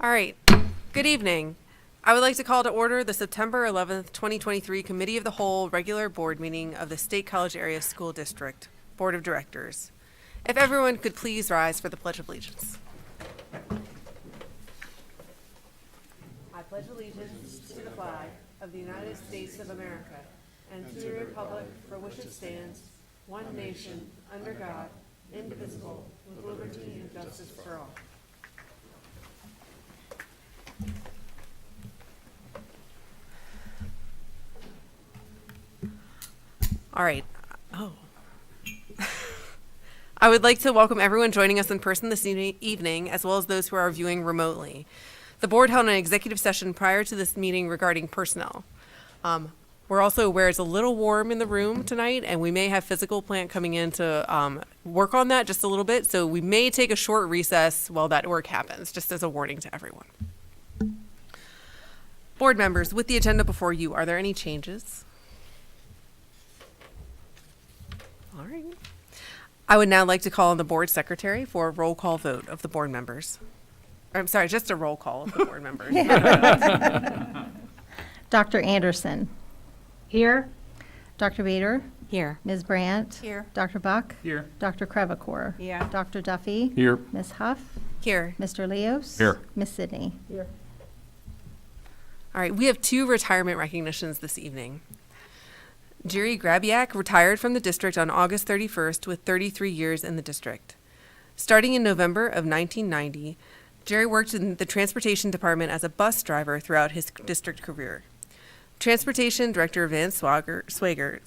All right. Good evening. I would like to call to order the September 11th, 2023 Committee of the Whole regular board meeting of the State College Area School District Board of Directors. If everyone could please rise for the Pledge of Allegiance. I pledge allegiance to the flag of the United States of America and to the republic for which it stands, one nation, under God, indivisible, with liberty and justice for all. All right. Oh. I would like to welcome everyone joining us in person this evening, as well as those who are viewing remotely. The board held an executive session prior to this meeting regarding personnel. We're also aware it's a little warm in the room tonight, and we may have physical plant coming in to work on that just a little bit, so we may take a short recess while that work happens, just as a warning to everyone. Board members, with the agenda before you, are there any changes? All right. I would now like to call on the board secretary for a roll call vote of the board members. I'm sorry, just a roll call of the board members. Dr. Anderson. Here. Dr. Bader. Here. Ms. Brandt. Here. Dr. Buck. Here. Dr. Crevecore. Here. Dr. Duffy. Here. Ms. Huff. Here. Mr. Leos. Here. Ms. Sidney. Here. All right, we have two retirement recognitions this evening. Jerry Grabiak retired from the district on August 31st with 33 years in the district. Starting in November of 1990, Jerry worked in the transportation department as a bus driver throughout his district career. Transportation Director Van Swager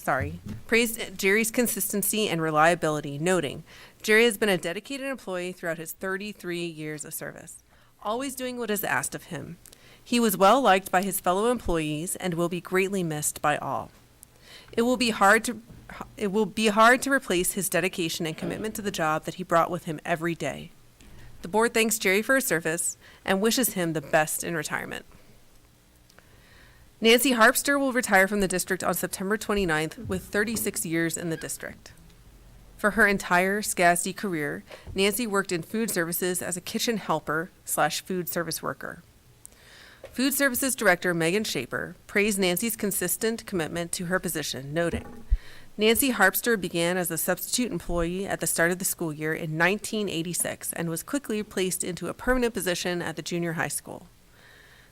praised Jerry's consistency and reliability, noting, Jerry has been a dedicated employee throughout his 33 years of service, always doing what is asked of him. He was well liked by his fellow employees and will be greatly missed by all. It will be hard to replace his dedication and commitment to the job that he brought with him every day. The board thanks Jerry for his service and wishes him the best in retirement. Nancy Harpster will retire from the district on September 29th with 36 years in the district. For her entire SCASD career, Nancy worked in food services as a kitchen helper / food service worker. Food Services Director Megan Shaper praised Nancy's consistent commitment to her position, noting, Nancy Harpster began as a substitute employee at the start of the school year in 1986 and was quickly placed into a permanent position at the junior high school.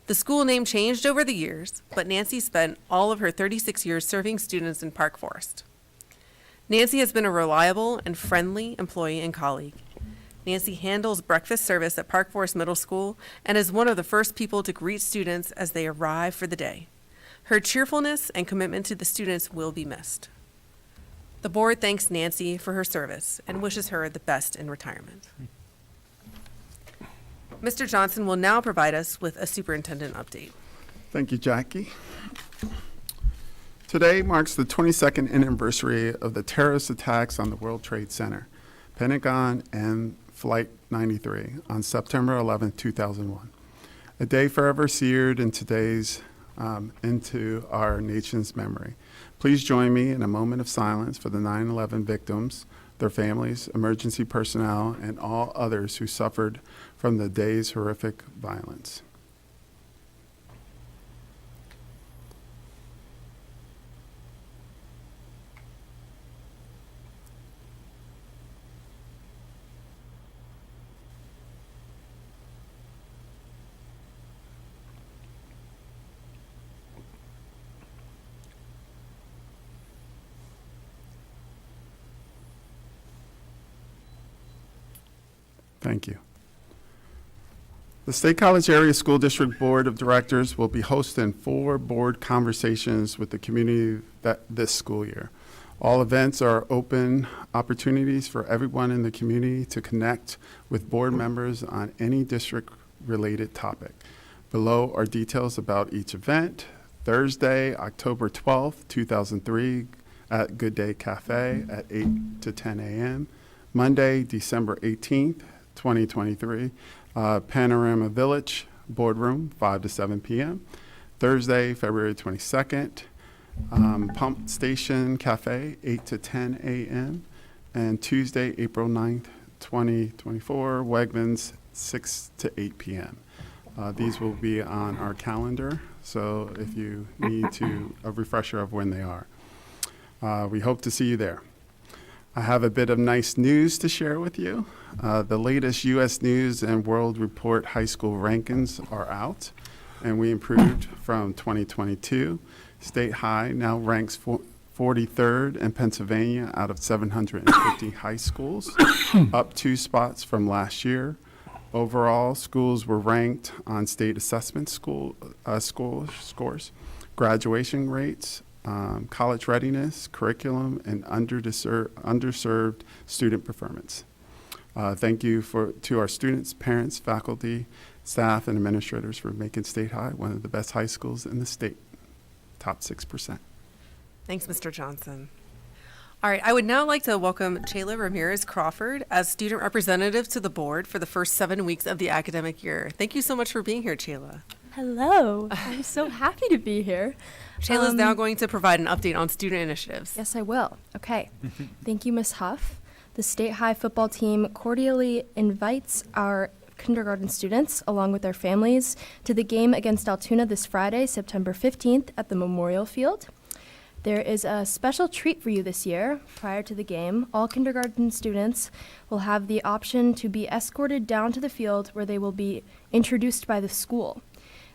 The school name changed over the years, but Nancy spent all of her 36 years serving students in Park Forest. Nancy has been a reliable and friendly employee and colleague. Nancy handles breakfast service at Park Forest Middle School and is one of the first people to greet students as they arrive for the day. Her cheerfulness and commitment to the students will be missed. The board thanks Nancy for her service and wishes her the best in retirement. Mr. Johnson will now provide us with a superintendent update. Thank you, Jackie. Today marks the 22nd anniversary of the terrorist attacks on the World Trade Center, Pentagon, and Flight 93 on September 11, 2001. A day forever seared into our nation's memory. Please join me in a moment of silence for the 9/11 victims, their families, emergency personnel, and all others who suffered from the day's horrific violence. Thank you. The State College Area School District Board of Directors will be hosting 4 board conversations with the community this school year. All events are open opportunities for everyone in the community to connect with board members on any district-related topic. Below are details about each event. Thursday, October 12th, 2003, at Good Day Cafe at 8 to 10 a.m. Monday, December 18th, 2023, Panorama Village Boardroom, 5 to 7 p.m. Thursday, February 22nd, Pump Station Cafe, 8 to 10 a.m. And Tuesday, April 9th, 2024, Wegmans, 6 to 8 p.m. These will be on our calendar, so if you need a refresher of when they are. We hope to see you there. I have a bit of nice news to share with you. The latest U.S. News and World Report high school rankings are out, and we improved from 2022. State High now ranks 43rd in Pennsylvania out of 750 high schools, up 2 spots from last year. Overall, schools were ranked on state assessment school scores, graduation rates, college readiness, curriculum, and underserved student performance. Thank you to our students, parents, faculty, staff, and administrators for making State High one of the best high schools in the state, top 6%. Thanks, Mr. Johnson. All right, I would now like to welcome Chayla Ramirez Crawford as student representative to the board for the first 7 weeks of the academic year. Thank you so much for being here, Chayla. Hello. I'm so happy to be here. Chayla's now going to provide an update on student initiatives. Yes, I will. Okay. Thank you, Ms. Huff. The State High football team cordially invites our kindergarten students, along with their families, to the game against Altoona this Friday, September 15th at the Memorial Field. There is a special treat for you this year. Prior to the game, all kindergarten students will have the option to be escorted down to the field where they will be introduced by the school.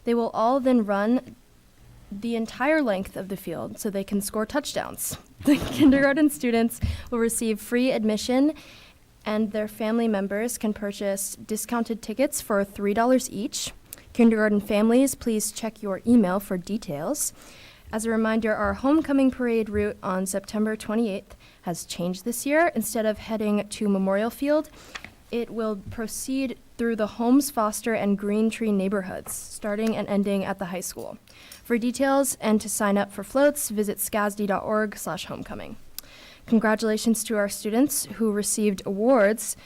They will all then run the entire length of the field so they can score touchdowns. The kindergarten students will receive free admission, and their family members can purchase discounted tickets for $3 each. Kindergarten families, please check your email for details. As a reminder, our homecoming parade route on September 28th has changed this year. Instead of heading to Memorial Field, it will proceed through the Holmes, Foster, and Green Tree neighborhoods, starting and ending at the high school. For details and to sign up for floats, visit scasd.org/homecoming. Congratulations to our students who received awards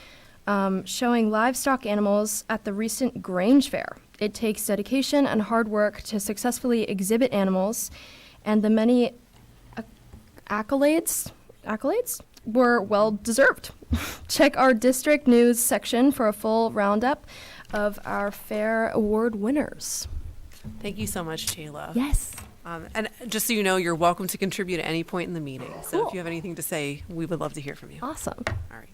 showing livestock animals at the recent Grange Fair. It takes dedication and hard work to successfully exhibit animals, and the many accolades were well deserved. Check our district news section for a full roundup of our fair award winners. Thank you so much, Chayla. Yes. And just so you know, you're welcome to contribute at any point in the meeting. So Cool. if you have anything to say, we would love to hear from you. Awesome. All right.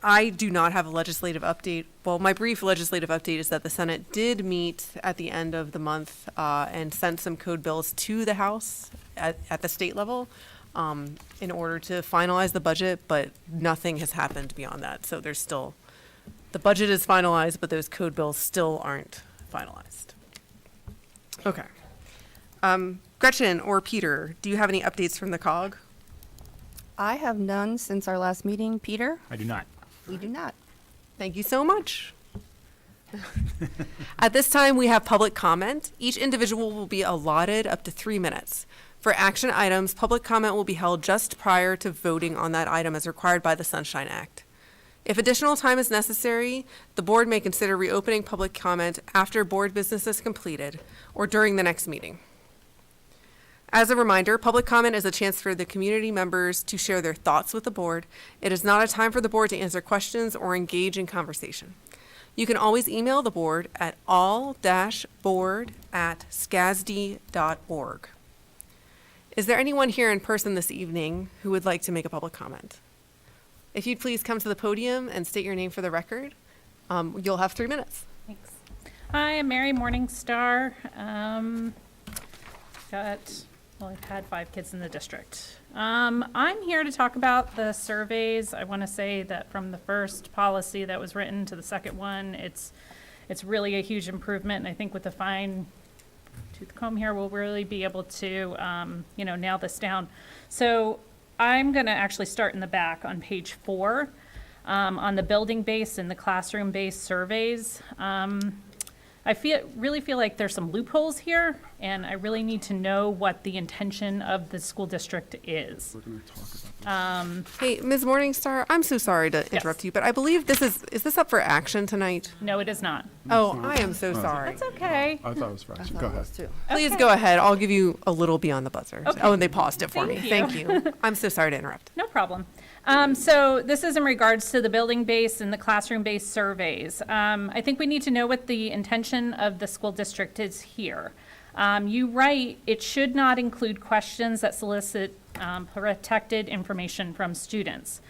I do not have a legislative update. Well, my brief legislative update is that the Senate did meet at the end of the month and sent some code bills to the House at the state level in order to finalize the budget, but nothing has happened beyond that. So there's still, the budget is finalized, but those code bills still aren't finalized. Okay. Gretchen or Peter, do you have any updates from the COG? I have none since our last meeting. Peter? I do not. We do not. Thank you so much. At this time, we have public comment. Each individual will be allotted up to 3 minutes. For action items, public comment will be held just prior to voting on that item as required by the Sunshine Act. If additional time is necessary, the board may consider reopening public comment after board business is completed or during the next meeting. As a reminder, public comment is a chance for the community members to share their thoughts with the board. It is not a time for the board to answer questions or engage in conversation. You can always email the board at all-board@scasd.org. Is there anyone here in person this evening who would like to make a public comment? If you'd please come to the podium and state your name for the record, you'll have 3 minutes. Thanks. Hi, I'm Mary Morningstar. I've had 5 kids in the district. I'm here to talk about the surveys. I want to say that from the first policy that was written to the second one, it's really a huge improvement. And I think with the fine tooth comb here, we'll really be able to, nail this down. So I'm going to actually start in the back on page 4 on the building-based and the classroom-based surveys. really feel like there's some loopholes here, and I really need to know what the intention of the school district is. We're going to talk about Hey, Ms. Morningstar, I'm so sorry to interrupt you, but I believe is this up for action tonight? No, it is not. Oh, I am so sorry. It's okay. I thought it was for action. Go ahead. Please go ahead. I'll give you a little beyond the buzzer. Okay. Oh, and they paused it for me. Thank Thank you. I'm so sorry to interrupt. No problem. So this is in regards to the building-based and the classroom-based surveys. I think we need to know what the intention of the school district is here. You write, it should not include questions that solicit protected information from students.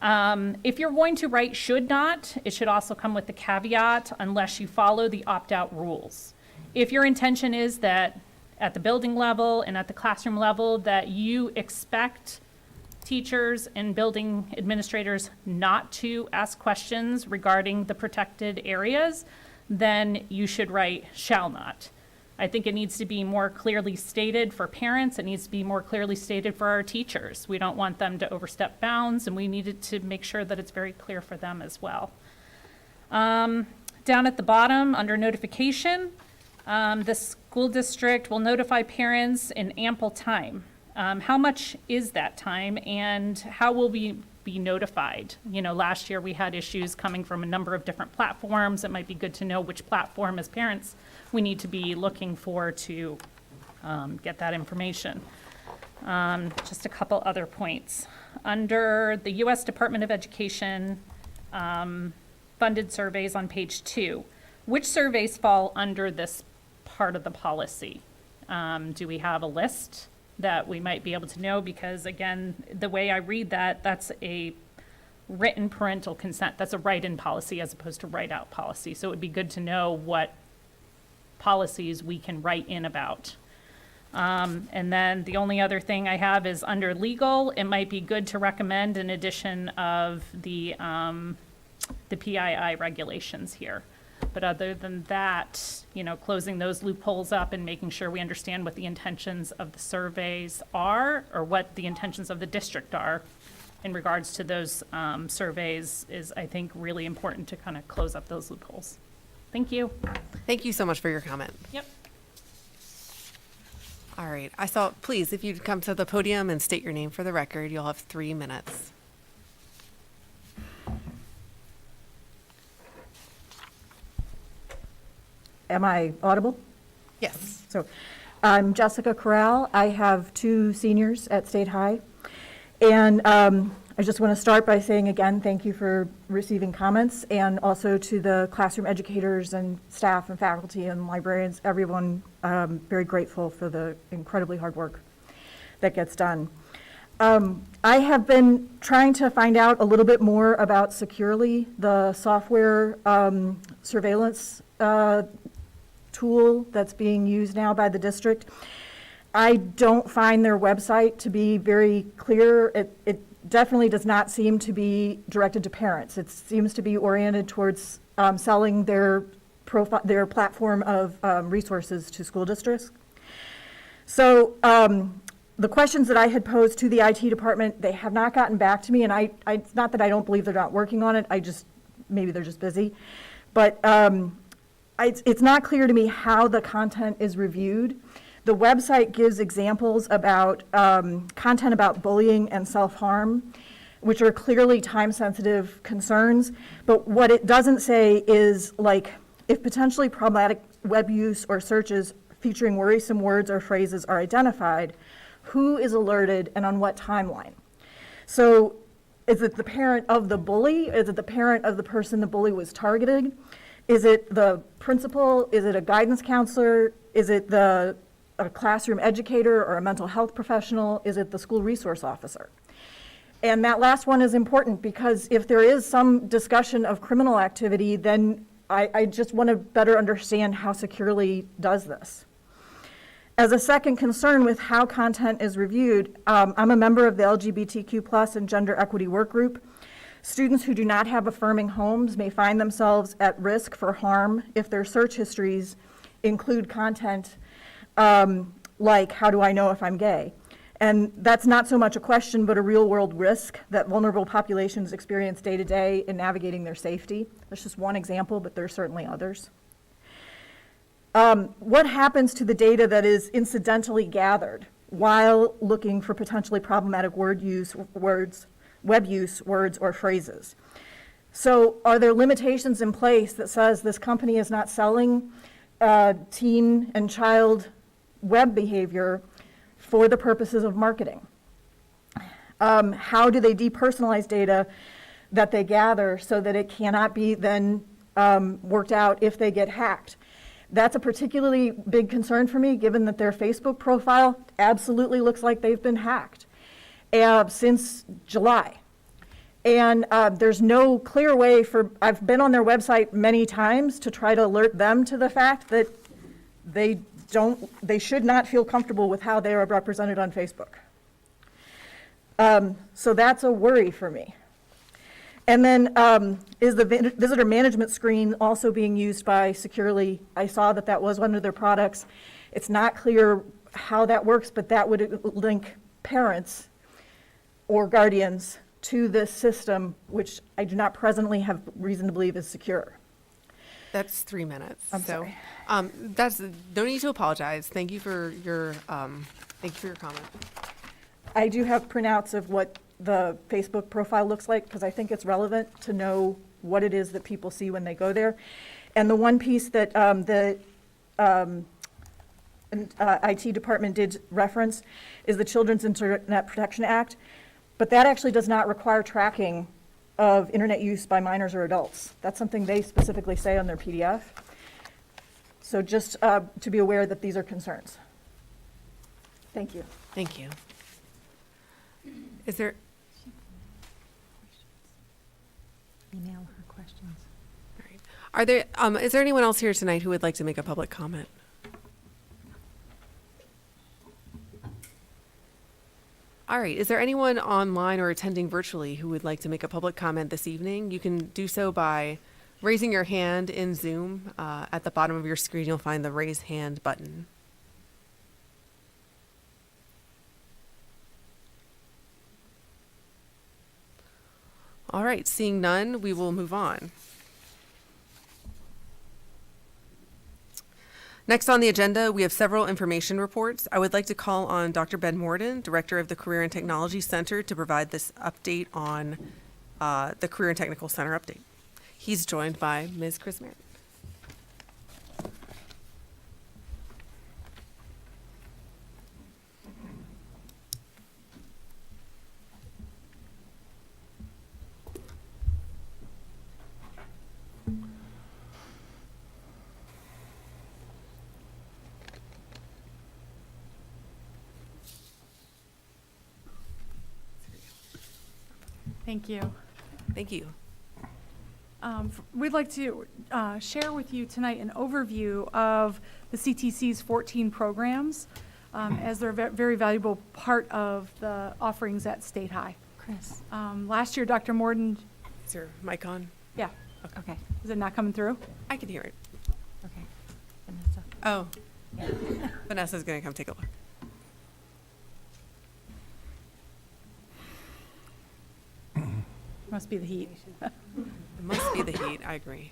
If you're going to write should not, it should also come with the caveat unless you follow the opt-out rules. If your intention is that at the building level and at the classroom level that you expect teachers and building administrators not to ask questions regarding the protected areas, then you should write shall not. I think it needs to be more clearly stated for parents. It needs to be more clearly stated for our teachers. We don't want them to overstep bounds, and we needed to make sure that it's very clear for them as well. Down at the bottom, under notification, the school district will notify parents in ample time. How much is that time, and how will we be notified? You know, last year we had issues coming from a number of different platforms. It might be good to know which platform as parents we need to be looking for to get that information. Just a couple other points. Under the U.S. Department of Education funded surveys on page 2, which surveys fall under this part of the policy? Do we have a list that we might be able to know? Because again, the way I read that, that's a written parental consent. That's a write-in policy as opposed to write-out policy. So it would be good to know what policies we can write in about. And then the only other thing I have is under legal, it might be good to recommend an addition of the PII regulations here. But other than that, you know, closing those loopholes up and making sure we understand what the intentions of the surveys are, or what the intentions of the district are in regards to those surveys is, I think, really important to kind of close up those loopholes. Thank you. Thank you so much for your comment. Yep. All right. Please, if you'd come to the podium and state your name for the record, you'll have 3 minutes. Am I audible? Yes. So I'm Jessica Corral. I have 2 seniors at State High. And I just want to start by saying again, thank you for receiving comments, and also to the classroom educators and staff and faculty and librarians, everyone, very grateful for the incredibly hard work that gets done. I have been trying to find out a little bit more about Securely, the software surveillance tool that's being used now by the district. I don't find their website to be very clear. It definitely does not seem to be directed to parents. It seems to be oriented towards selling their platform of resources to school districts. So the questions that I had posed to the IT department, they have not gotten back to me, and it's not that I don't believe they're not working on it, maybe they're just busy. But it's not clear to me how the content is reviewed. The website gives examples about content about bullying and self-harm, which are clearly time-sensitive concerns. But what it doesn't say is, like, if potentially problematic web use or searches featuring worrisome words or phrases are identified, who is alerted and on what timeline? So is it the parent of the bully? Is it the parent of the person the bully was targeted? Is it the principal? Is it a guidance counselor? Is it a classroom educator or a mental health professional? Is it the school resource officer? And that last one is important, because if there is some discussion of criminal activity, then I just want to better understand how Securely does this. As a second concern with how content is reviewed, I'm a member of the LGBTQ+ and gender equity work group. Students who do not have affirming homes may find themselves at risk for harm if their search histories include content like, how do I know if I'm gay? And that's not so much a question, but a real-world risk that vulnerable populations experience day to day in navigating their safety. That's just one example, but there are certainly others. What happens to the data that is incidentally gathered while looking for potentially problematic web use, words, or phrases? So are there limitations in place that says this company is not selling teen and child web behavior for the purposes of marketing? How do they depersonalize data that they gather so that it cannot be then worked out if they get hacked? That's a particularly big concern for me, given that their Facebook profile absolutely looks like they've been hacked since July. And there's no clear way I've been on their website many times to try to alert them to the fact that they should not feel comfortable with how they are represented on Facebook. So that's a worry for me. And then is the visitor management screen also being used by Securely? I saw that was one of their products. It's not clear how that works, but that would link parents or guardians to this system, which I do not presently have reason to believe is secure. That's 3 minutes. I'm sorry. That's no need to apologize. Thank you for your comment. I do have printouts of what the Facebook profile looks like, because I think it's relevant to know what it is that people see when they go there. And the one piece that the IT department did reference is the Children's Internet Protection Act, but that actually does not require tracking of internet use by minors or adults. That's something they specifically say on their PDF. So just to be aware that these are concerns. Thank you. Thank you. Is there, Email her questions. all right. Is there anyone else here tonight who would like to make a public comment? All right. Is there anyone online or attending virtually who would like to make a public comment this evening? You can do so by raising your hand in Zoom. At the bottom of your screen, you'll find the raise hand button. All right. Seeing none, we will move on. Next on the agenda, we have several information reports. I would like to call on Dr. Ben Morden, Director of the Career and Technology Center, to provide this update on the Career and Technical Center update. He's joined by Ms. Chris Merritt. Thank you. Thank you. We'd like to share with you tonight an overview of the CTC's 14 programs, as they're a very valuable part of the offerings at State High. Chris. Last year, Dr. Morden, Is your mic on? yeah, Okay. is it not coming through? I can hear it. Okay. Vanessa. Oh. Vanessa's going to come take a look. Must be the heat. It must be the heat. I agree.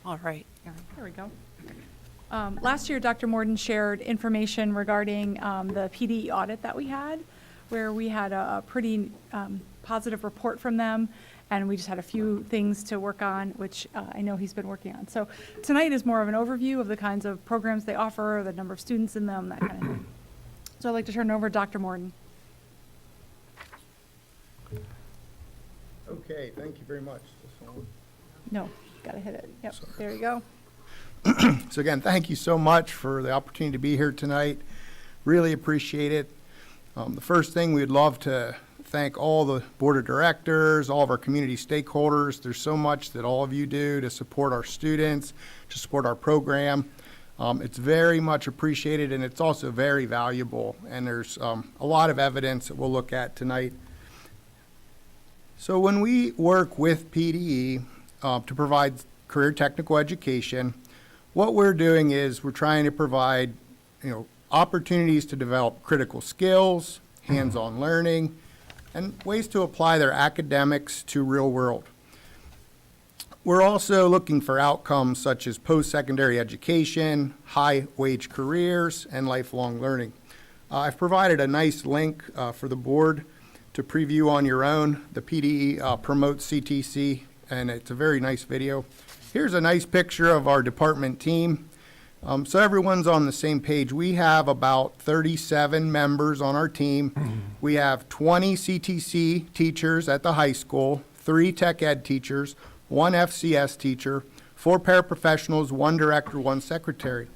All right. There we go. Last year, Dr. Morden shared information regarding the PDE audit that we had, where we had a pretty positive report from them, and we just had a few things to work on, which I know he's been working on. So tonight is more of an overview of the kinds of programs they offer, the number of students in them, that kind of thing. So I'd like to turn it over to Dr. Morden. Okay, thank you very much. This one. No, gotta hit it. Yep, there you go. So again, thank you so much for the opportunity to be here tonight. Really appreciate it. The first thing, we'd love to thank all the board of directors, all of our community stakeholders. There's so much that all of you do to support our students, to support our program. It's very much appreciated, and it's also very valuable. And there's a lot of evidence that we'll look at tonight. So when we work with PDE, to provide career technical education. What we're doing is we're trying to provide, opportunities to develop critical skills, hands-on learning, and ways to apply their academics to real world. We're also looking for outcomes such as post-secondary education, high-wage careers, and lifelong learning. I've provided a nice link for the board to preview on your own. The PDE promotes CTC, and it's a very nice video. Here's a nice picture of our department team. So everyone's on the same page. We have about 37 members on our team. We have 20 CTC teachers at the high school, 3 tech ed teachers, 1 FCS teacher, 4 paraprofessionals, 1 director, 1 secretary.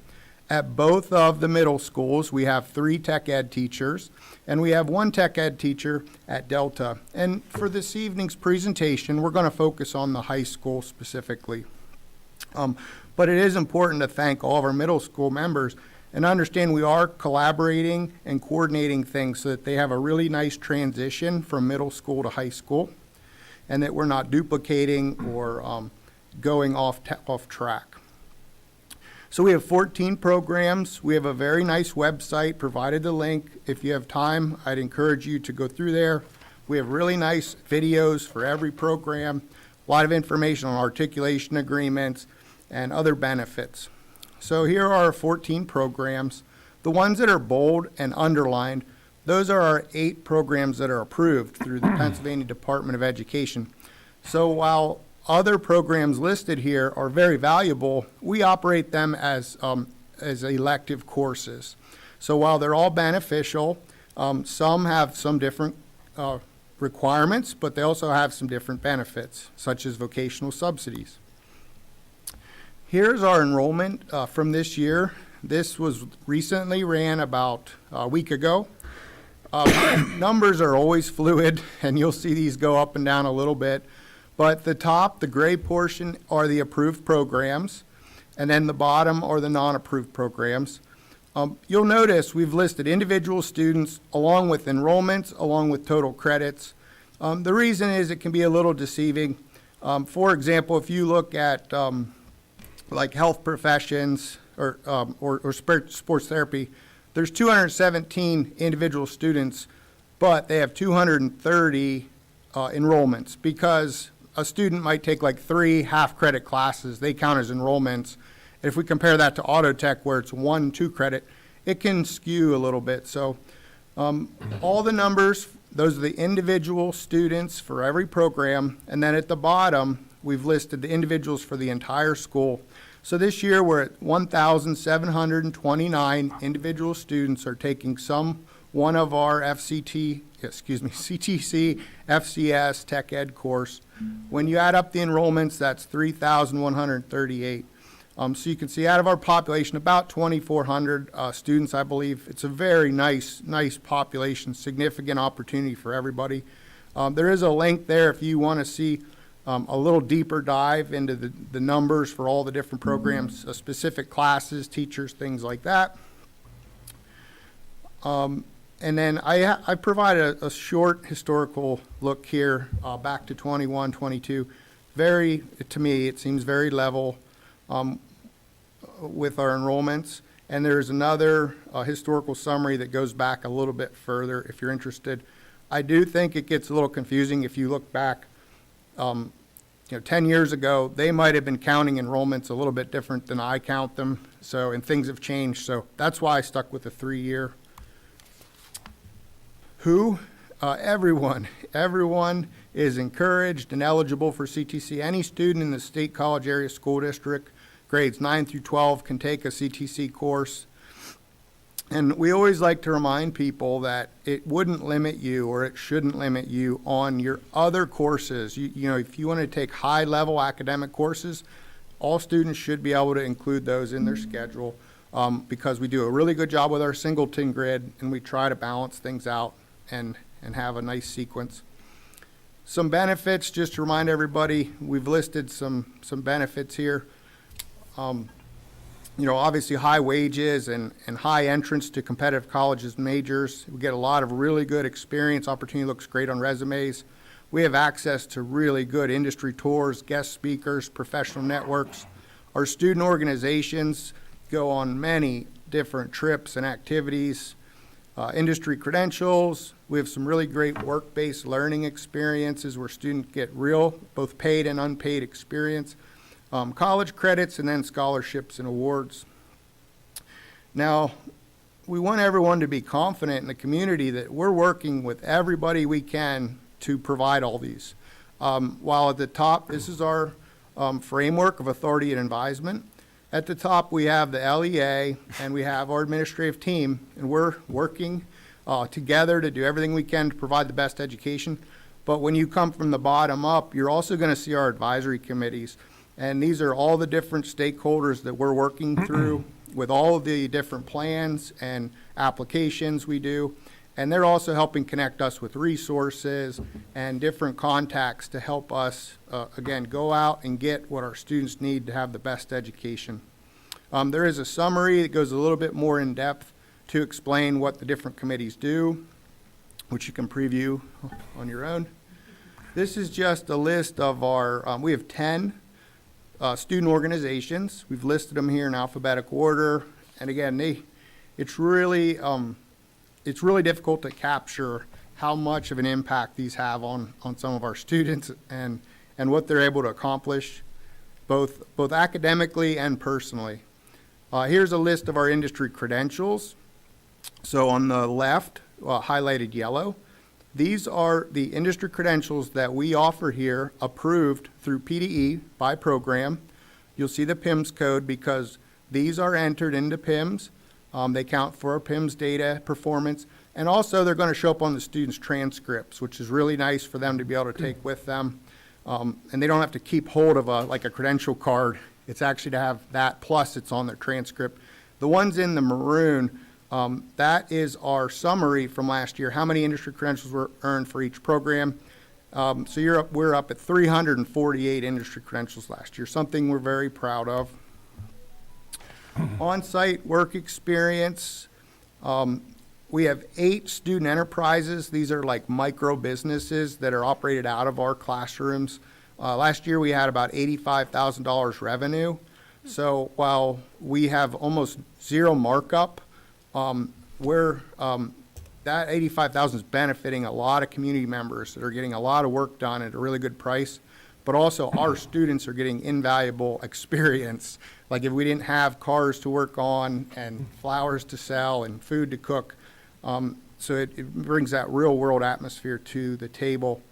At both of the middle schools, we have 3 tech ed teachers, and we have 1 tech ed teacher at Delta. And for this evening's presentation, we're going to focus on the high school specifically. But it is important to thank all of our middle school members and understand we are collaborating and coordinating things so that they have a really nice transition from middle school to high school, and that we're not duplicating or going off track. So we have 14 programs. We have a very nice website, provided the link. If you have time, I'd encourage you to go through there. We have really nice videos for every program, a lot of information on articulation agreements and other benefits. So here are our 14 programs. The ones that are bold and underlined, those are our 8 programs that are approved through the Pennsylvania Department of Education. So while other programs listed here are very valuable, we operate them as elective courses. So while they're all beneficial, some have some different requirements, but they also have some different benefits, such as vocational subsidies. Here's our enrollment from this year. This was recently ran about a week ago. Numbers are always fluid, and you'll see these go up and down a little bit. But the top, the gray portion, are the approved programs, and then the bottom are the non-approved programs. You'll notice we've listed individual students along with enrollments, along with total credits. The reason is it can be a little deceiving. For example, if you look at like health professions or sports therapy, there's 217 individual students, but they have 230 enrollments, because a student might take like 3 half-credit classes. They count as enrollments. If we compare that to auto tech, where it's 1 2-credit, it can skew a little bit. So all the numbers, those are the individual students for every program. And then at the bottom, we've listed the individuals for the entire school. So this year, we're at 1,729 individual students are taking some one of our CTC, FCS, Tech Ed course. When you add up the enrollments, that's 3,138. So you can see out of our population, about 2,400 students, I believe. It's a very nice population, significant opportunity for everybody. There is a link there if you want to see a little deeper dive into the numbers for all the different programs, specific classes, teachers, things like that. And then I provided a short historical look here back to 21, 22. To me, it seems very level with our enrollments. And there's another historical summary that goes back a little bit further if you're interested. I do think it gets a little confusing if you look back 10 years ago. They might have been counting enrollments a little bit different than I count them. So, and things have changed. So that's why I stuck with the 3-year. Everyone is encouraged and eligible for CTC. Any student in the State College Area School District, grades 9 through 12, can take a CTC course. And we always like to remind people that it wouldn't limit you, or it shouldn't limit you on your other courses. If you want to take high-level academic courses, all students should be able to include those in their schedule, because we do a really good job with our singleton grid, and we try to balance things out and have a nice sequence. Some benefits, just to remind everybody, we've listed some benefits here. Obviously high wages and high entrance to competitive colleges and majors. We get a lot of really good experience. Opportunity looks great on resumes. We have access to really good industry tours, guest speakers, professional networks. Our student organizations go on many different trips and activities, industry credentials. We have some really great work-based learning experiences where students get real, both paid and unpaid experience, college credits, and then scholarships and awards. Now, we want everyone to be confident in the community that we're working with everybody we can to provide all these. While at the top, this is our framework of authority and advisement. At the top, we have the LEA, and we have our administrative team, and we're working together to do everything we can to provide the best education. But when you come from the bottom up, you're also going to see our advisory committees. And these are all the different stakeholders that we're working through with all of the different plans and applications we do. And they're also helping connect us with resources and different contacts to help us, again, go out and get what our students need to have the best education. There is a summary that goes a little bit more in depth to explain what the different committees do, which you can preview on your own. This is just a list of our, we have 10 student organizations. We've listed them here in alphabetical order. And again, it's really difficult to capture how much of an impact these have on some of our students and what they're able to accomplish, both academically and personally. Here's a list of our industry credentials. So on the left, highlighted yellow, these are the industry credentials that we offer here, approved through PDE by program. You'll see the PIMS code because these are entered into PIMS. They count for our PIMS data performance, and also they're going to show up on the students' transcripts, which is really nice for them to be able to take with them. And they don't have to keep hold of like a credential card. It's actually to have that, plus it's on their transcript. The ones in the maroon, that is our summary from last year, how many industry credentials were earned for each program. So we're up at 348 industry credentials last year, something we're very proud of. On-site work experience, we have 8 student enterprises. These are like micro businesses that are operated out of our classrooms. Last year we had about $85,000 revenue. So while we have almost zero markup, that $85,000 is benefiting a lot of community members that are getting a lot of work done at a really good price. But also our students are getting invaluable experience. Like if we didn't have cars to work on and flowers to sell and food to cook. So it brings that real world atmosphere to the table.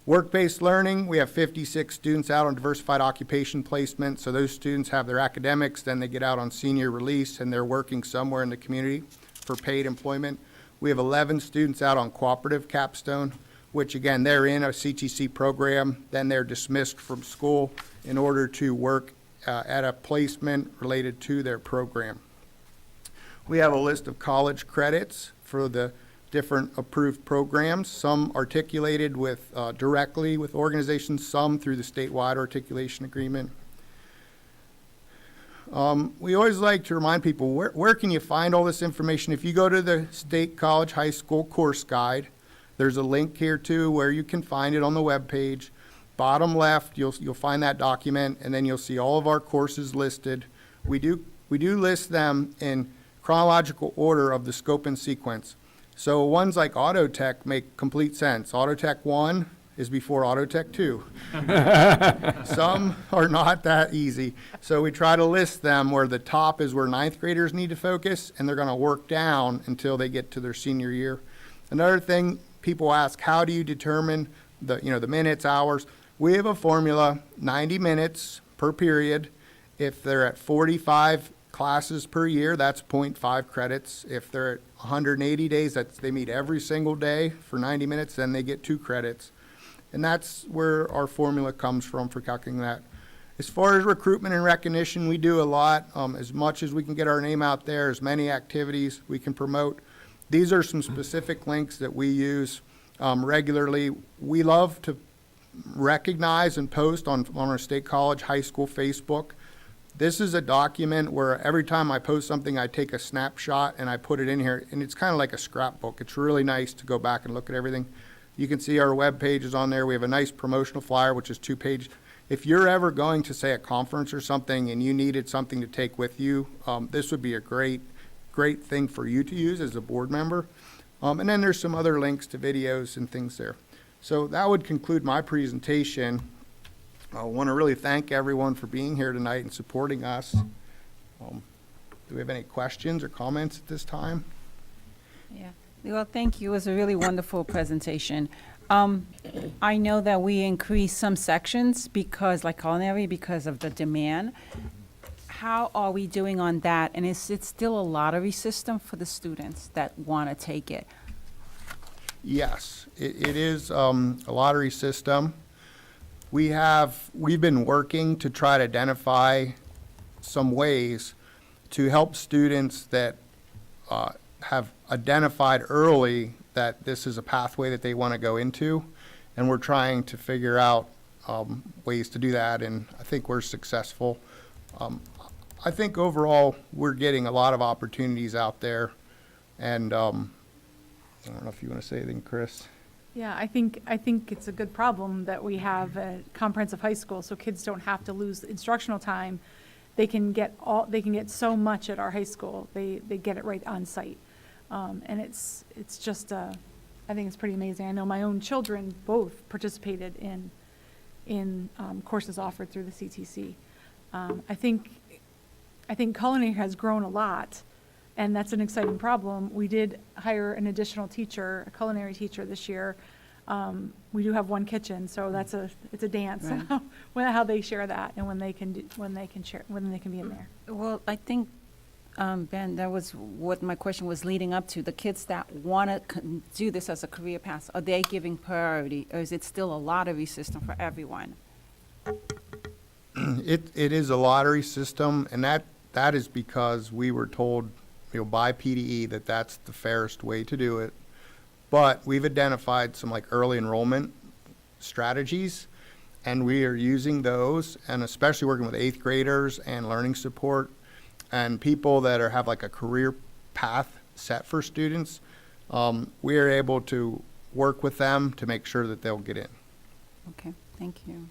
Work-based learning, we have 56 students out on diversified occupation placement. So those students have their academics, then they get out on senior release and they're working somewhere in the community for paid employment. We have 11 students out on cooperative capstone, which again, they're in a CTC program, then they're dismissed from school in order to work at a placement related to their program. We have a list of college credits for the different approved programs, some articulated with directly with organizations, some through the statewide articulation agreement. We always like to remind people, where can you find all this information? If you go to the State College High School course guide, there's a link here too where you can find it on the web page. Bottom left, you'll find that document, and then you'll see all of our courses listed. We do list them in chronological order of the scope and sequence. So ones like Auto Tech make complete sense. Auto Tech 1 is before Auto Tech 2. Some are not that easy. So we try to list them where the top is where 9th graders need to focus, and they're going to work down until they get to their senior year. Another thing people ask, how do you determine the minutes, hours? We have a formula, 90 minutes per period. If they're at 45 classes per year, that's 0.5 credits. If they're at 180 days, they meet every single day for 90 minutes, then they get 2 credits. And that's where our formula comes from for calculating that. As far as recruitment and recognition, we do a lot. As much as we can get our name out there, as many activities we can promote. These are some specific links that we use regularly. We love to recognize and post on our State College High School Facebook. This is a document where every time I post something, I take a snapshot and I put it in here, and it's kind of like a scrapbook. It's really nice to go back and look at everything. You can see our web page is on there. We have a nice promotional flyer, which is 2 page. If you're ever going to, say, a conference or something and you needed something to take with you, this would be a great thing for you to use as a board member. And then there's some other links to videos and things there. So that would conclude my presentation. I want to really thank everyone for being here tonight and supporting us. Do we have any questions or comments at this time? Yeah, well, thank you. It was a really wonderful presentation. I know that we increased some sections because, like culinary, because of the demand. How are we doing on that? And is it still a lottery system for the students that want to take it? Yes, it is a lottery system. We've been working to try to identify some ways to help students that have identified early that this is a pathway that they want to go into, and we're trying to figure out ways to do that, and I think we're successful. I think overall, we're getting a lot of opportunities out there, and I don't know if you want to say anything, Chris. Yeah, I think it's a good problem that we have a comprehensive high school, so kids don't have to lose instructional time. They can get so much at our high school. They get it right on site. And it's just, I think it's pretty amazing. I know my own children both participated in courses offered through the CTC. I think culinary has grown a lot, and that's an exciting problem. We did hire an additional teacher, a culinary teacher this year. We do have one kitchen, so it's a dance Right. how they share that and when they can be in there. Well, I think, Ben, that was what my question was leading up to. The kids that want to do this as a career path, are they giving priority, or is it still a lottery system for everyone? It is a lottery system, and that is because we were told, by PDE that that's the fairest way to do it. But we've identified some like early enrollment strategies, and we are using those, and especially working with 8th graders and learning support and people that have like a career path set for students. We are able to work with them to make sure that they'll get in. Okay, thank you.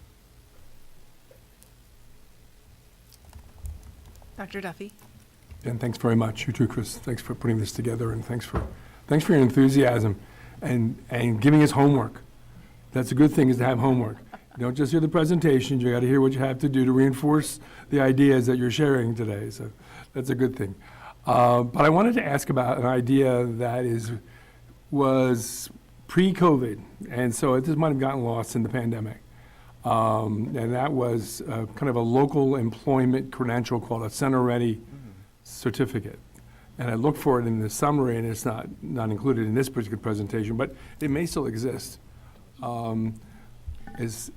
Dr. Duffy? And thanks very much. You too, Chris. Thanks for putting this together, and thanks for your enthusiasm and giving us homework. That's a good thing, is to have homework. You don't just hear the presentations, you got to hear what you have to do to reinforce the ideas that you're sharing today. So that's a good thing. But I wanted to ask about an idea that was pre-COVID, and so this might have gotten lost in the pandemic. And that was kind of a local employment credential called a Center Ready certificate. And I looked for it in the summary, and it's not included in this particular presentation, but it may still exist.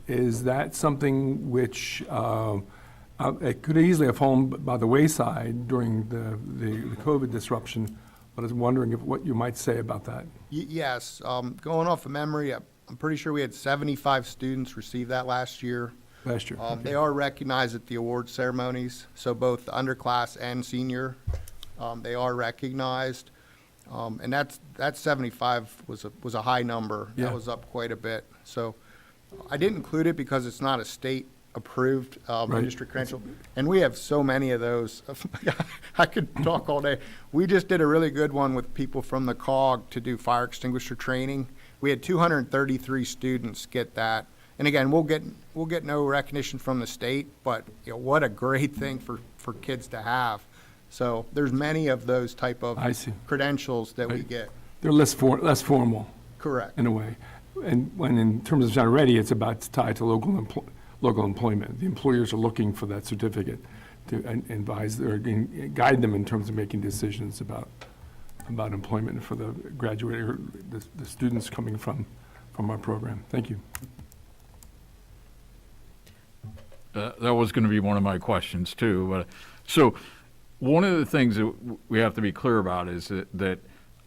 Is that something which it could easily have fallen by the wayside during the COVID disruption, but I was wondering what you might say about that. Yes, going off of memory, I'm pretty sure we had 75 students receive that last year. Okay. They are recognized at the award ceremonies, so both underclass and senior, they are recognized. And that 75 was a high number. Yeah. That was up quite a bit. So I didn't include it because it's not a state-approved Right. industry credential. And we have so many of those. I could talk all day. We just did a really good one with people from the COG to do fire extinguisher training. We had 233 students get that. And again, we'll get no recognition from the state, but what a great thing for kids to have. So there's many of those type of I see. credentials that we Right. get. They're less formal Correct. in a way. And when in terms of Center Ready, it's about tied to local employment. The employers are looking for that certificate to advise or guide them in terms of making decisions about employment for the graduate or the students coming from our program. Thank you. That was going to be one of my questions too. But so one of the things that we have to be clear about is that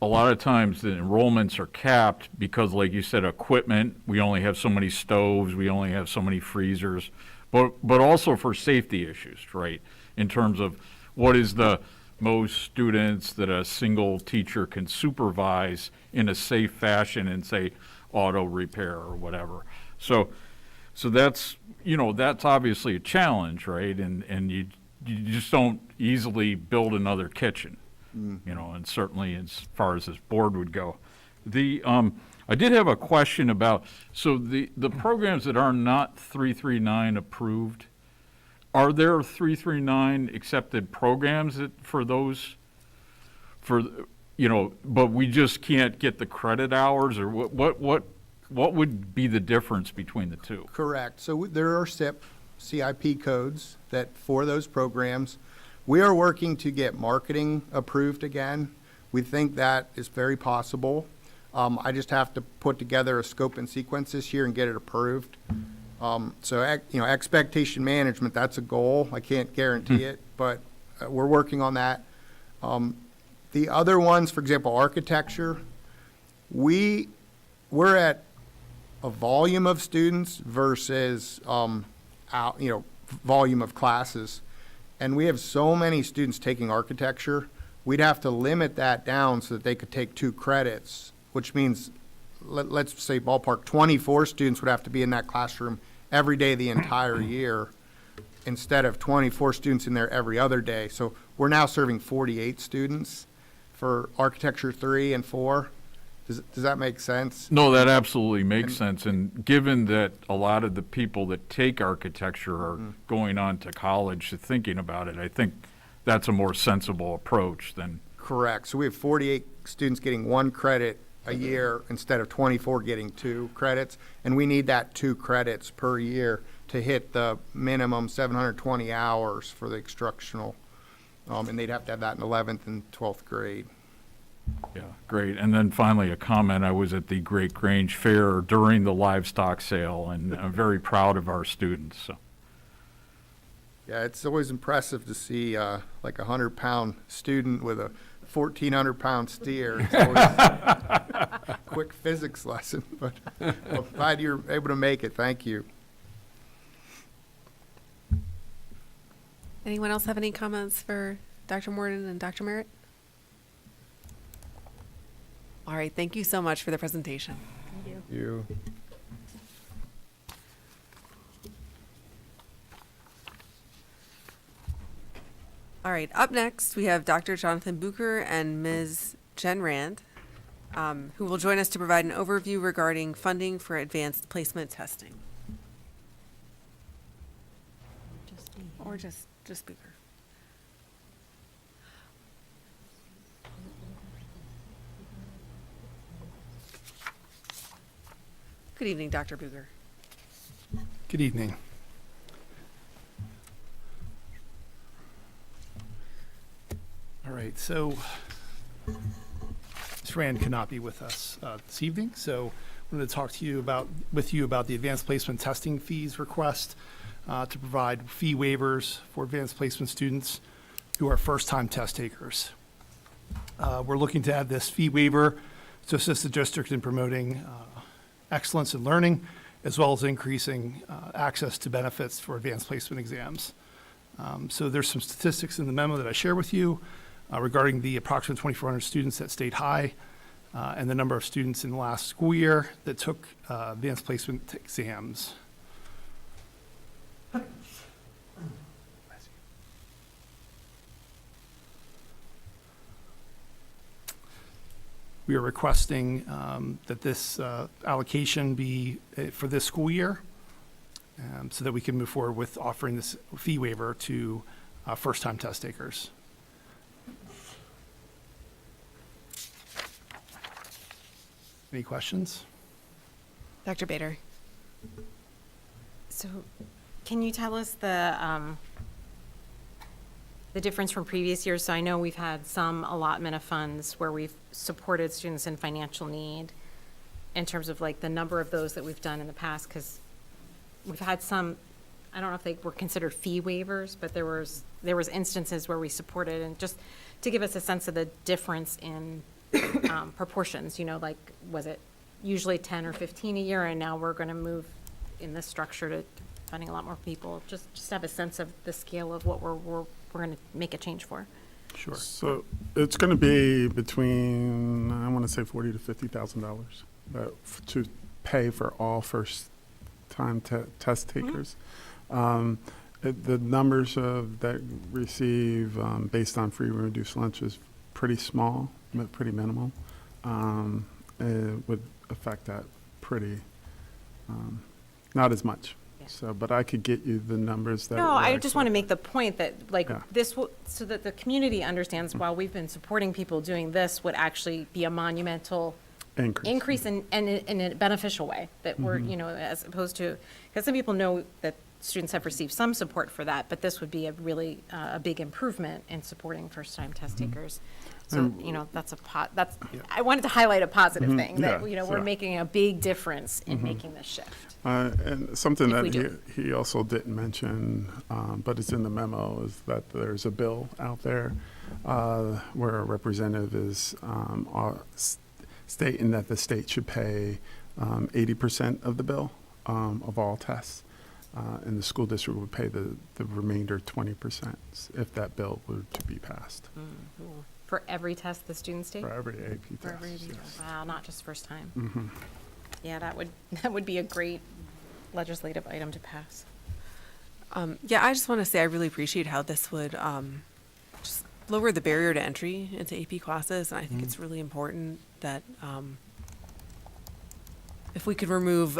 a lot of times the enrollments are capped because, like you said, equipment, we only have so many stoves, we only have so many freezers, but also for safety issues, right? In terms of what is the most students that a single teacher can supervise in a safe fashion and say, auto repair or whatever. So that's, that's obviously a challenge, right? And you just don't easily build another kitchen, and certainly as far as this board would go. I did have a question about, so the programs that are not 339 approved, are there 339 accepted programs for those, but we just can't get the credit hours, or what would be the difference between the two? Correct. So there are CIP codes that for those programs. We are working to get marketing approved again. We think that is very possible. I just have to put together a scope and sequence this year and get it approved. Expectation management, that's a goal. I can't guarantee it, but we're working on that. The other ones, for example, architecture, we're at a volume of students versus, volume of classes. And we have so many students taking architecture, we'd have to limit that down so that they could take 2 credits, which means, let's say ballpark, 24 students would have to be in that classroom every day the entire year, instead of 24 students in there every other day. So we're now serving 48 students for architecture 3 and 4. Does that make sense? No, that absolutely makes sense. And given that a lot of the people that take architecture are going on to college thinking about it, I think that's a more sensible approach than. Correct. So we have 48 students getting 1 credit a year instead of 24 getting 2 credits. And we need that 2 credits per year to hit the minimum 720 hours for the instructional. And they'd have to have that in 11th and 12th grade. Yeah, great. And then finally, a comment. I was at the Great Grange Fair during the livestock sale, and I'm very proud of our students. So. Yeah, it's always impressive to see like a 100-pound student with a 1,400-pound steer. It's always a quick physics lesson, but I'm glad you're able to make it. Thank you. Anyone else have any comments for Dr. Morden and Dr. Merritt? All right, thank you so much for the presentation. Thank You. All right, up next, we have Dr. Jonathan Bucher and Ms. Jen Rand, who will join us to provide an overview regarding funding for advanced placement testing. Or just Bucher. Good evening, Dr. Bucher. Good evening. All right, so Ms. Rand cannot be with us this evening, so I'm going to talk to you about the advanced placement testing fees request to provide fee waivers for advanced placement students who are first-time test takers. We're looking to add this fee waiver to assist the district in promoting excellence in learning, as well as increasing access to benefits for advanced placement exams. So there's some statistics in the memo that I share with you regarding the approximate 2,400 students at State High and the number of students in the last school year that took advanced placement exams. We are requesting that this allocation be for this school year so that we can move forward with offering this fee waiver to first-time test takers. Any questions? Dr. Bader. So can you tell us the difference from previous years? So I know we've had some allotment of funds where we've supported students in financial need in terms of like the number of those that we've done in the past, because we've had some, I don't know if they were considered fee waivers, but there was instances where we supported, and just to give us a sense of the difference in proportions, like was it usually 10 or 15 a year, and now we're going to move in this structure to funding a lot more people, just have a sense of the scale of what we're going to make a change for. Sure. So it's going to be between, I want to say $40,000 to $50,000. to pay for all first-time test takers. The numbers that receive based on free and reduced lunch is pretty small, pretty minimal. It would affect that pretty, not as much. Yeah. So, but I could get you the numbers that. No, I just want to make the point that, like, Yeah. this will, so that the community understands, while we've been supporting people doing this, would actually be a monumental increase in a beneficial way, that we're, you know, as opposed to, because some people know that students have received some support for that, but this would be a really, a big improvement in supporting first-time test takers. So, you know, that's I wanted to highlight a positive thing, that, Yeah, you know, we're so- making a big difference in making this shift. And something If we that he also didn't mention, but it's in the memo, is that there's a bill out there where a representative is stating that the state should pay 80% of the bill of all tests, and the school district would pay the remainder 20% if that bill were to be passed. For every test the students take? For every AP For test. every AP yes. test. Wow, not just first time. Mhm. Yeah, that would be a great legislative item to pass. Yeah, I just want to say I really appreciate how this would just lower the barrier to entry into AP classes, and I think it's really important that if we could remove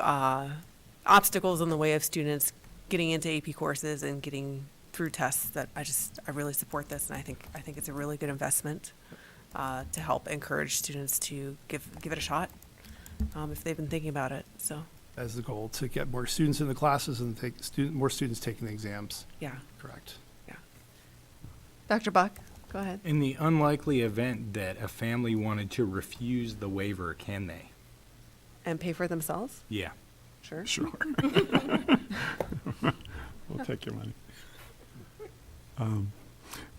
obstacles in the way of students getting into AP courses and getting through tests, that I really support this, and I think it's a really good investment to help encourage students to give it a shot if they've been thinking about it. So As the goal, to get more students in the classes and more students taking the exams. yeah, Correct. Dr. Buck, go ahead. In the unlikely event that a family wanted to refuse the waiver, can they? And pay for it themselves? Yeah. Sure. Sure. We'll take your money.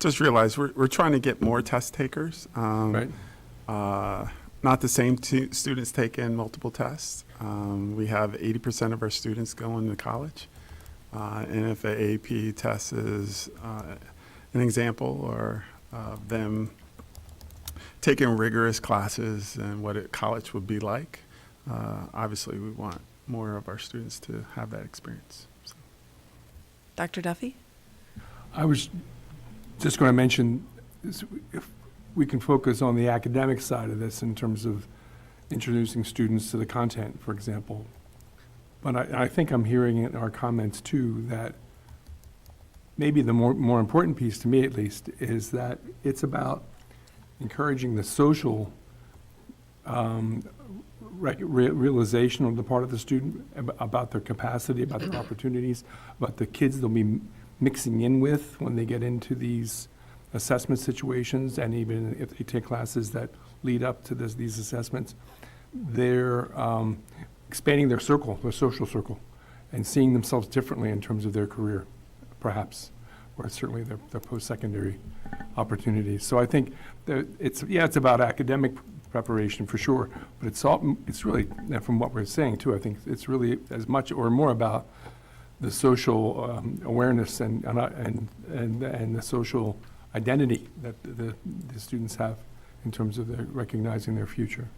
Just realize we're trying to get more test takers. Right. Not the same students take in multiple tests. We have 80% of our students going to college. And if an AP test is an example, or them taking rigorous classes and what college would be like, obviously we want more of our students to have that experience. So. Dr. Duffy? I was just going to mention, if we can focus on the academic side of this in terms of introducing students to the content, for example. But I think I'm hearing in our comments too that maybe the more important piece, to me at least, is that it's about encouraging the social realization on the part of the student about their capacity, about their opportunities, about the kids they'll be mixing in with when they get into these assessment situations, and even if they take classes that lead up to these assessments. They're expanding their circle, their social circle, and seeing themselves differently in terms of their career, perhaps, or certainly their post-secondary opportunities. So I think that it's about academic preparation for sure, but it's really, and from what we're saying too, I think it's really as much or more about the social awareness and the social identity that the students have in terms of recognizing their future,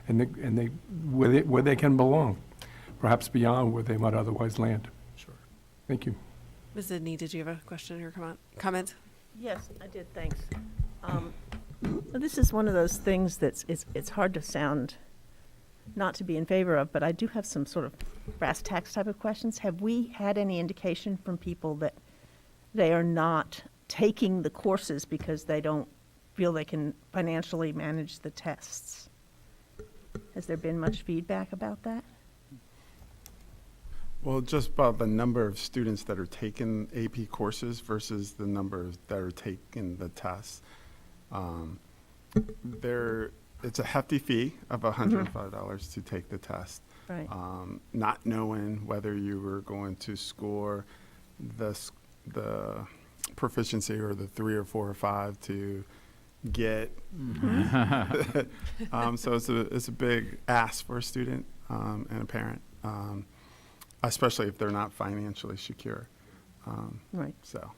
and where they can belong, perhaps beyond where they might otherwise land. Sure. Thank you. Ms. Sidney, did you have a question or comment? Yes, I did, thanks. This is one of those things it's hard to sound not to be in favor of, but I do have some sort of brass tacks type of questions. Have we had any indication from people that they are not taking the courses because they don't feel they can financially manage the tests? Has there been much feedback about that? Well, just about the number of students that are taking AP courses versus the number that are taking the tests. It's a hefty fee of $105 to take the test. Right. Not knowing whether you were going to score the proficiency or the 3 or 4 or 5 to get. So it's a big ask for a student and a parent, especially if they're not financially secure. Right. So.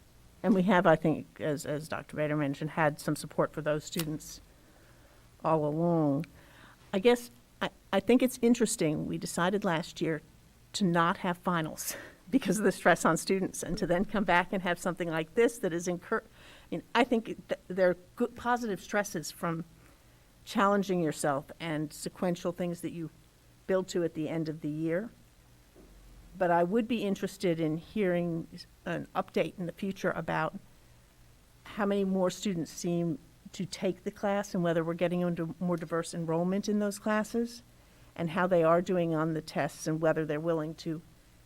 And we have, I think, as Dr. Bader mentioned, had some support for those students all along. I guess I think it's interesting, we decided last year to not have finals because of the stress on students, and to then come back and have something like this that is I think there are good, positive stresses from challenging yourself and sequential things that you build to at the end of the year. But I would be interested in hearing an update in the future about how many more students seem to take the class and whether we're getting into more diverse enrollment in those classes, and how they are doing on the tests and whether they're willing to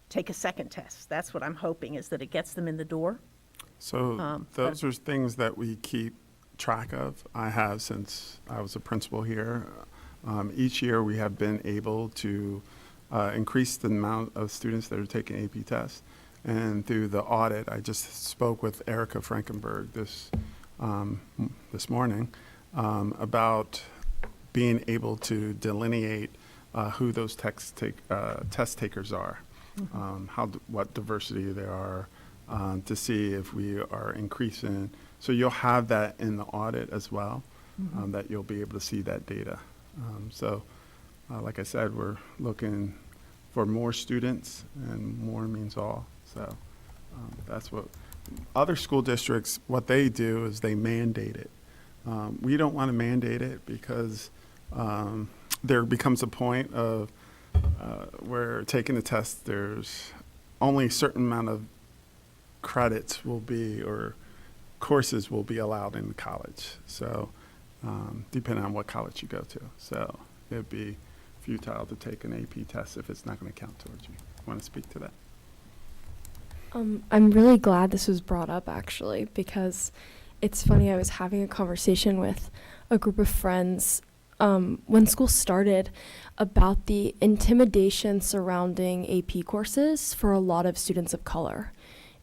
take a second test. That's what I'm hoping, is that it gets them in the door. So those are things that we keep track of. I have since I was a principal here. Each year we have been able to increase the amount of students that are taking AP tests. And through the audit, I just spoke with Erica Frankenberg this morning about being able to delineate who those test takers are, what diversity there are, to see if we are increasing. So you'll have that in the audit as well, that you'll be able to see that data. Like I said, we're looking for more students, and more means all. So that's what other school districts, what they do is they mandate it. We don't want to mandate it because there becomes a point of where taking the test, there's only a certain amount of credits will be, or courses will be allowed in the college. So depending on what college you go to. So it'd be futile to take an AP test if it's not going to count towards you. Want to speak to that? I'm really glad this was brought up, actually, because it's funny, I was having a conversation with a group of friends when school started about the intimidation surrounding AP courses for a lot of students of color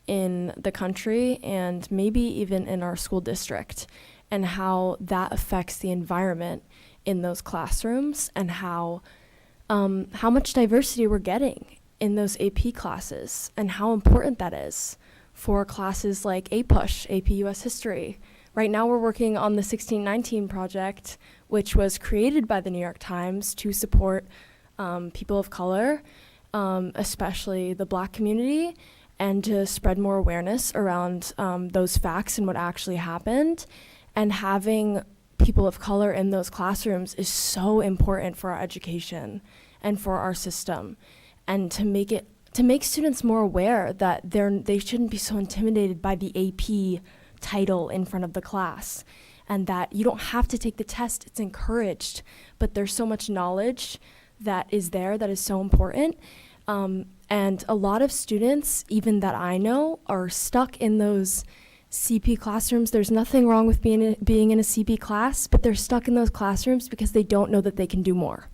in the country, and maybe even in our school district, and how that affects the environment in those classrooms, and how much diversity we're getting in those AP classes, and how important that is for classes like APUSH, AP US History. Right now we're working on the 1619 project, which was created by the New York Times to support people of color, especially the Black community, and to spread more awareness around those facts and what actually happened. And having people of color in those classrooms is so important for our education and for our system. And to make students more aware that they shouldn't be so intimidated by the AP title in front of the class, and that you don't have to take the test, it's encouraged, but there's so much knowledge that is there that is so important. And a lot of students, even that I know, are stuck in those CP classrooms. There's nothing wrong with being in a CP class, but they're stuck in those classrooms because they don't know that they can do more.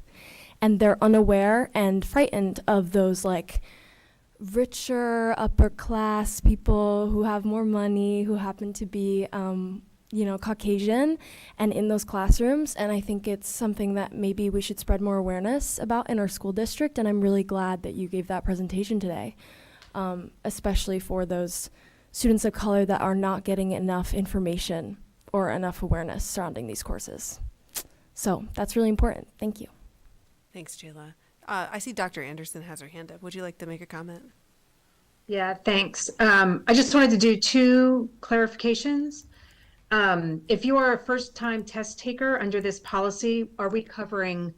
And they're unaware and frightened of those like richer, upper class people who have more money, who happen to be, Caucasian, and in those classrooms. And I think it's something that maybe we should spread more awareness about in our school district. And I'm really glad that you gave that presentation today, especially for those students of color that are not getting enough information or enough awareness surrounding these courses. So that's really important. Thank you. Thanks, Jayla. I see Dr. Anderson has her hand up. Would you like to make a comment? Yeah, thanks. I just wanted to do 2 clarifications. If you are a first-time test taker under this policy, are we covering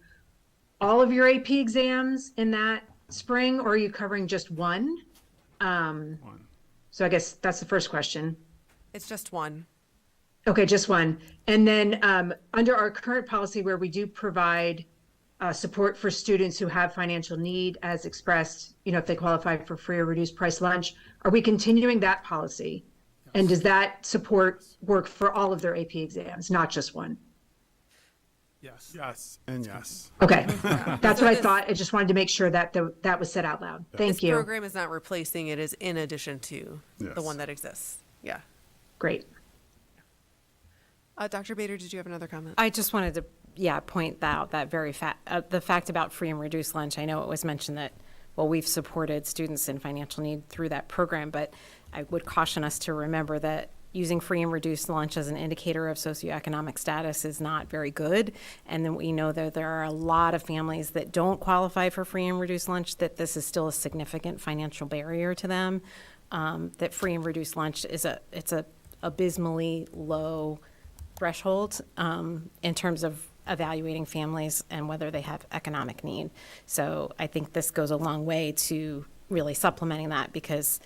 all of your AP exams in that spring, or are you covering just one? So I guess that's the first question. It's just one. Okay, just one. And then under our current policy, where we do provide support for students who have financial need as expressed, if they qualify for free or reduced price lunch, are we continuing that policy? Yes. And does that support work for all of their AP exams, not just one? Yes. Yes, and yes. Okay, that's what I thought. I just wanted to make sure that that was said out loud. Thank you. This program is not replacing, it is in addition to the one that exists. Yeah. Great. Dr. Bader, did you have another comment? I just wanted to, point out that very the fact about free and reduced lunch. I know it was mentioned that, we've supported students in financial need through that program, but I would caution us to remember that using free and reduced lunch as an indicator of socioeconomic status is not very good. And then we know that there are a lot of families that don't qualify for free and reduced lunch, that this is still a significant financial barrier to them. That free and reduced lunch is it's a abysmally low threshold in terms of evaluating families and whether they have economic need. So I think this goes a long way to really supplementing that, because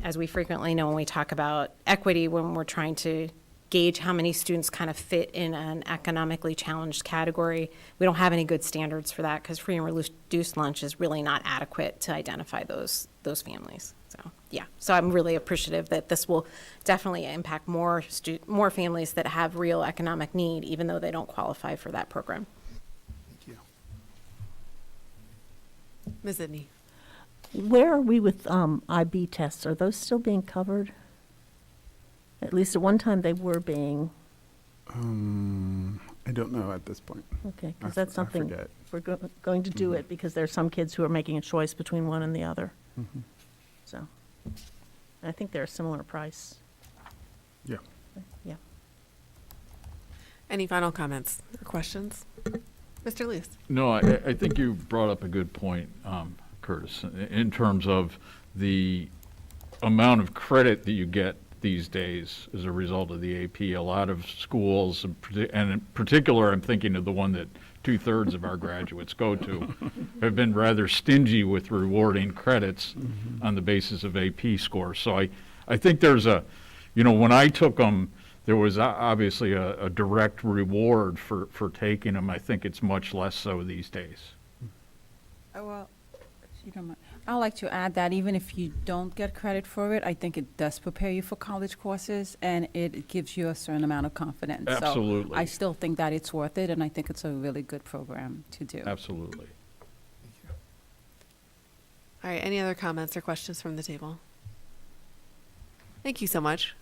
as we frequently know when we talk about equity, when we're trying to gauge how many students kind of fit in an economically challenged category, we don't have any good standards for that, because free and reduced lunch is really not adequate to identify those families. So yeah, so I'm really appreciative that this will definitely impact more families that have real economic need, even though they don't qualify for that program. Thank you. Ms. Zidney. Where are we with IB tests? Are those still being covered? At least at one time they were being. I don't know at this point. Okay, because I that's something forget. we're going to do it, because there are some kids who are making a choice between one and the other. So, I think they're a similar price. Yeah. Yeah. Any final comments or questions? Mr. Luce? No, I think you brought up a good point, Curtis, in terms of the amount of credit that you get these days as a result of the AP. A lot of schools, and in particular, I'm thinking of the one that 2/3 of our graduates go to, have been rather stingy with rewarding credits on the basis of AP scores. So I think there's when I took them, there was obviously a direct reward for taking them. I think it's much less so these days. Oh, well, if you don't mind, I'd like to add that even if you don't get credit for it, I think it does prepare you for college courses, and it gives you a certain amount of confidence. Absolutely. So I still think that it's worth it, and I think it's a really good program to do. Absolutely. All right, any other comments or questions from the table? Thank you so much.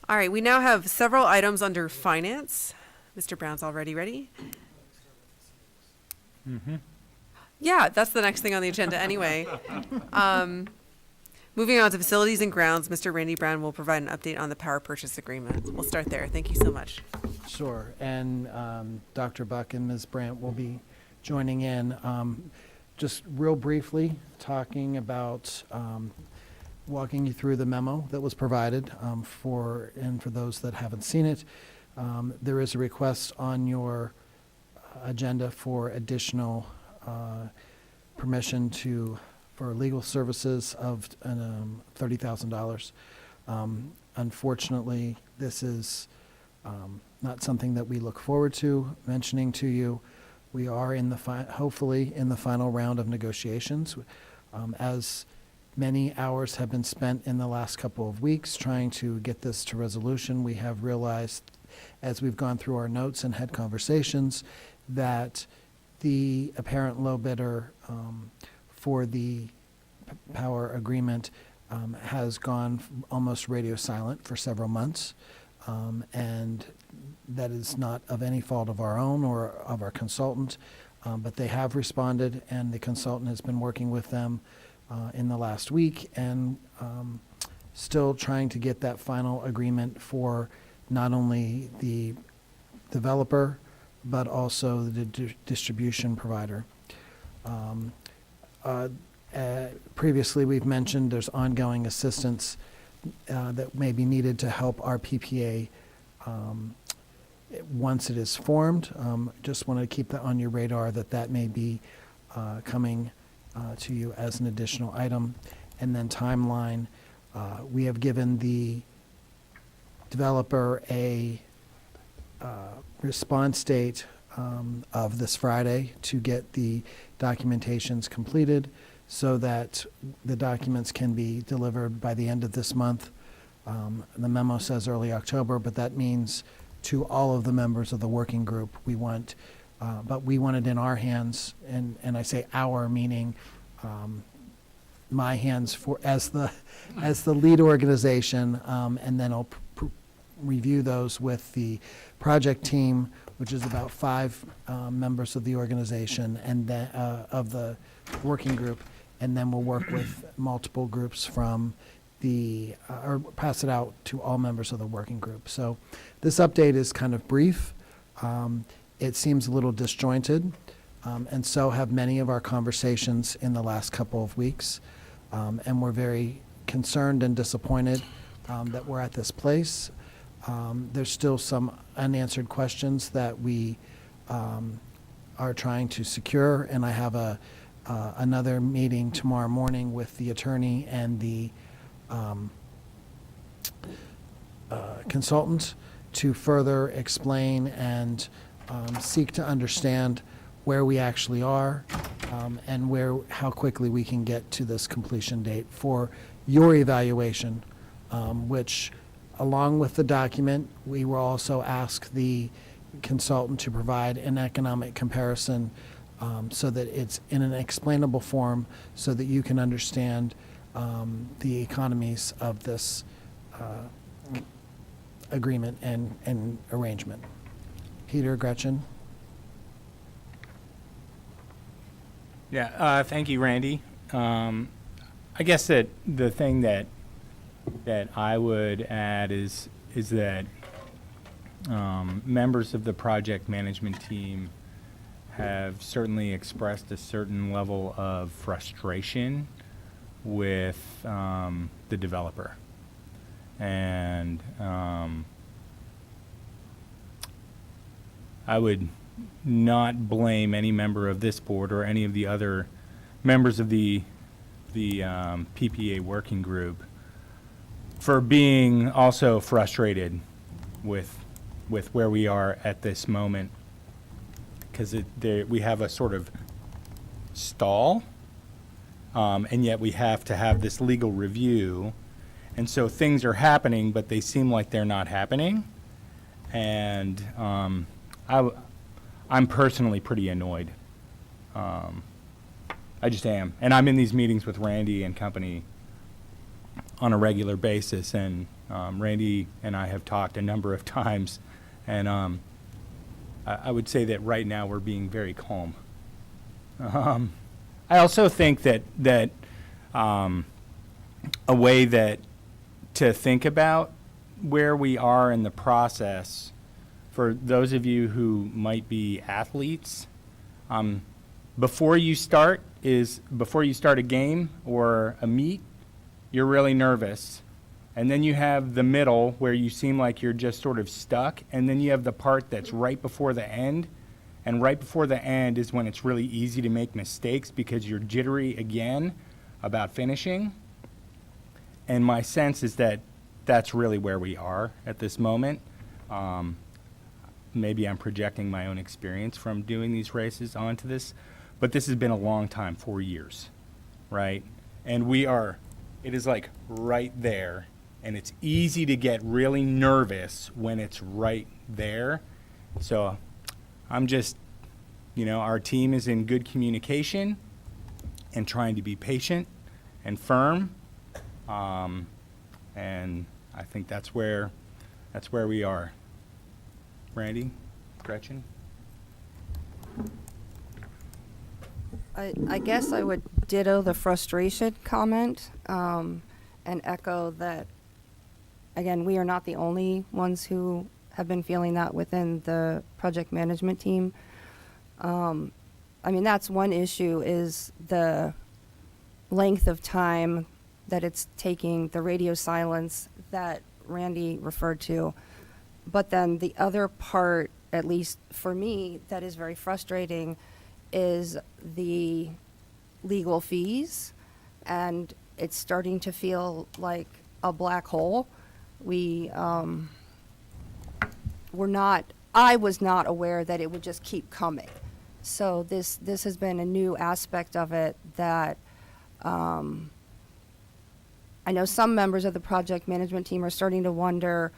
All right, we now have several items under finance. Mr. Brown's already ready. Yeah, that's the next thing on the agenda anyway. Moving on to facilities and grounds, Mr. Randy Brown will provide an update on the power purchase agreement. We'll start there. Thank you so much. Sure, and Dr. Buck and Ms. Brandt will be joining in. Just real briefly, talking about walking you through the memo that was provided for those that haven't seen it. There is a request on your agenda for additional permission for legal services of $30,000. Unfortunately, this is not something that we look forward to mentioning to you. We are hopefully in the final round of negotiations. As many hours have been spent in the last couple of weeks trying to get this to resolution, we have realized, as we've gone through our notes and had conversations, that the apparent low bidder for the power agreement has gone almost radio silent for several months. And that is not of any fault of our own or of our consultant, but they have responded, and the consultant has been working with them in the last week, and still trying to get that final agreement for not only the developer, but also the distribution provider. Previously, we've mentioned there's ongoing assistance that may be needed to help our PPA once it is formed. Just wanted to keep that on your radar, that may be coming to you as an additional item. And then timeline, we have given the developer a response date of this Friday to get the documentations completed so that the documents can be delivered by the end of this month. The memo says early October, but that means to all of the members of the working group, but we want it in our hands, and I say our, meaning my hands as the lead organization, and then I'll review those with the project team, which is about 5 members of the organization and of the working group, and then we'll work with multiple groups from or pass it out to all members of the working group. So this update is kind of brief. It seems a little disjointed, and so have many of our conversations in the last couple of weeks. And we're very concerned and disappointed that we're at this place. There's still some unanswered questions that we are trying to secure, and I have another meeting tomorrow morning with the attorney and the consultant to further explain and seek to understand where we actually are and how quickly we can get to this completion date for your evaluation, which, along with the document, we will also ask the consultant to provide an economic comparison so that it's in an explainable form so that you can understand the economies of this agreement and arrangement. Peter, Gretchen? Yeah, thank you, Randy. I guess that the thing that I would add is that members of the project management team have certainly expressed a certain level of frustration with the developer. And I would not blame any member of this board or any of the other members of the PPA working group for being also frustrated with where we are at this moment, because we have a sort of stall, and yet we have to have this legal review, and so things are happening, but they seem like they're not happening, and I'm personally pretty annoyed. I just am. And I'm in these meetings with Randy and company on a regular basis, and Randy and I have talked a number of times, and I would say that right now we're being very calm. I also think that a way that to think about where we are in the process, for those of you who might be athletes, before you start a game or a meet, you're really nervous. And then you have the middle where you seem like you're just sort of stuck. And then you have the part that's right before the end. And right before the end is when it's really easy to make mistakes because you're jittery again about finishing. And my sense is that that's really where we are at this moment. Maybe I'm projecting my own experience from doing these races onto this, but this has been a long time, 4 years, right? And it is like right there, and it's easy to get really nervous when it's right there. So I'm just, our team is in good communication and trying to be patient and firm, and I think that's where we are. Randy, Gretchen? I guess I would ditto the frustration comment and echo that, again, we are not the only ones who have been feeling that within the project management team. That's one issue, is the length of time that it's taking, the radio silence that Randy referred to. But then the other part, at least for me, that is very frustrating is the legal fees, and it's starting to feel like a black hole. I was not aware that it would just keep coming. So this has been a new aspect of it that I know some members of the project management team are starting to wonder,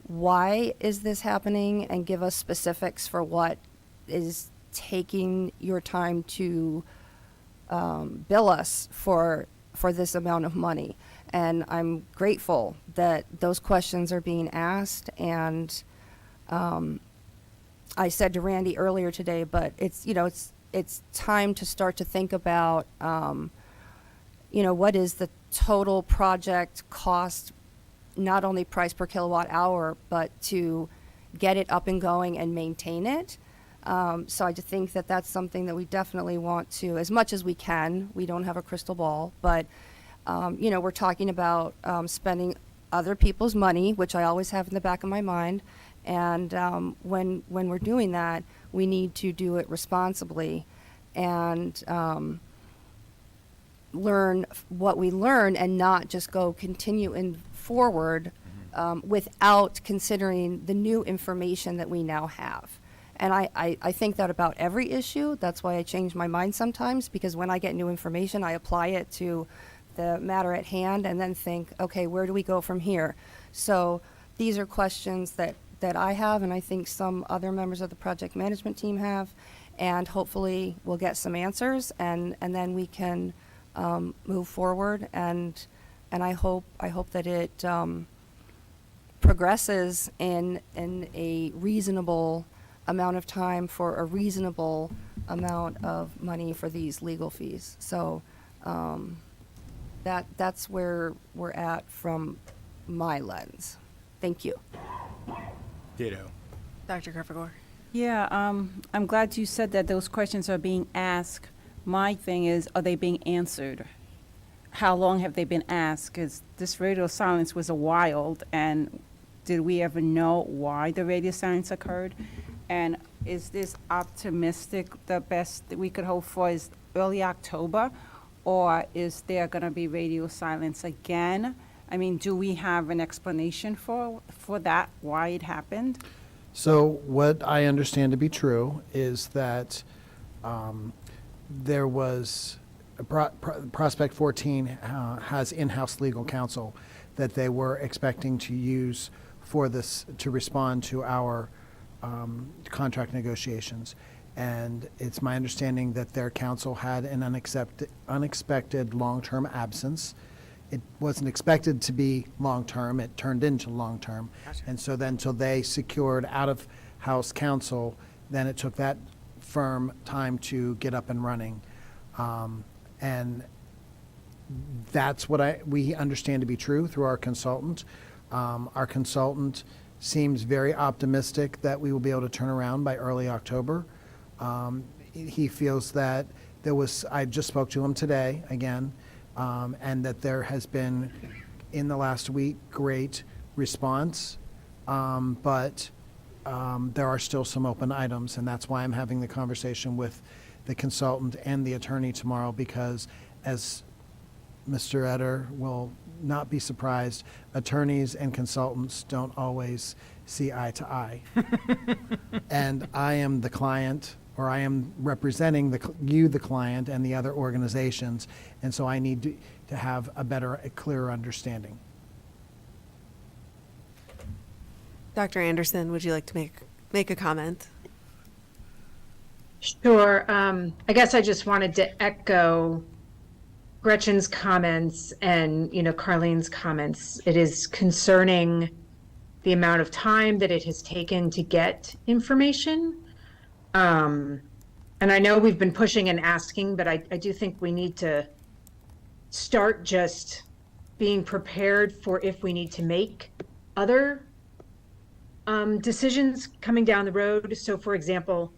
why is this happening, and give us specifics for what is taking your time to bill us for this amount of money. And I'm grateful that those questions are being asked. And I said to Randy earlier today, but it's time to start to think about what is the total project cost, not only price per kilowatt hour, but to get it up and going and maintain it. So I just think that that's something that we definitely want to, as much as we can. We don't have a crystal ball, but we're talking about spending other people's money, which I always have in the back of my mind. And when we're doing that, we need to do it responsibly and learn what we learn and not just go continuing forward without considering the new information that we now have. And I think that about every issue. That's why I change my mind sometimes, because when I get new information, I apply it to the matter at hand and then think, okay, where do we go from here? So these are questions that I have, and I think some other members of the project management team have, and hopefully we'll get some answers, and then we can move forward, and I hope that it progresses in a reasonable amount of time for a reasonable amount of money for these legal fees. So that's where we're at from my lens. Thank you. Ditto. Dr. Carfagor. Yeah, I'm glad you said that those questions are being asked. My thing is, are they being answered? How long have they been asked? Because this radio silence was a wild, and did we ever know why the radio silence occurred? And is this optimistic, the best that we could hope for is early October? Or is there going to be radio silence again? I mean, do we have an explanation for that, why it happened? So what I understand to be true is that there was, Prospect 14 has in-house legal counsel that they were expecting to use for this, to respond to our contract negotiations. And it's my understanding that their counsel had an unexpected long-term absence. It wasn't expected to be long-term, it turned into long-term. Gotcha. And so then till they secured out-of-house counsel, then it took that firm time to get up and running. And that's what we understand to be true through our consultant. Our consultant seems very optimistic that we will be able to turn around by early October. He feels that I just spoke to him today again, and that there has been, in the last week, great response, but there are still some open items, and that's why I'm having the conversation with the consultant and the attorney tomorrow, because as Mr. Etter will not be surprised, attorneys and consultants don't always see eye to eye. And I am the client, or I am representing the client and the other organizations, and so I need to have a clearer understanding. Dr. Anderson, would you like to make a comment? Sure. I guess I just wanted to echo Gretchen's comments and, Carlene's comments. It is concerning the amount of time that it has taken to get information. And I know we've been pushing and asking, but I do think we need to start just being prepared for if we need to make other decisions coming down the road. So for example,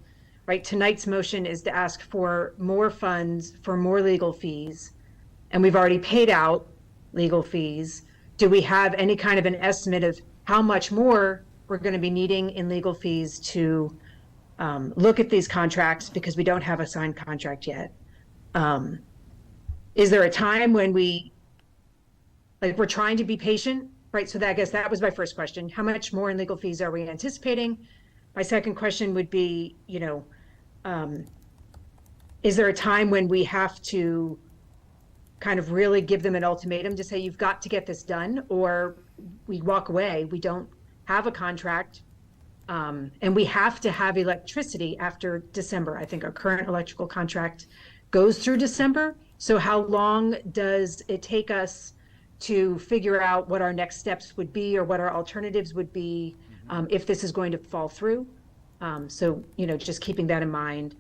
right, tonight's motion is to ask for more funds for more legal fees, and we've already paid out legal fees. Do we have any kind of an estimate of how much more we're going to be needing in legal fees to look at these contracts, because we don't have a signed contract yet? Is there a time when we're trying to be patient, right? So I guess that was my first question. How much more in legal fees are we anticipating? My second question would be, is there a time when we have to kind of really give them an ultimatum to say, you've got to get this done, or we walk away, we don't have a contract, and we have to have electricity after December? I think our current electrical contract goes through December. So how long does it take us to figure out what our next steps would be, or what our alternatives would be, if this is going to fall through? So, just keeping that in mind.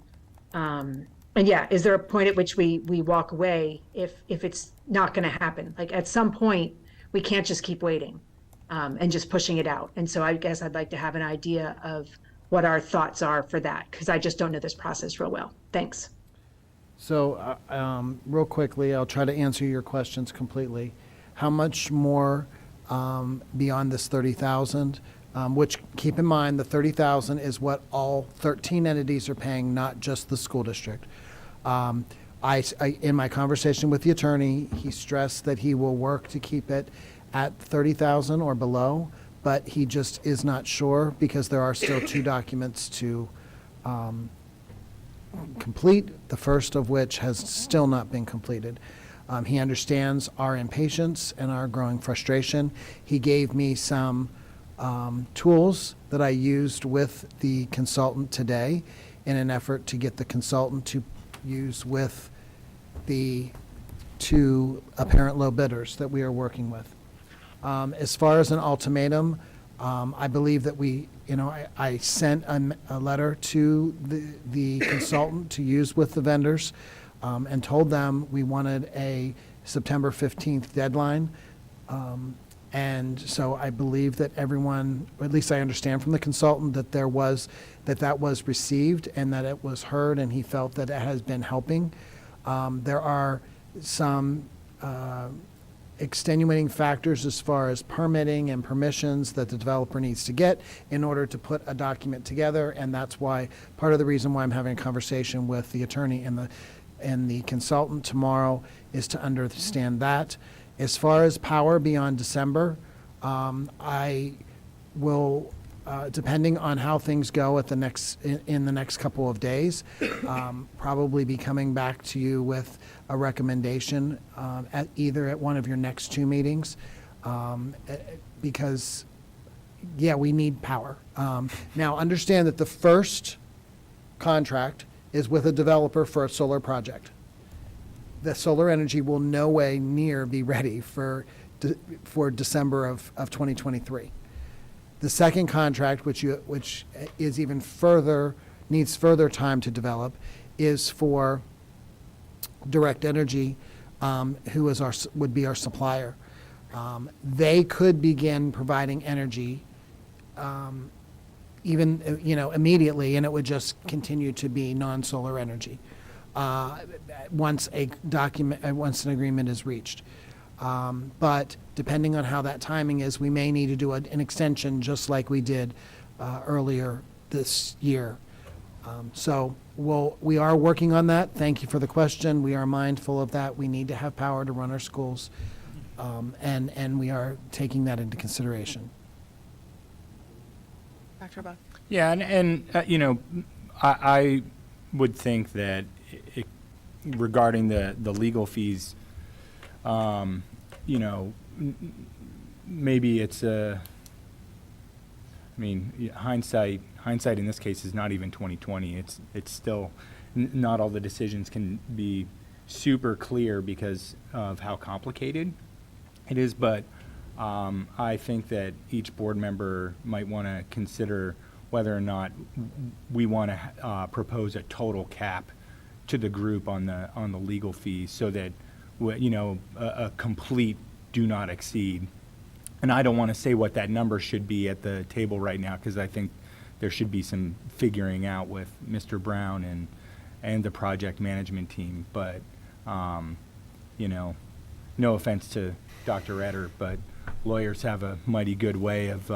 And yeah, is there a point at which we walk away if it's not going to happen? Like at some point, we can't just keep waiting and just pushing it out. And so I guess I'd like to have an idea of what our thoughts are for that, because I just don't know this process real well. Thanks. So, real quickly, I'll try to answer your questions completely. How much more beyond this 30,000? Which, keep in mind, the 30,000 is what all 13 entities are paying, not just the school district. In my conversation with the attorney, he stressed that he will work to keep it at 30,000 or below, but he just is not sure because there are still 2 documents to complete, the first of which has still not been completed. He understands our impatience and our growing frustration. He gave me some tools that I used with the consultant today in an effort to get the consultant to use with the 2 apparent low bidders that we are working with. As far as an ultimatum, I believe that I sent a letter to the consultant to use with the vendors and told them we wanted a September 15th deadline. And so I believe that everyone, or at least I understand from the consultant, that that was received and that it was heard, and he felt that it has been helping. There are some extenuating factors as far as permitting and permissions that the developer needs to get in order to put a document together, and that's why, part of the reason why I'm having a conversation with the attorney and the consultant tomorrow is to understand that. As far as power beyond December, I will, depending on how things go in the next couple of days, probably be coming back to you with a recommendation either at one of your next 2 meetings, because, yeah, we need power. Now, understand that the first contract is with a developer for a solar project. The solar energy will no way near be ready for December of 2023. The second contract, which is even further, needs further time to develop, is for Direct Energy, who would be our supplier. They could begin providing energy even immediately, and it would just continue to be non-solar energy once an agreement is reached. But depending on how that timing is, we may need to do an extension just like we did earlier this year. So we are working on that. Thank you for the question. We are mindful of that. We need to have power to run our schools, and we are taking that into consideration. Dr. Buck? Yeah, I would think that regarding the legal fees, maybe it's hindsight in this case is not even 2020. It's still not all the decisions can be super clear because of how complicated it is, but I think that each board member might want to consider whether or not we want to propose a total cap to the group on the legal fees, so that a complete do not exceed. And I don't want to say what that number should be at the table right now, because I think there should be some figuring out with Mr. Brown and the project management team. But no offense to Dr. Etter, but lawyers have a mighty good way of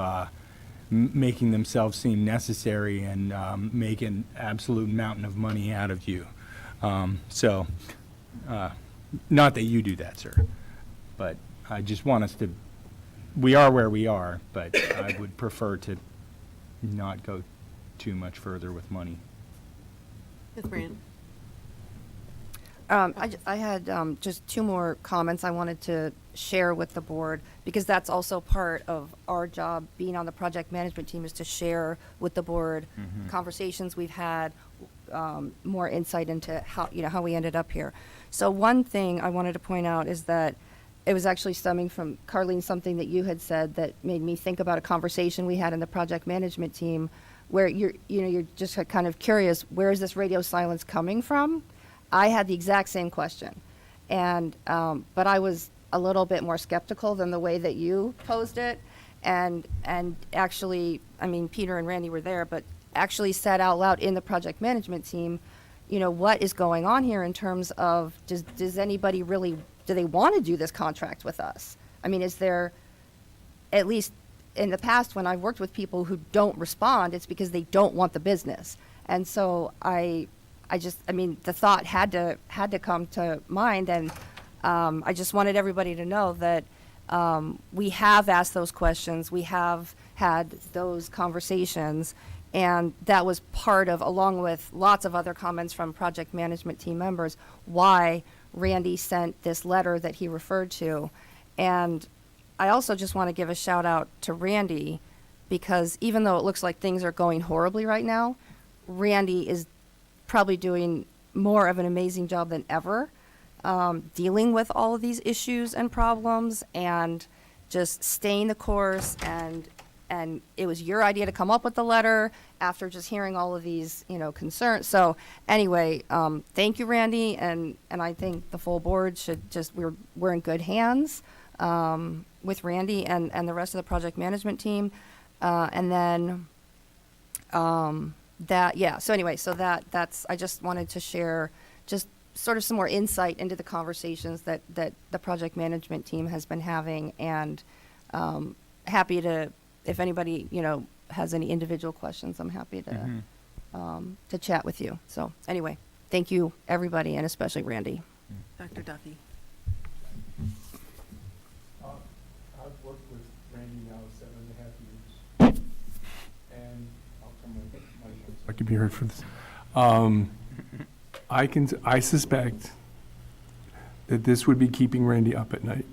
making themselves seem necessary and make an absolute mountain of money out of you. Not that you do that, sir, but I just want us to, we are where we are, but I would prefer to not go too much further with money. Ms. Brand? I had just 2 more comments I wanted to share with the board, because that's also part of our job being on the project management team, is to share with the board conversations we've had, more insight into how we ended up here. So one thing I wanted to point out is that it was actually stemming from, Carlene, something that you had said that made me think about a conversation we had in the project management team, where you're just kind of curious, where is this radio silence coming from? I had the exact same question. And, but I was a little bit more skeptical than the way that you posed it. And actually, I mean, Peter and Randy were there, but actually said out loud in the project management team, you know, what is going on here in terms of, does anybody really, do they want to do this contract with us? I mean, is there, at least in the past when I've worked with people who don't respond, it's because they don't want the business. And so I mean, the thought had to come to mind, and I just wanted everybody to know that we have asked those questions, we have had those conversations, and that was part of, along with lots of other comments from project management team members, why Randy sent this letter that he referred to. And I also just want to give a shout out to Randy, because even though it looks like things are going horribly right now, Randy is probably doing more of an amazing job than ever, dealing with all of these issues and problems and just staying the course. And it was your idea to come up with the letter after just hearing all of these, you know, concerns. So anyway, thank you, Randy, and I think the full board should just, we're in good hands with Randy and the rest of the project management team. And then so anyway, so that's, I just wanted to share just sort of some more insight into the conversations that the project management team has been having, and happy to, if anybody, you know, has any individual questions, I'm happy to chat with you. So anyway, thank you, everybody, and especially Randy. Dr. Duffy. I've worked with Randy now 7.5 years, and I'll come with my so I can be heard for this. I suspect that this would be keeping Randy up at night.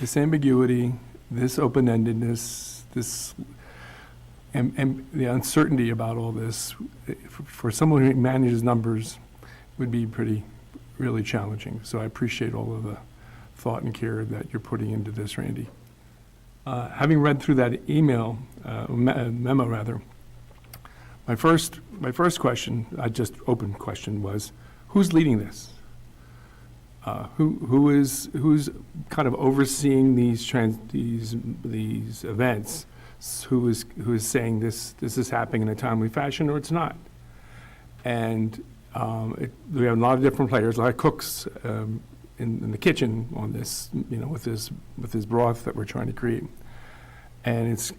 This ambiguity, this open-endedness, this and the uncertainty about all this, for someone who manages numbers, would be really challenging. So I appreciate all of the thought and care that you're putting into this, Randy. Having read through that email, memo rather, my first question, open question, was, who's leading this? Who's kind of overseeing these events? Who is saying this is happening in a timely fashion, or it's not? And we have a lot of different players, a lot of cooks in the kitchen on this, you know, with this broth that we're trying to create. And it's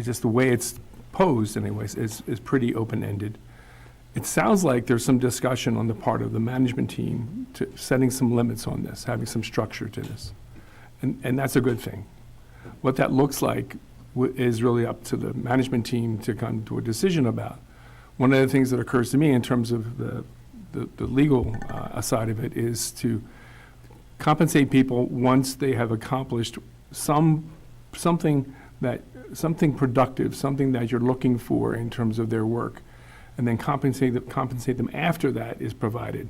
just the way it's posed, anyways, is pretty open-ended. It sounds like there's some discussion on the part of the management team to setting some limits on this, having some structure to this. And that's a good thing. What that looks like is really up to the management team to come to a decision about. One of the things that occurs to me in terms of the legal side of it is to compensate people once they have accomplished something productive, something that you're looking for in terms of their work, and then compensate them after that is provided,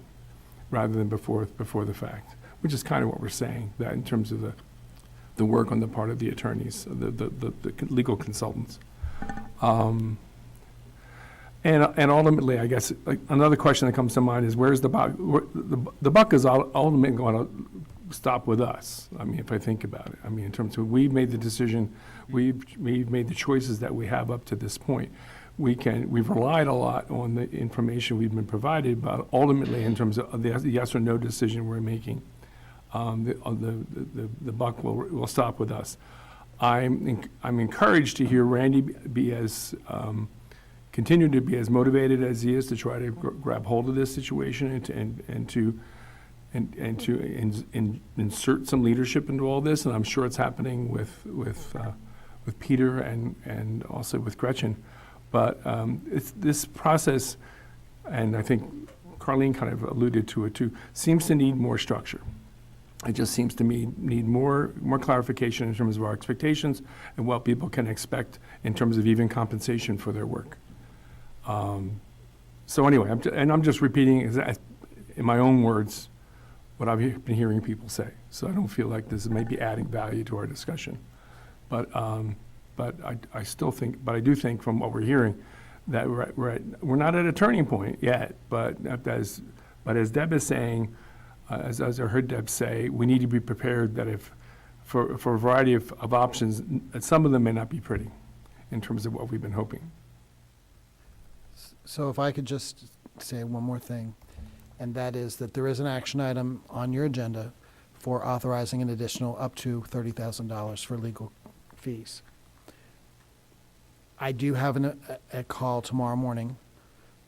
rather than before the fact, which is kind of what we're saying, that in terms of the work on the part of the attorneys, the legal consultants. And ultimately, I guess, like, another question that comes to mind is, where's the buck? The buck is ultimately going to stop with us. I mean, if I think about it, I mean, in terms of, we've made the decision, we've made the choices that we have up to this point. We've relied a lot on the information we've been provided, but ultimately, in terms of the yes or no decision we're making, the buck will stop with us. I'm encouraged to hear Randy continue to be as motivated as he is to try to grab hold of this situation and to insert some leadership into all this. And I'm sure it's happening with Peter and also with Gretchen. But it's this process, and I think Carleen kind of alluded to it too, seems to need more structure. It just seems to me need more clarification in terms of our expectations and what people can expect in terms of even compensation for their work. So anyway, I'm just repeating in my own words what I've been hearing people say. So I don't feel like this may be adding value to our discussion. But I do think from what we're hearing that we're not at a turning point yet, but as Deb is saying, as I heard Deb say, we need to be prepared that if, for a variety of options, some of them may not be pretty in terms of what we've been hoping. So if I could just say one more thing, and that is that there is an action item on your agenda for authorizing an additional up to $30,000 for legal fees. I do have a call tomorrow morning.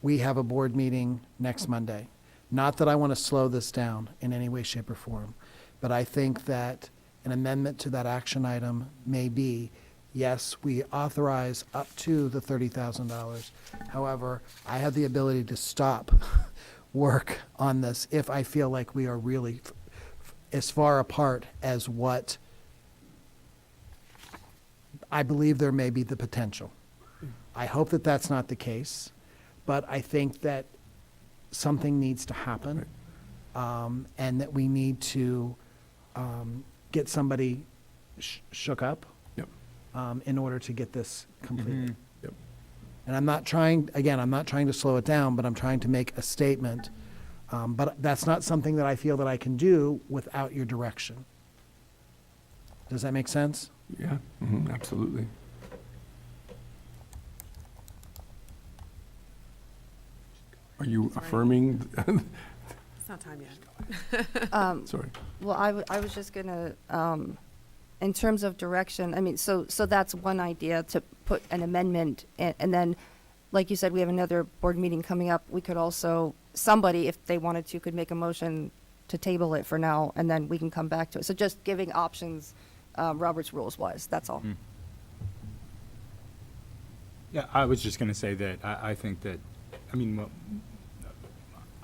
We have a board meeting next Monday. Not that I want to slow this down in any way, shape, or form, but I think that an amendment to that action item may be, yes, we authorize up to the $30,000. However, I have the ability to stop work on this if I feel like we are really as far apart as what I believe there may be the potential. I hope that that's not the case, but I think that something needs to happen, and that we need to get somebody shook up in order to get this completed. Yep. And I'm not trying to slow it down, but I'm trying to make a statement. But that's not something that I feel that I can do without your direction. Does that make sense? Yeah, absolutely. Are you affirming? It's not time yet. Sorry. Well, I was just gonna, in terms of direction, I mean, so that's one idea, to put an amendment, and then, like you said, we have another board meeting coming up. We could also, somebody, if they wanted to, could make a motion to table it for now, and then we can come back to it. So just giving options, Robert's rules wise, that's all. Yeah, I was just going to say that I think that, I mean,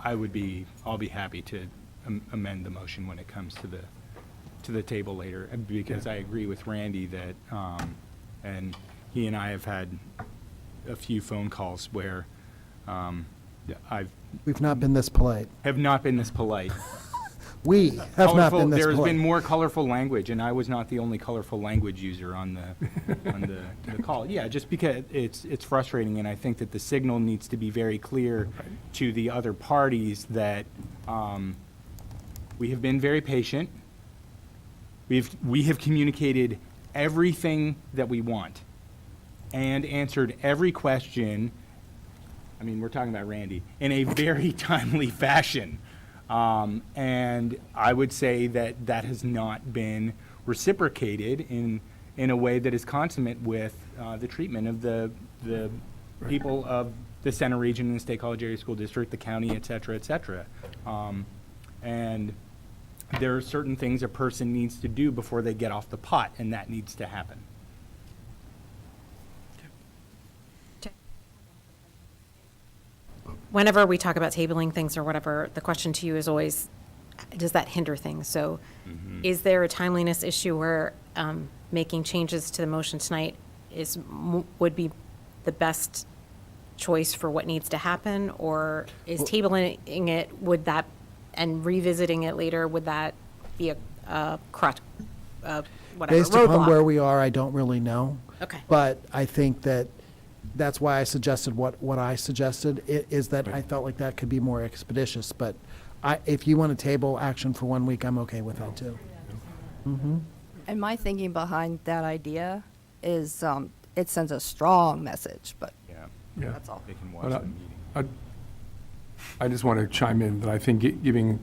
I'll be happy to amend the motion when it comes to the table later, because I agree with Randy that, and he and I have had a few phone calls where We've not been this polite. have not been this polite. We have not been this There has polite. been more colorful language, and I was not the only colorful language user on the call. Yeah, just because it's frustrating, and I think that the signal needs to be very clear to the other parties that we have been very patient. We have communicated everything that we want and answered every question. I mean, we're talking about Randy, in a very timely fashion. And I would say that that has not been reciprocated in a way that is consummate with the treatment of the people of the Center Region and the State College Area School District, the county, et cetera, et cetera. And there are certain things a person needs to do before they get off the pot, and that needs to happen. Whenever we talk about tabling things or whatever, the question to you is always, does that hinder things? So is there a timeliness issue where making changes to the motion tonight would be the best choice for what needs to happen? Or is tabling it, would that, and revisiting it later, would that be a crutch, whatever, Based upon where roadblock? we are, I don't really know. Okay. But I think that's why I suggested what I suggested, is that I felt like that could be more expeditious. But if you want to table action for 1 week, I'm okay with that too. And my thinking behind that idea is, it sends a strong message, but Yeah. that's all. They can watch Well, the meeting. I just want to chime in that I think giving,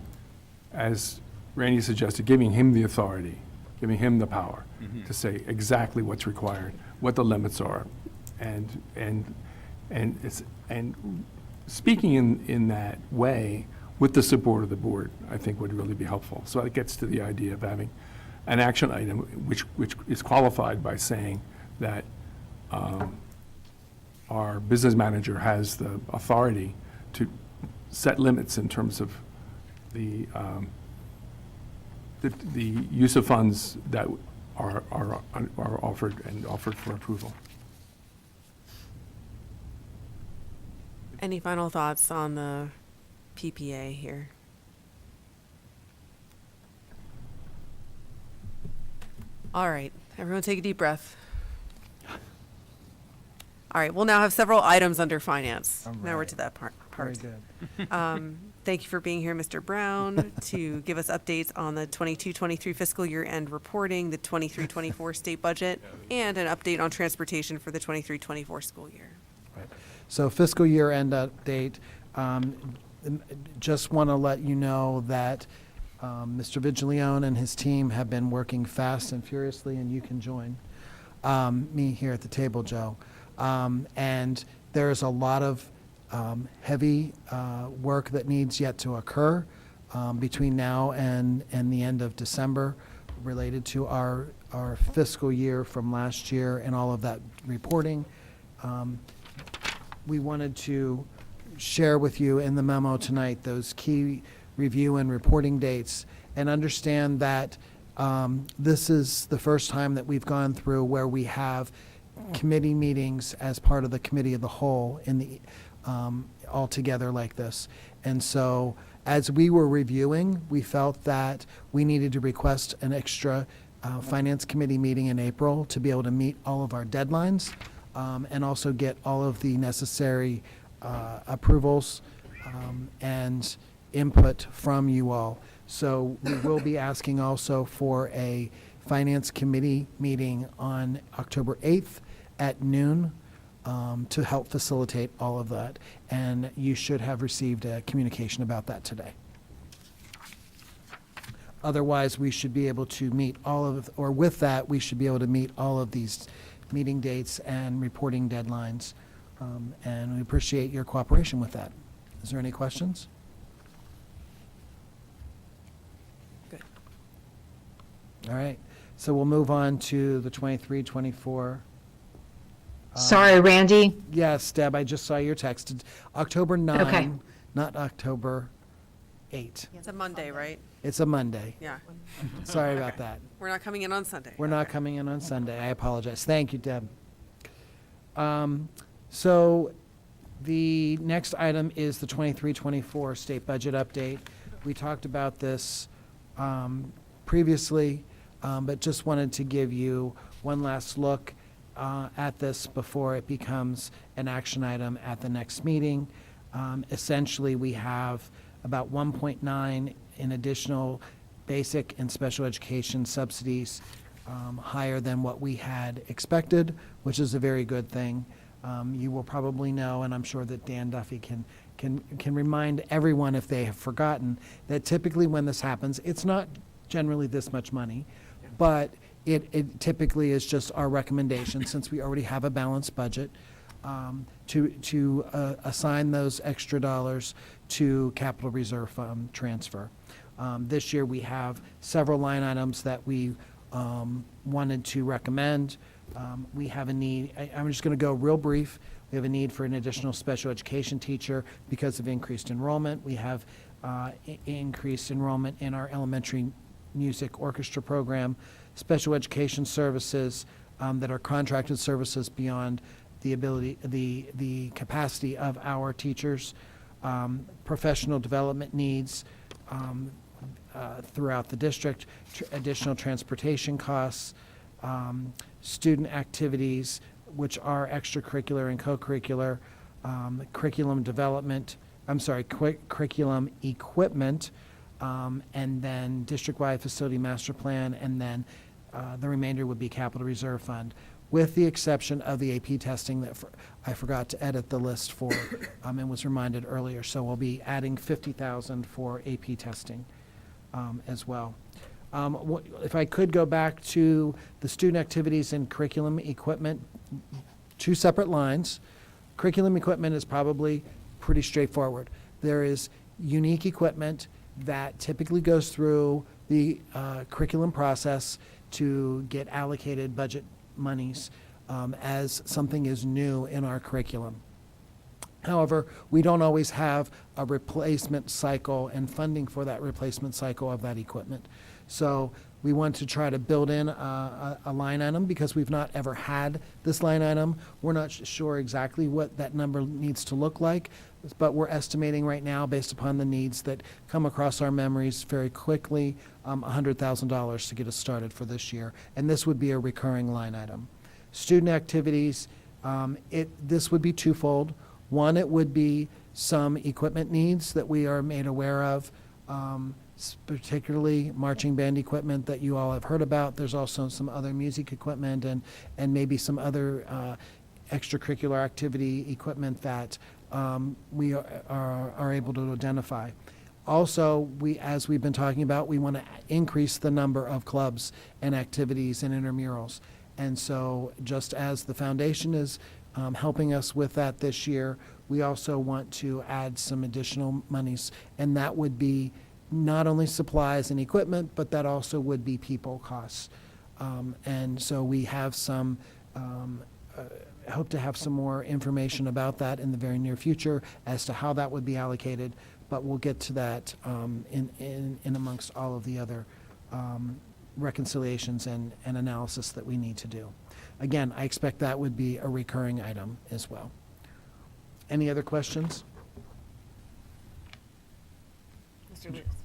as Randy suggested, giving him the authority, giving him the power to say exactly what's required, what the limits are, and speaking in that way with the support of the board, I think would really be helpful. So it gets to the idea of having an action item which is qualified by saying that our business manager has the authority to set limits in terms of the use of funds that are offered for approval. Any final thoughts on the PPA here? All right, everyone take a deep breath. All right, we'll now have several items under finance. All Now we're right. to that part. Very good. Thank you for being here, Mr. Brown, to give us updates on the 22-23 fiscal year end reporting, the 23-24 state budget, and an update on transportation for the 23-24 school year. Right. So fiscal year end update, just want to let you know that Mr. Vigileone and his team have been working fast and furiously, and you can join me here at the table, Joe. And there's a lot of heavy work that needs yet to occur between now and the end of December related to our fiscal year from last year and all of that reporting. We wanted to share with you in the memo tonight those key review and reporting dates, and understand that this is the first time that we've gone through where we have committee meetings as part of the committee of the whole in the all together like this. And so as we were reviewing, we felt that we needed to request an extra finance committee meeting in April to be able to meet all of our deadlines and also get all of the necessary approvals and input from you all. So we will be asking also for a finance committee meeting on October 8th at noon to help facilitate all of that. And you should have received a communication about that today. Otherwise, we should be able to meet all of, or with that, we should be able to meet all of these meeting dates and reporting deadlines. And we appreciate your cooperation with that. Is there any questions? Good. All right, so we'll move on to the 23-24. Sorry, Randy. Yes, Deb, I just saw your text. October 9, Okay. not October 8. It's a Monday, right? It's a Monday. Yeah. Sorry about that. We're not coming in on Sunday. We're not coming in on Sunday. I apologize. Thank you, Deb. So the next item is the 23-24 state budget update. We talked about this previously, but just wanted to give you one last look at this before it becomes an action item at the next meeting. Essentially, we have about 1.9 in additional basic and special education subsidies, higher than what we had expected, which is a very good thing. You will probably know, and I'm sure that Dan Duffy can remind everyone if they have forgotten, that typically when this happens, it's not generally this much money, but it typically is just our recommendation, since we already have a balanced budget, to assign those extra dollars to capital reserve fund transfer. This year we have several line items that we wanted to recommend. We have a need, I'm just going to go real brief. We have a need for an additional special education teacher because of increased enrollment. We have increased enrollment in our elementary music orchestra program, special education services that are contracted services beyond the ability, the capacity of our teachers, professional development needs throughout the district, additional transportation costs, student activities, which are extracurricular and co-curricular, curriculum development, curriculum equipment, and then district-wide facility master plan, and then the remainder would be capital reserve fund, with the exception of the AP testing that I forgot to edit the list for and was reminded earlier. So we'll be adding $50,000 for AP testing as well. If I could go back to the student activities and curriculum equipment, two separate lines. Curriculum equipment is probably pretty straightforward. There is unique equipment that typically goes through the curriculum process to get allocated budget monies as something is new in our curriculum. However, we don't always have a replacement cycle and funding for that replacement cycle of that equipment. So we want to try to build in a line item because we've not ever had this line item. We're not sure exactly what that number needs to look like, but we're estimating right now, based upon the needs that come across our memories very quickly, $100,000 to get us started for this year. And this would be a recurring line item. Student activities, This would be twofold. One, it would be some equipment needs that we are made aware of, particularly marching band equipment that you all have heard about. There's also some other music equipment and maybe some other extracurricular activity equipment that we are able to identify. Also, as we've been talking about, we want to increase the number of clubs and activities and intramurals. And so just as the foundation is helping us with that this year, we also want to add some additional monies. And that would be not only supplies and equipment, but that also would be people costs. And so we have some, hope to have some more information about that in the very near future as to how that would be allocated. But we'll get to that in amongst all of the other reconciliations and analysis that we need to do. Again, I expect that would be a recurring item as well. Any other questions?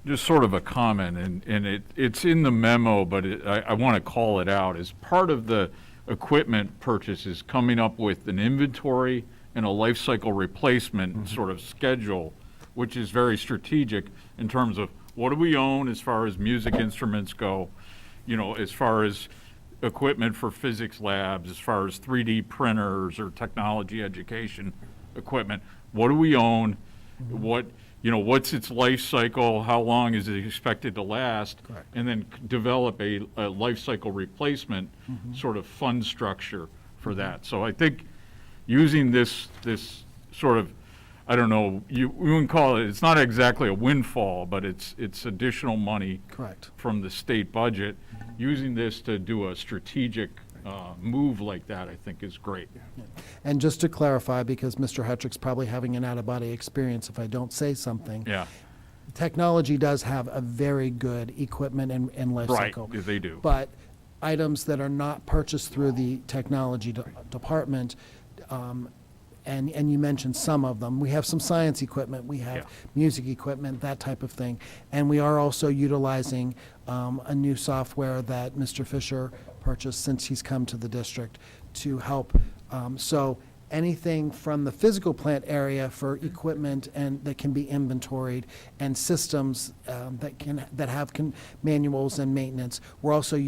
Just sort of a comment, and it's in the memo, but I want to call it out. As part of the equipment purchases, coming up with an inventory and a life cycle replacement sort of schedule, which is very strategic in terms of what do we own as far as music instruments go, as far as equipment for physics labs, as far as 3D printers or technology education equipment. What do we own? What's its life cycle? How long is it expected to last? Correct. And then develop a life cycle replacement sort of fund structure for that. So I think using this sort of, I don't know, you wouldn't call it's not exactly a windfall, but it's additional money Correct. from the state budget. Using this to do a strategic move like that, I think is great. And just to clarify, because Mr. Hetrick's probably having an out-of-body experience if I don't say something. Yeah. Technology does have a very good equipment and life Right, cycle. they do. But items that are not purchased through the technology department, and you mentioned some of them. We have some science equipment, we have music equipment, that type of thing. And we are also utilizing a new software that Mr. Fisher purchased since he's come to the district to help. So anything from the physical plant area for equipment and that can be inventoried and systems that have manuals and maintenance. We're also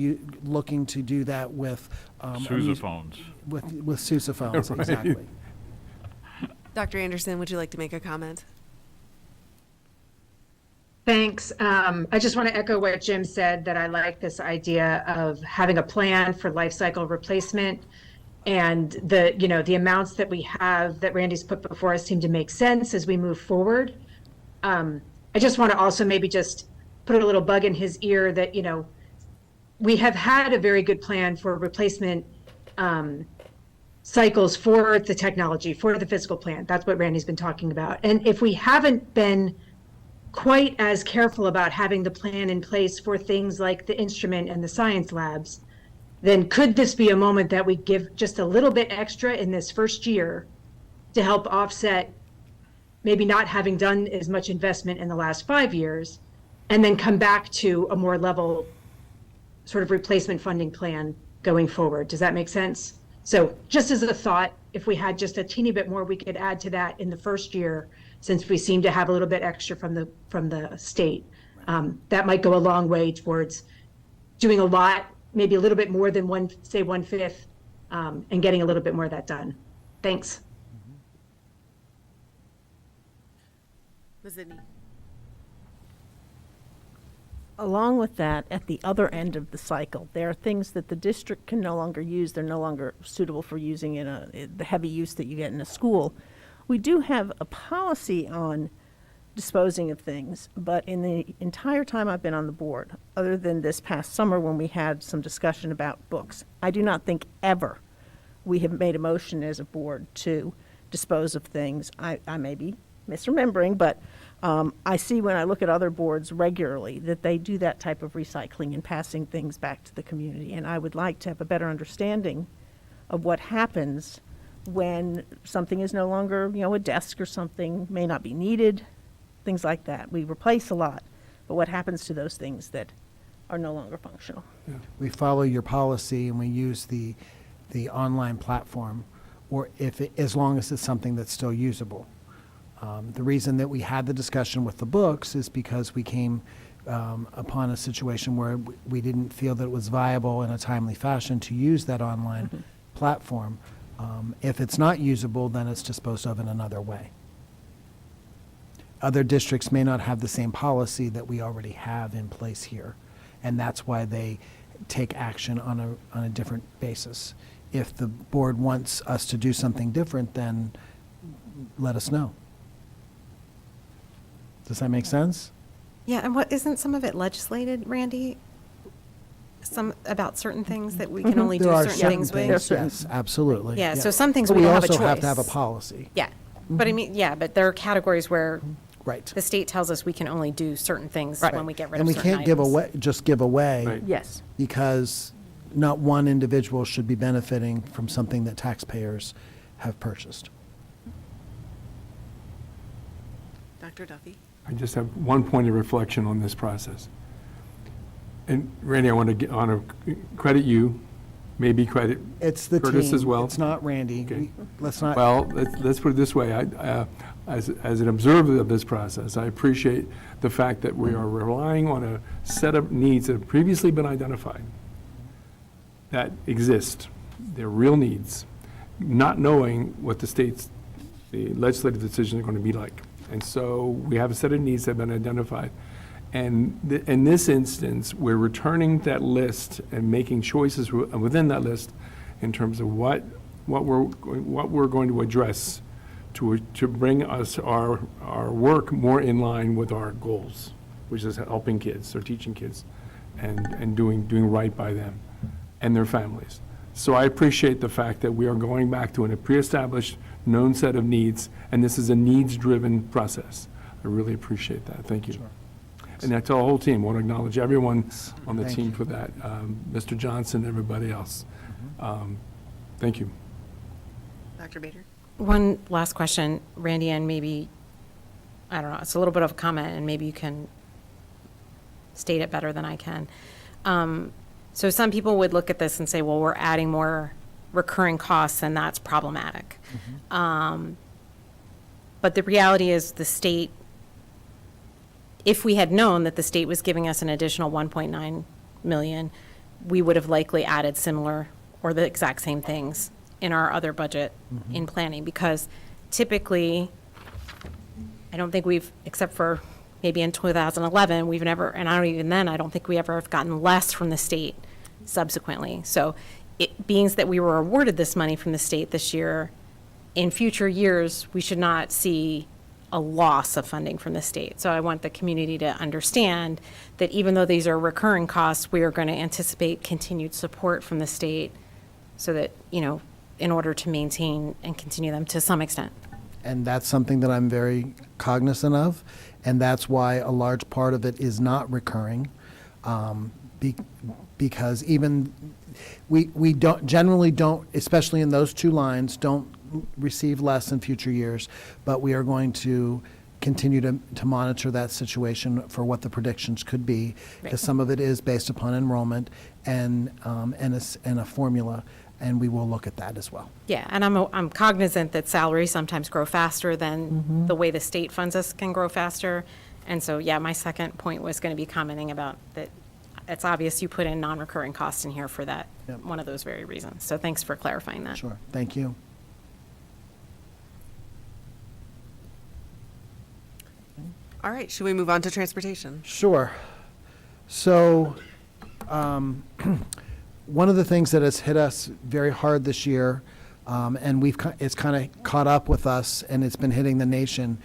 looking to do that with Sousaphones. with sousaphones, Right. exactly. Dr. Anderson, would you like to make a comment? Thanks. I just want to echo what Jim said, that I like this idea of having a plan for life cycle replacement. And the amounts that we have that Randy's put before us seem to make sense as we move forward. I just want to also maybe just put a little bug in his ear that, we have had a very good plan for replacement cycles for the technology, for the physical plant. That's what Randy's been talking about. And if we haven't been quite as careful about having the plan in place for things like the instrument and the science labs, then could this be a moment that we give just a little bit extra in this first year to help offset maybe not having done as much investment in the last 5 years, and then come back to a more level sort of replacement funding plan going forward? Does that make sense? So just as a thought, if we had just a teeny bit more we could add to that in the first year, since we seem to have a little bit extra from the state, that might go a long way towards doing a lot, maybe a little bit more than 1/5, and getting a little bit more of that done. Thanks. Ms. Zidney? Along with that, at the other end of the cycle, there are things that the district can no longer use. They're no longer suitable for using in the heavy use that you get in a school. We do have a policy on disposing of things, but in the entire time I've been on the board, other than this past summer when we had some discussion about books, I do not think ever we have made a motion as a board to dispose of things. I may be misremembering, but I see when I look at other boards regularly that they do that type of recycling and passing things back to the community. And I would like to have a better understanding of what happens when something is no longer, a desk or something may not be needed, things like that. We replace a lot, but what happens to those things that are no longer functional? We follow your policy and we use the online platform or as long as it's something that's still usable. The reason that we had the discussion with the books is because we came upon a situation where we didn't feel that it was viable in a timely fashion to use that online platform. If it's not usable, then it's disposed of in another way. Other districts may not have the same policy that we already have in place here, and that's why they take action on a different basis. If the board wants us to do something different, then let us know. Does that make sense? Yeah, and what, isn't some of it legislated, Randy? Some, about certain things that we can only do There are certain things with? yes, absolutely. Yeah, so some things But we don't have a also have to have a choice. policy. Yeah, but I mean, yeah, but there are categories where Right. the state tells us we can only do certain things Right. when we get rid And of we certain can't give items. away, just give away. Right. Yes. Because not one individual should be benefiting from something that taxpayers have purchased. Dr. Duffy? I just have one point of reflection on this process. And Randy, I want to credit you, maybe credit It's the Curtis team. as well. It's not Randy. Okay. Let's not. Well, let's put it this way. As an observer of this process, I appreciate the fact that we are relying on a set of needs that have previously been identified that exist. They're real needs, not knowing what the legislative decisions are going to be like. And so we have a set of needs that have been identified. And in this instance, we're returning that list and making choices within that list in terms of what we're going to address to bring us our work more in line with our goals, which is helping kids or teaching kids and doing right by them and their families. So I appreciate the fact that we are going back to a pre-established, known set of needs, and this is a needs-driven process. I really appreciate that. Thank you. And I tell the whole team, want to acknowledge everyone on the Thank team you. for that, Mr. Johnson, everybody else. Thank you. Dr. Bader? One last question, Randy, and maybe, I don't know, it's a little bit of a comment, and maybe you can state it better than I can. So some people would look at this and say, well, we're adding more recurring costs, and that's problematic. But the reality is the state, if we had known that the state was giving us an additional 1.9 million, we would have likely added similar or the exact same things in our other budget in planning, because typically, I don't think we've, except for maybe in 2011, we've never, and I don't even then, I don't think we ever have gotten less from the state subsequently. So it means that we were awarded this money from the state this year. In future years, we should not see a loss of funding from the state. So I want the community to understand that even though these are recurring costs, we are going to anticipate continued support from the state so that, you know, in order to maintain and continue them to some extent. And that's something that I'm very cognizant of, and that's why a large part of it is not recurring, because even we don't generally don't, especially in those two lines, don't receive less in future years, but we are going to continue to monitor that situation for what the predictions could be, because some of it is based upon enrollment and a formula. And we will look at that as well. Yeah, and I'm cognizant that salaries sometimes grow faster than the way the state funds us can grow faster. And so, yeah, my second point was going to be commenting about that. It's obvious you put in non-recurring costs in here for that, one of those very reasons. So thanks for clarifying that. Sure, thank you. All right, should we move on to transportation? Sure. So, one of the things that has hit us very hard this year, and it's kind of caught up with us, and it's been hitting the nation,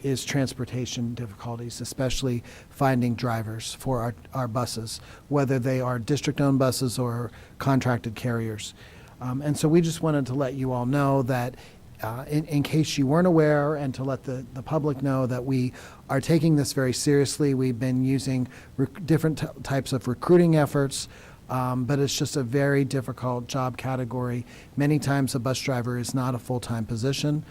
is transportation difficulties, especially finding drivers for our buses, whether they are district-owned buses or contracted carriers. And so we just wanted to let you all know that in case you weren't aware, and to let the public know that we are taking this very seriously. We've been using different types of recruiting efforts, but it's just a very difficult job category. Many times a bus driver is not a full-time position.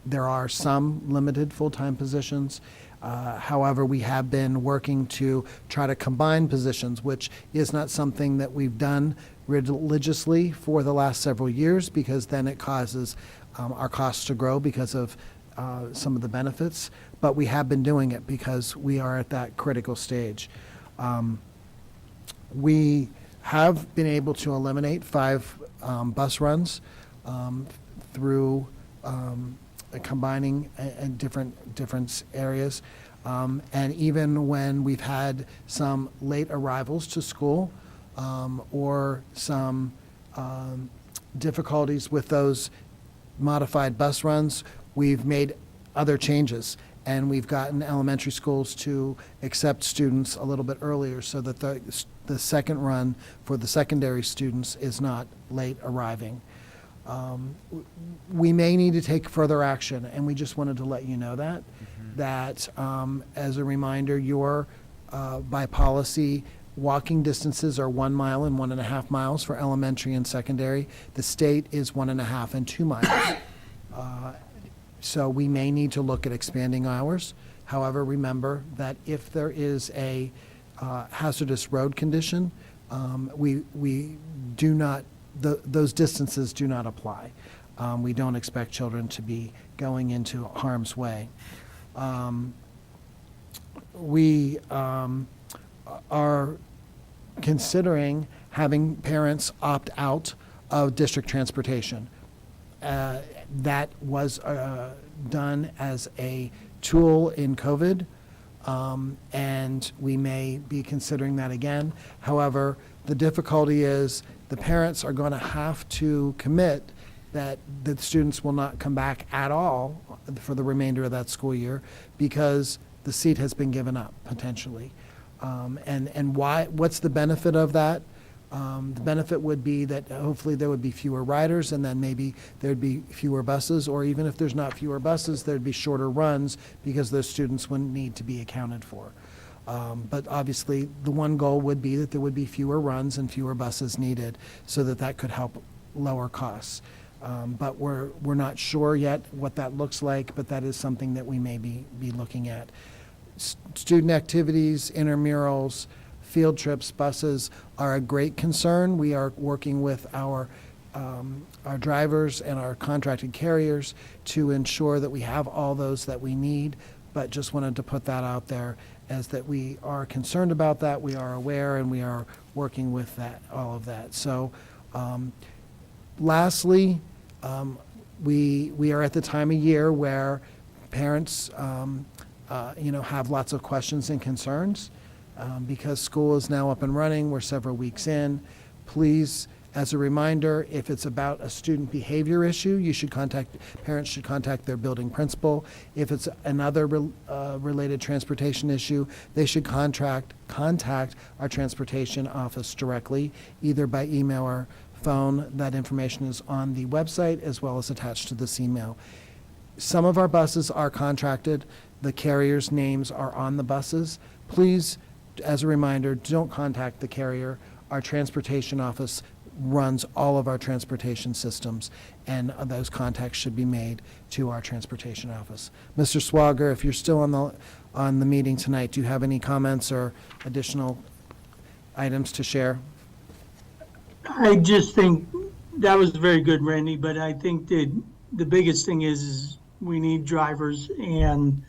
There are some limited full-time positions, However, we have been working to try to combine positions, which is not something that we've done religiously for the last several years, because then it causes our costs to grow because of some of the benefits. But we have been doing it because we are at that critical stage. We have been able to eliminate 5 bus runs through combining in different areas. And even when we've had some late arrivals to school or some difficulties with those modified bus runs, we've made other changes. And we've gotten elementary schools to accept students a little bit earlier so that the second run for the secondary students is not late arriving. We may need to take further action, and we just wanted to let you know that. That, as a reminder, by policy, walking distances are 1 mile and 1.5 miles for elementary and secondary. The state is 1.5 and 2 miles. So we may need to look at expanding hours. However, remember that if there is a hazardous road condition, we do not, those distances do not apply. We don't expect children to be going into harm's way. We are considering having parents opt out of district transportation. That was done as a tool in COVID, and we may be considering that again. However, the difficulty is the parents are going to have to commit that the students will not come back at all for the remainder of that school year because the seat has been given up potentially. And what's the benefit of that? The benefit would be that hopefully there would be fewer riders, and then maybe there'd be fewer buses, or even if there's not fewer buses, there'd be shorter runs because those students wouldn't need to be accounted for. But obviously, the one goal would be that there would be fewer runs and fewer buses needed so that that could help lower costs. But we're not sure yet what that looks like, but that is something that we may be looking at. Student activities, intramurals, field trips, buses are a great concern. We are working with our drivers and our contracted carriers to ensure that we have all those that we need, but just wanted to put that out there as that we are concerned about that, we are aware, and we are working with that, all of that. So lastly, we are at the time of year where parents have lots of questions and concerns. Because school is now up and running, we're several weeks in. Please, as a reminder, if it's about a student behavior issue, parents should contact their building principal. If it's another related transportation issue, they should contact our transportation office directly, either by email or phone. That information is on the website as well as attached to this email. Some of our buses are contracted. The carriers' names are on the buses. Please, as a reminder, don't contact the carrier. Our transportation office runs all of our transportation systems, and those contacts should be made to our transportation office. Mr. Swager, if you're still on the meeting tonight, do you have any comments or additional items to share? I just think that was very good, Randy, but I think that the biggest thing is we need drivers, and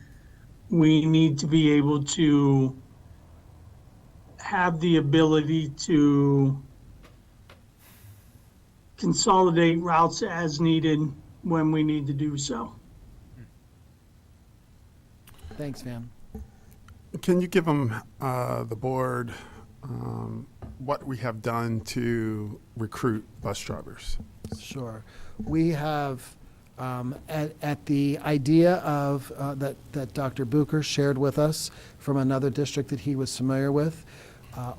we need to be able to have the ability to consolidate routes as needed when we need to do so. Thanks, Van. Can you give them, the board, what we have done to recruit bus drivers? Sure. We have, at the idea of, that Dr. Bucher shared with us from another district that he was familiar with,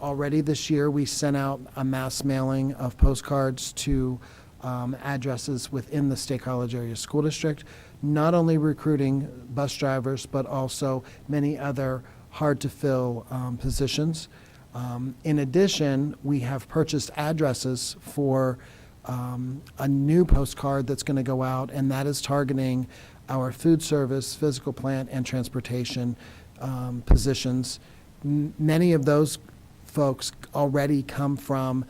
already this year, we sent out a mass mailing of postcards to addresses within the State College Area School District, not only recruiting bus drivers, but also many other hard-to-fill positions. In addition, we have purchased addresses for a new postcard that's going to go out, and that is targeting our food service, physical plant, and transportation positions. Many of those folks already come from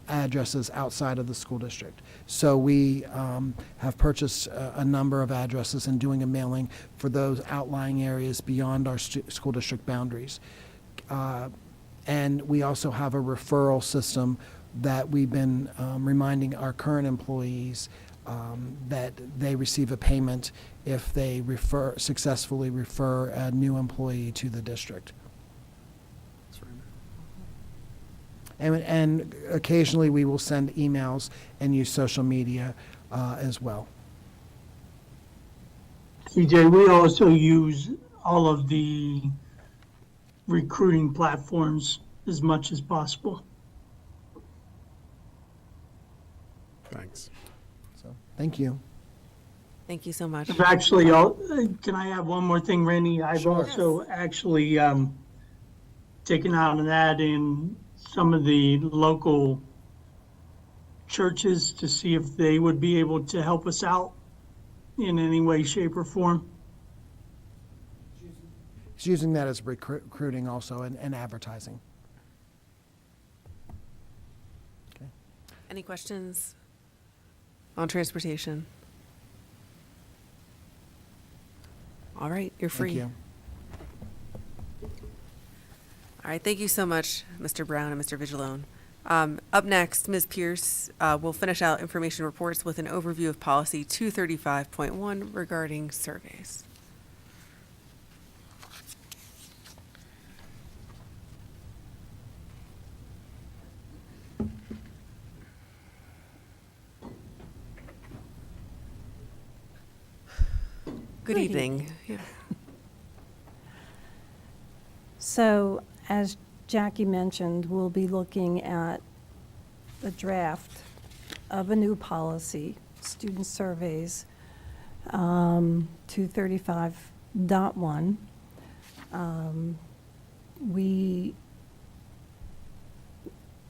addresses outside of the school district. So we have purchased a number of addresses and doing a mailing for those outlying areas beyond our school district boundaries. And we also have a referral system that we've been reminding our current employees that they receive a payment if they successfully refer a new employee to the district. And occasionally we will send emails and use social media as well. CJ, we also use all of the recruiting platforms as much as possible. Thanks. So, thank you. Thank you so much. I've actually, can I have one more thing, Randy? I've also actually taken out an ad in some of the local churches to see if they would be able to help us out in any way, shape, or form. He's using that as recruiting also and advertising. Okay. Any questions on transportation? All right, you're free. Thank you. All right, thank you so much, Mr. Brown and Mr. Vigilone. Up next, Ms. Pierce will finish out information reports with an overview of policy 235.1 regarding surveys. Good evening. Yeah. So, as Jackie mentioned, we'll be looking at the draft of a new policy, student surveys, 235.1. We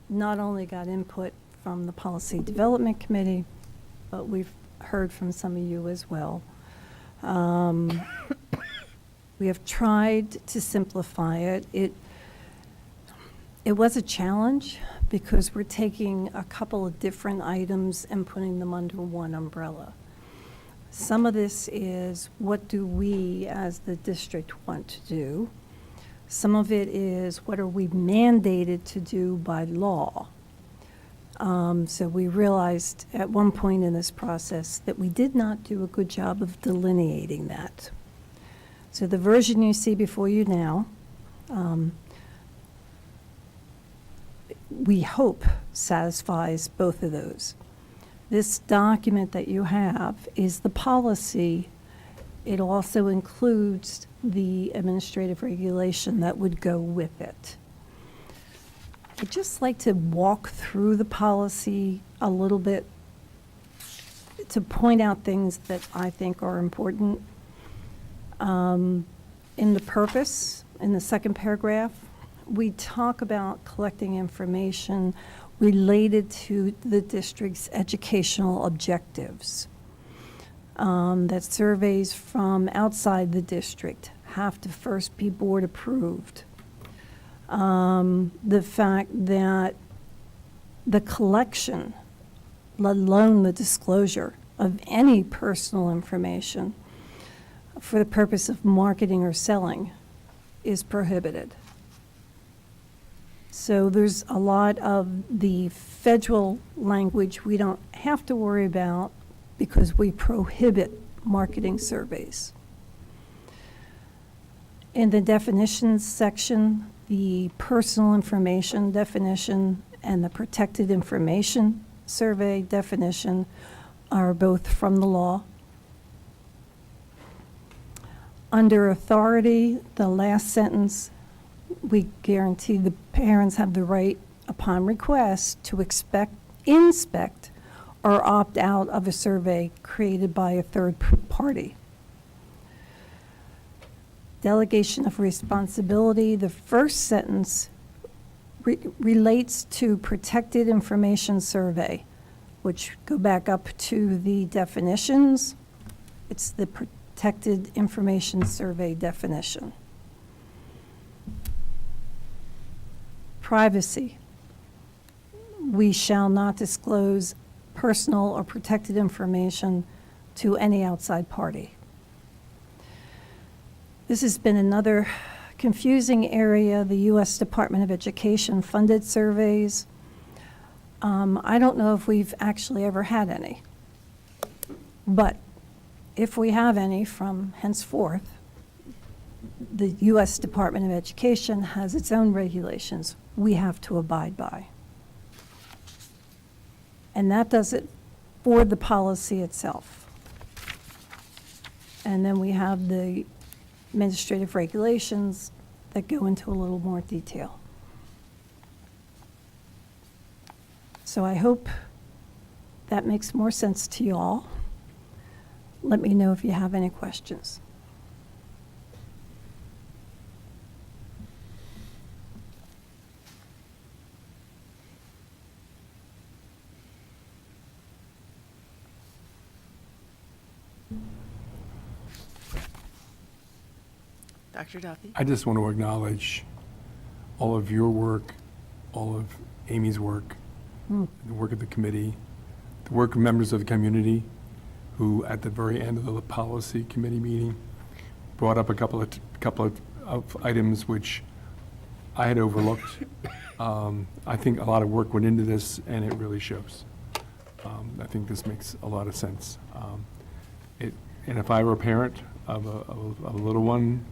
not only got input from the Policy Development Committee, but we've heard from some of you as well. We have tried to simplify it. It was a challenge because we're taking a couple of different items and putting them under one umbrella. Some of this is what do we as the district want to do? Some of it is what are we mandated to do by law? So we realized at one point in this process that we did not do a good job of delineating that. So the version you see before you now, we hope satisfies both of those. This document that you have is the policy. It also includes the administrative regulation that would go with it. I'd just like to walk through the policy a little bit to point out things that I think are important. In the purpose, in the second paragraph, we talk about collecting information related to the district's educational objectives. That surveys from outside the district have to first be board approved. The fact that the collection, let alone the disclosure of any personal information for the purpose of marketing or selling is prohibited. So there's a lot of the federal language we don't have to worry about because we prohibit marketing surveys. In the definitions section, the personal information definition and the protected information survey definition are both from the law. Under authority, the last sentence, we guarantee the parents have the right, upon request, to inspect or opt out of a survey created by a third party. Delegation of responsibility, the first sentence relates to protected information survey, which go back up to the definitions. It's the protected information survey definition. privacy. We shall not disclose personal or protected information to any outside party. This has been another confusing area. The U.S. Department of Education funded surveys. I don't know if we've actually ever had any. But if we have any from henceforth, the U.S. Department of Education has its own regulations we have to abide by. And that does it for the policy itself. And then we have the administrative regulations that go into a little more detail. So I hope that makes more sense to you all. Let me know if you have any questions. Dr. Duffy? I just want to acknowledge all of your work, all of Amy's work, the work of the committee, the work of members of the community who, at the very end of the policy committee meeting, brought up a couple of items which I had overlooked. I think a lot of work went into this, and it really shows. I think this makes a lot of sense. And if I were a parent of a little one,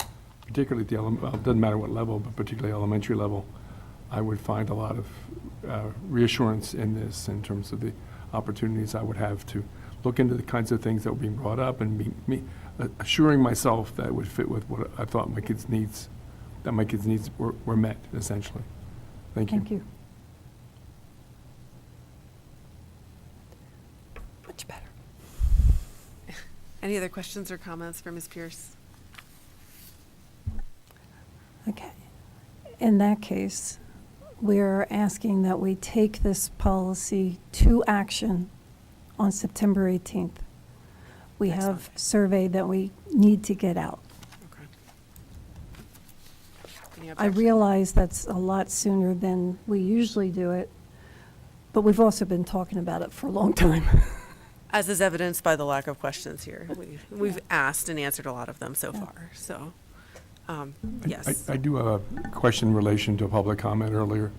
particularly at the well, it doesn't matter what level, but particularly elementary level, I would find a lot of reassurance in this in terms of the opportunities I would have to look into the kinds of things that were being brought up and assuring myself that it would fit with what I thought my kids' needs were met, essentially. Thank you. Thank you. Much better. Any other questions or comments for Ms. Pierce? Okay. In that case, we're asking that we take this policy to action on September 18th. We have a survey that we need to get out. Okay. Any I objections? realize that's a lot sooner than we usually do it, but we've also been talking about it for a long time. As is evidenced by the lack of questions here. We've asked and answered a lot of them so far, so, yes. I do have a question in relation to a public comment earlier.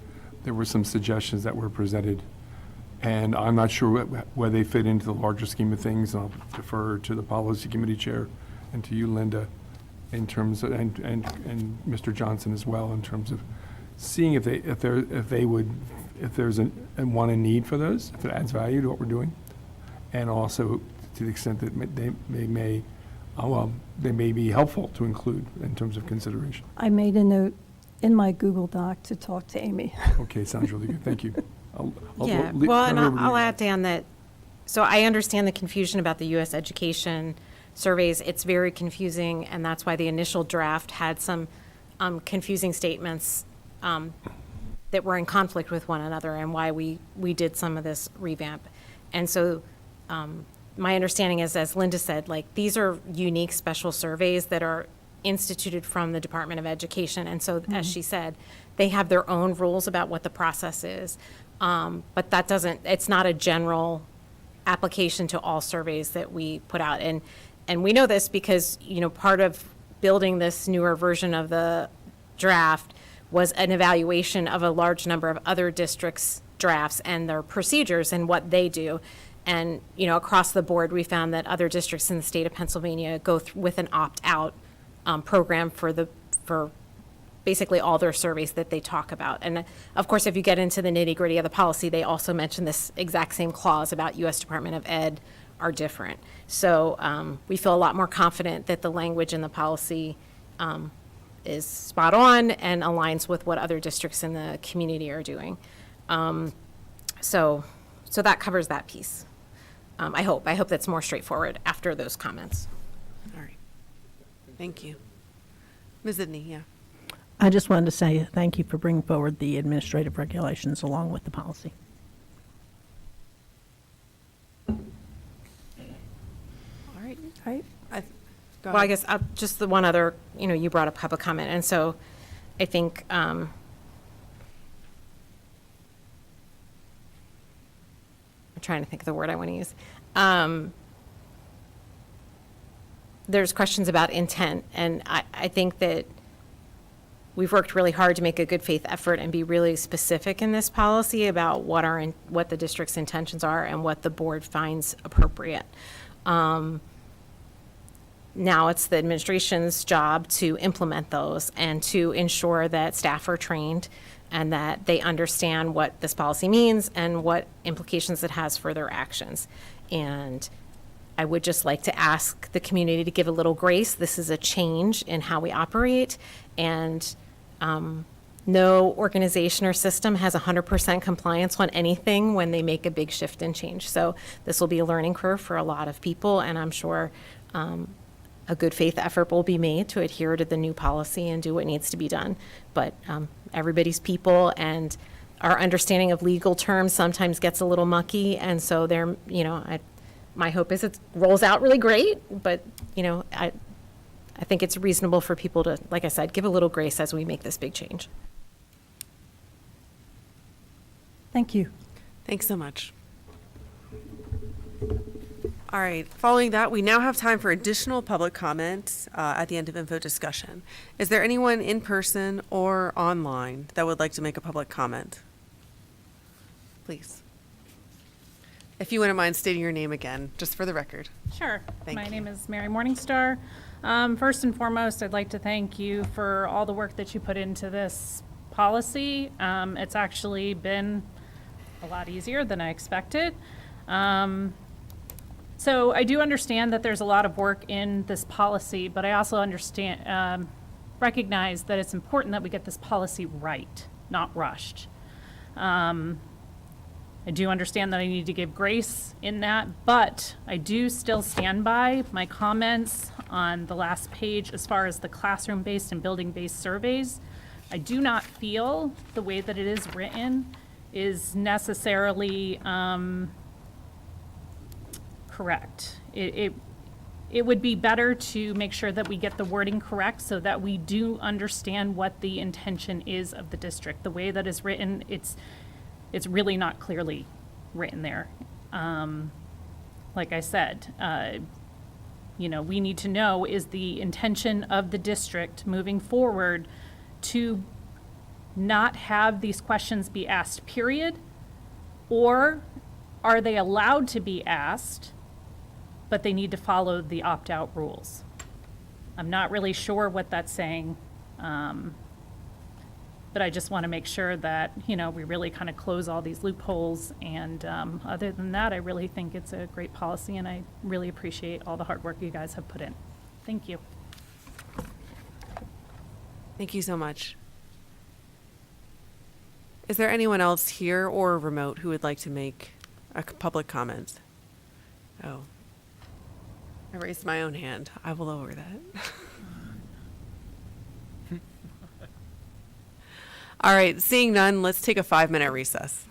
There were some suggestions that were presented, and I'm not sure where they fit into the larger scheme of things. I'll defer to the policy committee chair and to you, Linda, in terms of, and Mr. Johnson as well, in terms of seeing if there's a want and need for those, if it adds value to what we're doing, and also to the extent that they may be helpful to include in terms of consideration. I made a note in my Google Doc to talk to Amy. Okay, sounds really good. Thank you. Yeah, well, and I'll add, Dan, that, so I understand the confusion about the U.S. education surveys. It's very confusing, and that's why the initial draft had some confusing statements that were in conflict with one another, and why we did some of this revamp. And so my understanding is, as Linda said, like, these are unique special surveys that are instituted from the Department of Education. And so, as she said, they have their own rules about what the process is. But that it's not a general application to all surveys that we put out. And we know this because, part of building this newer version of the draft was an evaluation of a large number of other districts' drafts and their procedures and what they do. And, across the board, we found that other districts in the state of Pennsylvania go with an opt-out program for basically all their surveys that they talk about. And of course, if you get into the nitty-gritty of the policy, they also mention this exact same clause about U.S. Department of Ed are different. So we feel a lot more confident that the language in the policy is spot on and aligns with what other districts in the community are doing. So that covers that piece. I hope that's more straightforward after those comments. All right. Thank you. Ms. Zidney, yeah. I just wanted to say thank you for bringing forward the administrative regulations along with the policy. All right. All right. Go Well, I ahead. guess just the one other, you brought up public comment. And so I think trying to think of the word I want to use. There's questions about intent, and I think that we've worked really hard to make a good faith effort and be really specific in this policy about what the district's intentions are and what the board finds appropriate. Now it's the administration's job to implement those and to ensure that staff are trained and that they understand what this policy means and what implications it has for their actions. And I would just like to ask the community to give a little grace. This is a change in how we operate, and no organization or system has 100% compliance on anything when they make a big shift and change. So this will be a learning curve for a lot of people, and I'm sure a good faith effort will be made to adhere to the new policy and do what needs to be done. But everybody's people, and our understanding of legal terms sometimes gets a little mucky, and so they're, my hope is it rolls out really great, but I think it's reasonable for people to, like I said, give a little grace as we make this big change. Thank you. Thanks so much. All right, following that, we now have time for additional public comment at the end of info discussion. Is there anyone in person or online that would like to make a public comment? Please. If you wouldn't mind stating your name again, just for the record. Sure. Thank My you. name is Mary Morningstar. First and foremost, I'd like to thank you for all the work that you put into this policy. It's actually been a lot easier than I expected. So I do understand that there's a lot of work in this policy, but I also recognize that it's important that we get this policy right, not rushed. I do understand that I need to give grace in that, but I do still stand by my comments on the last page as far as the classroom-based and building-based surveys. I do not feel the way that it is written is necessarily correct. It would be better to make sure that we get the wording correct so that we do understand what the intention is of the district. The way that is written, it's really not clearly written there. Like I said, we need to know, is the intention of the district moving forward to not have these questions be asked, period? Or are they allowed to be asked, but they need to follow the opt-out rules? I'm not really sure what that's saying. But I just want to make sure that, we really kind of close all these loopholes. And other than that, I really think it's a great policy, and I really appreciate all the hard work you guys have put in. Thank you. Thank you so much. Is there anyone else here or remote who would like to make a public comment? Oh, I raised my own hand. I will lower that. All right, seeing none, let's take a 5-minute recess.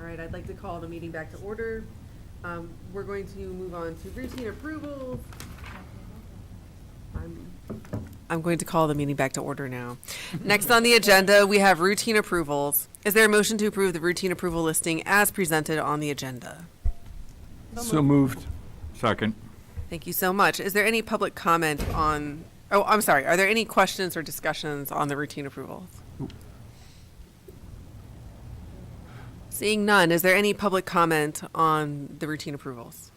All right, I'd like to call the meeting back to order. We're going to move on to routine approvals. I'm going to call the meeting back to order now. Next on the agenda, we have routine approvals. Is there a motion to approve the routine approval listing as presented on the agenda? So moved. Second. Thank you so much. Is there any public comment on, oh, I'm sorry, are there any questions or discussions on the routine approvals? Seeing none, is there any public comment on the routine approvals?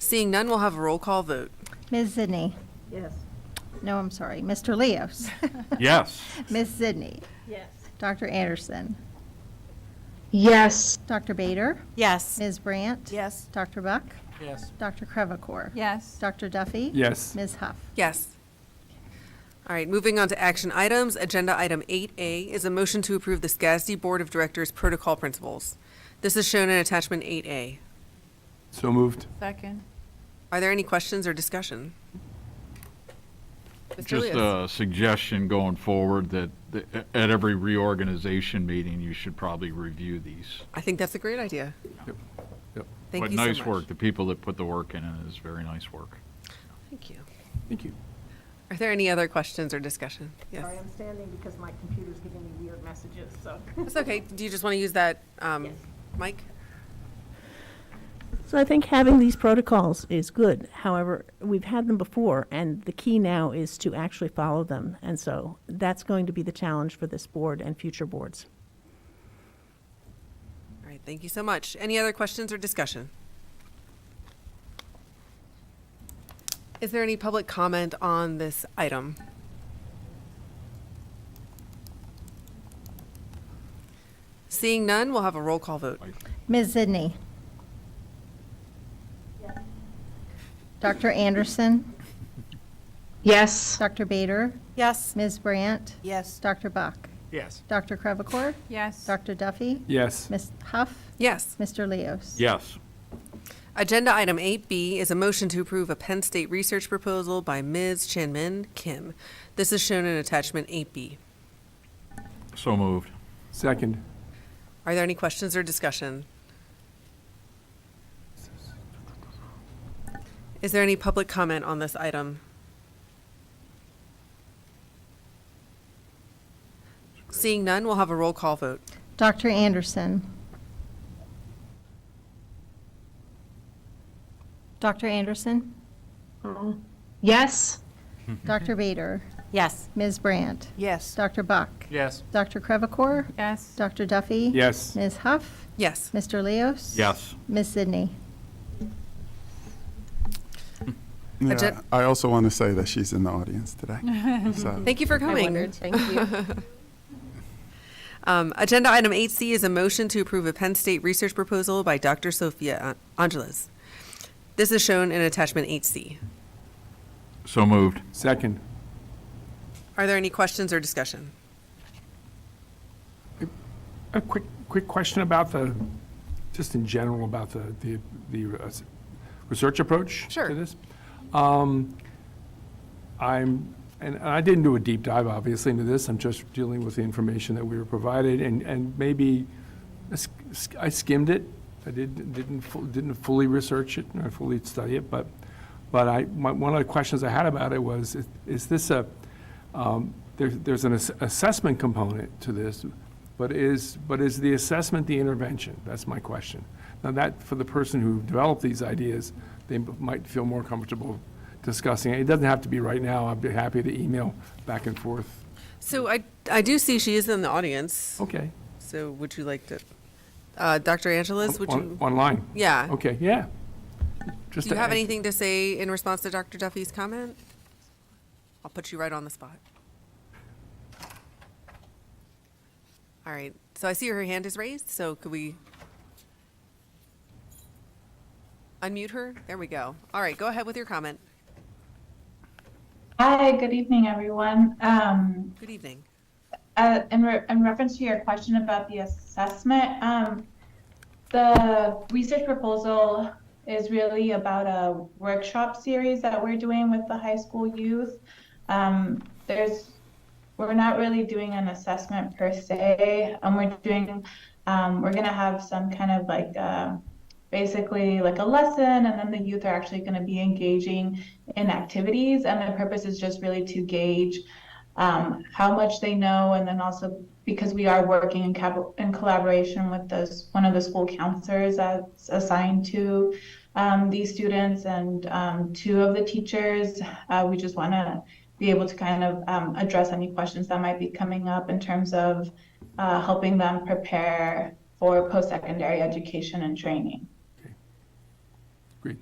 Seeing none, we'll have a roll call vote. Ms. Zidney. Yes. No, I'm sorry. Mr. Leos. Yes. Ms. Zidney. Yes. Dr. Anderson. Yes. Dr. Bader. Yes. Ms. Brandt. Yes. Dr. Buck. Yes. Dr. Crevecore. Yes. Dr. Duffy. Yes. Ms. Huff. Yes. All right, moving on to action items. Agenda item 8A is a motion to approve the SCASD Board of Directors Protocol Principles. This is shown in attachment 8A. So moved. Second. Are there any questions or discussion? Mr. Just Leos. a suggestion going forward that at every reorganization meeting, you should probably review these. I think that's a great idea. Yep. Yep. Thank But you so nice much. work. The people that put the work in it is very nice work. Thank you. Thank you. Are there any other questions or discussion? Yes. Sorry, I'm standing because my computer's giving me weird messages, so. That's okay. Do you just want to use that mic? So I think having these protocols is good. However, we've had them before, and the key now is to actually follow them. And so that's going to be the challenge for this board and future boards. All right, thank you so much. Any other questions or discussion? Is there any public comment on this item? Seeing none, we'll have a roll call vote. Ms. Zidney. Dr. Anderson. Yes. Dr. Bader. Yes. Ms. Brandt. Yes. Dr. Buck. Yes. Dr. Crevecore. Yes. Dr. Duffy. Yes. Ms. Huff. Yes. Mr. Leos. Yes. Agenda item 8B is a motion to approve a Penn State research proposal by Ms. Chanmin Kim. This is shown in attachment 8B. So moved. Second. Are there any questions or discussion? Is there any public comment on this item? Seeing none, we'll have a roll call vote. Dr. Anderson. Dr. Anderson. Yes. Dr. Bader. Yes. Ms. Brandt. Yes. Dr. Buck. Yes. Dr. Crevecore. Yes. Dr. Duffy. Yes. Ms. Huff. Yes. Mr. Leos. Yes. Ms. Zidney. Yeah, Agen- I also want to say that she's in the audience today. So, Thank you for coming. wondered. Thank you. Agenda item 8C is a motion to approve a Penn State research proposal by Dr. Sophia Angeles. This is shown in attachment 8C. So moved. Second. Are there any questions or discussion? A quick question about just in general about the research approach Sure. to this. And I didn't do a deep dive, obviously, into this. I'm just dealing with the information that we were provided, and maybe I skimmed it. I didn't fully research it or fully study it, but one of the questions I had about it was, is this there's an assessment component to this, but is the assessment the intervention? That's my question. Now that, for the person who developed these ideas, they might feel more comfortable discussing it. It doesn't have to be right now. I'd be happy to email back and forth. So I do see she is in the audience. Okay. So would you like to, Dr. Angeles, would you? Online? Yeah. Okay, yeah. Just Do you to have add- anything to say in response to Dr. Duffy's comment? I'll put you right on the spot. All right, so I see her hand is raised, so could we unmute her? There we go. All right, go ahead with your comment. Hi, good evening, everyone. Good evening. In reference to your question about the assessment, the research proposal is really about a workshop series that we're doing with the high school youth. we're not really doing an assessment per se. We're gonna have some kind of like, basically like a lesson, and then the youth are actually gonna be engaging in activities. And the purpose is just really to gauge how much they know, and then also because we are working in collaboration with one of the school counselors that's assigned to these students, and 2 of the teachers. We just want to be able to kind of address any questions that might be coming up in terms of helping them prepare for post-secondary education and training. Great.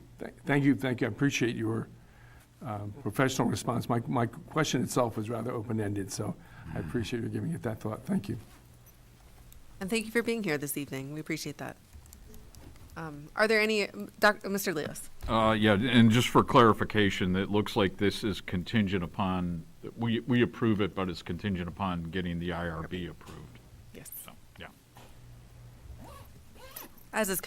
Thank you. I appreciate your professional response. My question itself was rather open-ended, so I appreciate you giving it that thought. Thank you. And thank you for being here this evening. We appreciate that. Are there any, Mr. Leos? Yeah, and just for clarification, it looks like this is contingent upon, we approve it, but it's contingent upon getting the IRB approved. Yes. So, yeah. As is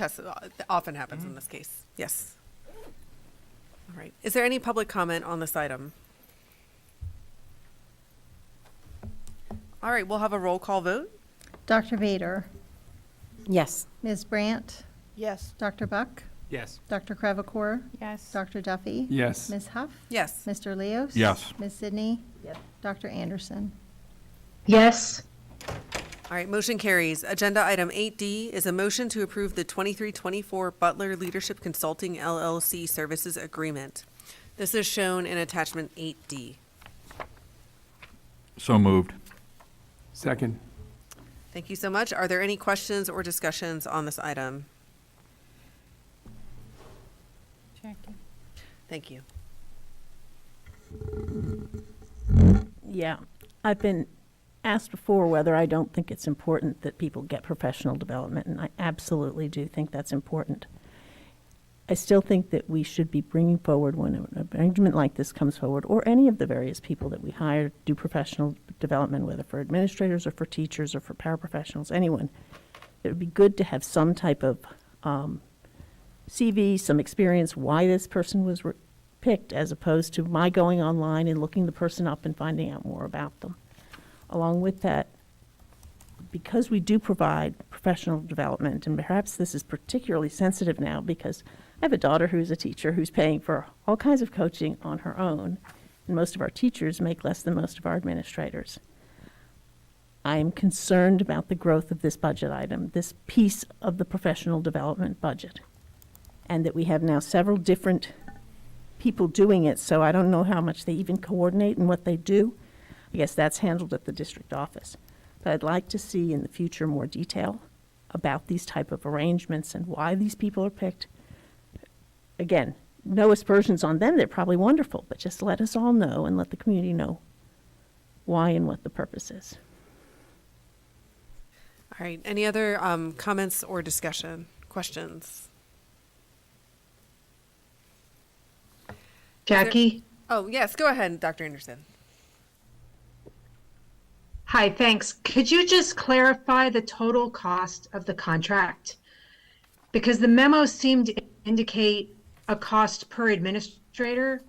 often happens in this case. Yes. All right. Is there any public comment on this item? All right, we'll have a roll call vote. Dr. Vader, Yes. Ms. Brandt, Yes. Dr. Buck, Yes. Dr. Crevecore, Yes. Dr. Duffy. Yes. Ms. Huff. Yes. Mr. Leos. Yes. Ms. Sidney. Yes. Dr. Anderson. Yes. All right, motion carries. Agenda item 8D is a motion to approve the 23-24 Butler Leadership Consulting LLC Services Agreement. This is shown in attachment 8D. So moved. Second. Thank you so much. Are there any questions or discussions on this item? Jackie. Thank you. Yeah, I've been asked before whether I don't think it's important that people get professional development, and I absolutely do think that's important. I still think that we should be bringing forward when an arrangement like this comes forward, or any of the various people that we hire to do professional development, whether for administrators or for teachers or for paraprofessionals, anyone, it would be good to have some type of CV, some experience, why this person was picked, as opposed to my going online and looking the person up and finding out more about them. Along with that, because we do provide professional development, and perhaps this is particularly sensitive now because I have a daughter who's a teacher who's paying for all kinds of coaching on her own, and most of our teachers make less than most of our administrators. I am concerned about the growth of this budget item, this piece of the professional development budget, and that we have now several different people doing it, so I don't know how much they even coordinate and what they do. I guess that's handled at the district office. But I'd like to see in the future more detail about these type of arrangements and why these people are picked. Again, no aspersions on them, they're probably wonderful, but just let us all know and let the community know why and what the purpose is. All right, any other comments or discussion, questions? Jackie? Oh, yes, go ahead, Dr. Anderson. Hi, thanks. Could you just clarify the total cost of the contract? Because the memo seemed to indicate a cost per administrator,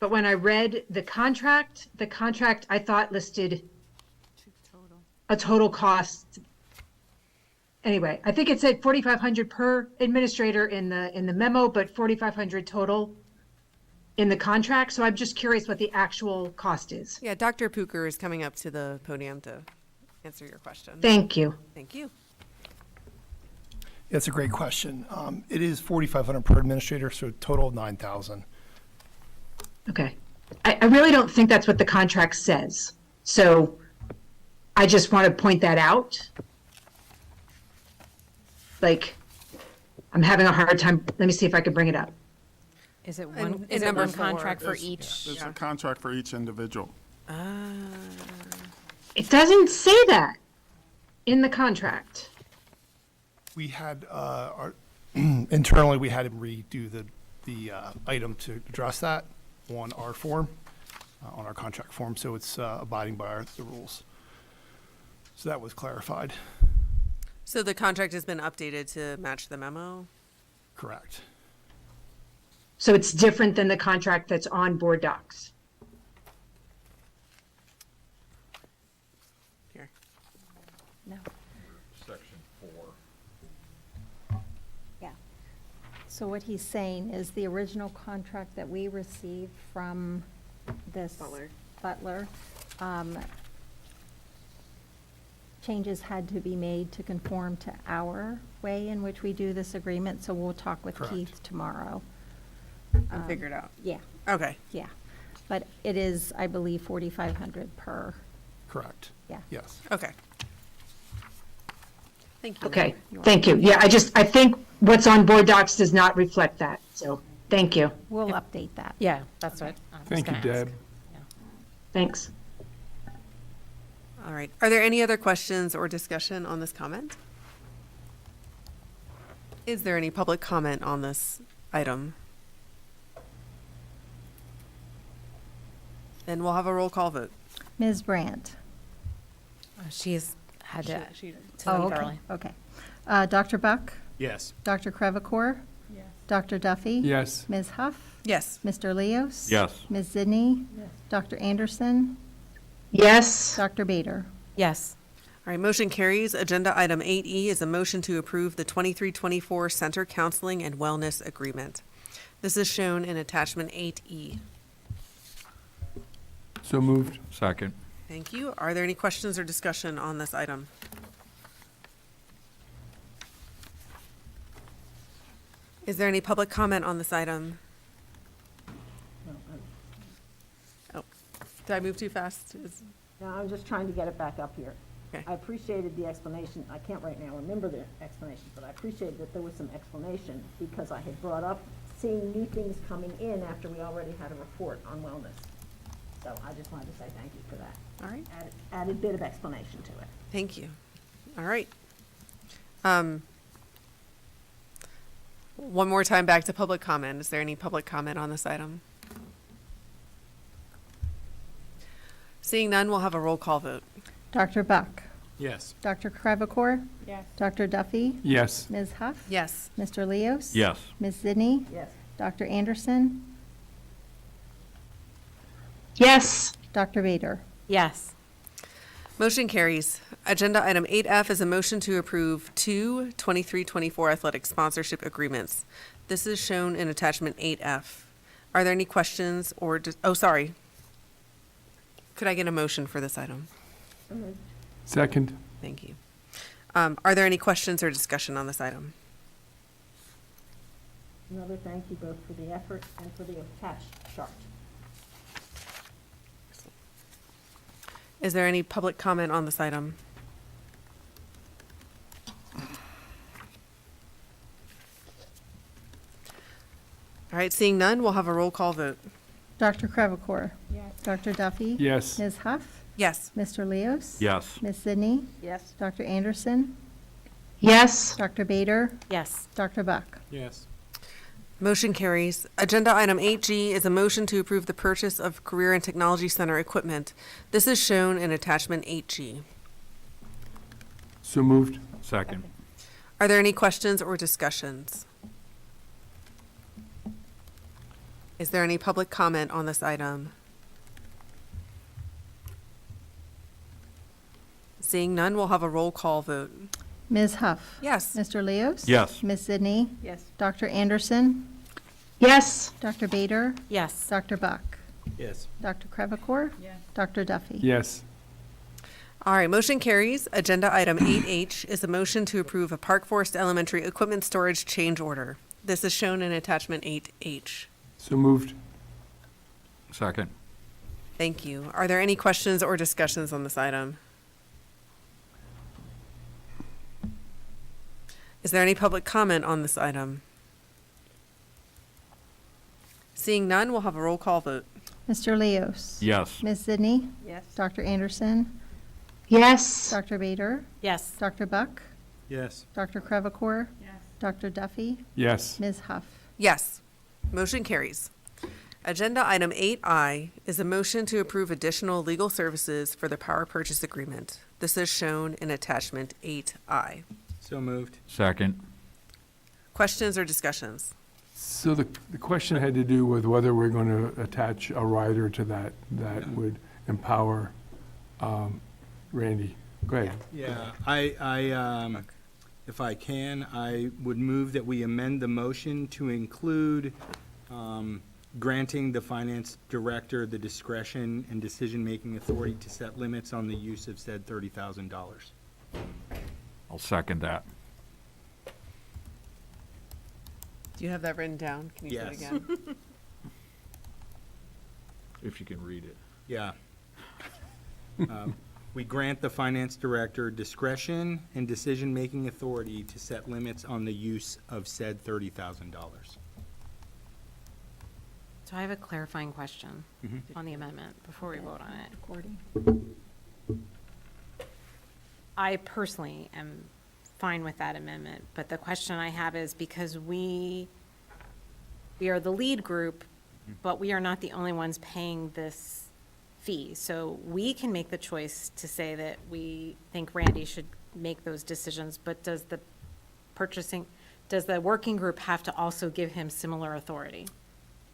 but when I read the contract I thought listed a total cost. Anyway, I think it said $4,500 per administrator in the memo, but $4,500 total in the contract. So I'm just curious what the actual cost is. Yeah, Dr. Pucher is coming up to the podium to answer your question. Thank you. Thank you. That's a great question. It is $4,500 per administrator, so total $9,000. Okay. I really don't think that's what the contract says. So I just want to point that out. Like, I'm having a hard time. Let me see if I can bring it up. Is it And one, is it number one 4, contract for There's- each? There's a contract for each individual. It doesn't say that in the contract. We had, internally, we had to redo the item to address that on our form, on our contract form, so it's abiding by the rules. So that was clarified. So the contract has been updated to match the memo? Correct. So it's different than the contract that's on board docs. So what he's saying is the original contract that we received from this Butler, changes had to be made to conform to our way in which we do this agreement, so we'll talk with Correct. Keith tomorrow. And figure it out. Yeah, Okay. yeah. But it is, I believe, 4,500 per, Correct. yeah. Yes. Okay. Thank you. Okay, thank you. Yeah, I think what's on board docs does not reflect that, so, thank you. We'll update that. Yeah, that's what I was Thank you, gonna ask. Deb. Thanks. All right. Are there any other questions or discussion on this comment? Is there any public comment on this item? Then we'll have a roll call vote. Ms. Brandt? She's had to She- Oh, leave okay, early. okay. Dr. Buck? Yes. Dr. Crevecore? Yes. Dr. Duffy? Yes. Ms. Huff? Yes. Mr. Leos? Yes. Ms. Zidney? Dr. Anderson? Yes, Dr. Bader? Yes. All right, motion carries. Agenda item 8E is a motion to approve the 23-24 Center Counseling and Wellness Agreement. This is shown in attachment 8E. So moved. Second. Thank you. Are there any questions or discussion on this item? Is there any public comment on this item? Oh, did I move too fast? No, I'm just trying to get it back up here. Okay. I appreciated the explanation. I can't right now remember the explanation, but I appreciated that there was some explanation because I had brought up seeing new things coming in after we already had a report on wellness. So I just wanted to say thank you for that. All right. Added bit of explanation to it. Thank you. All right. One more time back to public comment. Is there any public comment on this item? Seeing none, we'll have a roll call vote. Dr. Buck? Yes. Dr. Crevecore? Yes. Dr. Duffy? Yes. Ms. Huff? Yes. Mr. Leos? Yes. Ms. Zidney? Yes. Dr. Anderson? yes, Dr. Bader? Yes. Motion carries. Agenda item 8F is a motion to approve two 23-24 athletic sponsorship agreements. This is shown in attachment 8F. Are there any questions or, oh, sorry. Could I get a motion for this item? Second. Thank you. Are there any questions or discussion on this item? Another thank you both for the effort and for the attached chart. Is there any public comment on this item? All right, seeing none, we'll have a roll call vote. Dr. Crevecore? Yes. Dr. Duffy? Yes. Ms. Huff? Yes. Mr. Leos? Yes. Ms. Zidney? Yes. Dr. Anderson? yes, Dr. Bader? Yes. Dr. Buck? Yes. Motion carries. Agenda item 8G is a motion to approve the purchase of Career and Technology Center equipment. This is shown in attachment 8G. So moved. Second. Are there any questions or discussions? Is there any public comment on this item? Seeing none, we'll have a roll call vote. Ms. Huff? Yes. Mr. Leos? Yes. Ms. Zidney? Yes. Dr. Anderson? yes, Dr. Bader? Yes. Dr. Buck? Yes. Dr. Crevecore? Yes. Dr. Duffy? Yes. All right, motion carries. Agenda item 8H is a motion to approve a Park Forest Elementary equipment storage change order. This is shown in attachment 8H. So moved. Second. Thank you. Are there any questions or discussions on this item? Is there any public comment on this item? Seeing none, we'll have a roll call vote. Mr. Leos? Yes. Ms. Zidney? Yes. Dr. Anderson? yes, Dr. Bader? Yes. Dr. Buck? Yes. Dr. Crevecore? Yes. Dr. Duffy? Yes. Ms. Huff? Yes. Motion carries. Agenda item 8I is a motion to approve additional legal services for the power purchase agreement. This is shown in attachment 8I. So moved. Second. Questions or discussions? So the question had to do with whether we're going to attach a rider to that would empower Randy. Go ahead. Yeah, I If I can, I would move that we amend the motion to include granting the finance director the discretion and decision-making authority to set limits on the use of said $30,000. I'll second that. Do you have that written down? Can you say it Yes. again? If you can read it. Yeah. We grant the finance director discretion and decision-making authority to set limits on the use of said $30,000. So I have a clarifying question Mhm. on the amendment before we vote on it. I personally am fine with that amendment, but the question I have is because we are the lead group, but we are not the only ones paying this fee. So we can make the choice to say that we think Randy should make those decisions, but does the working group have to also give him similar authority?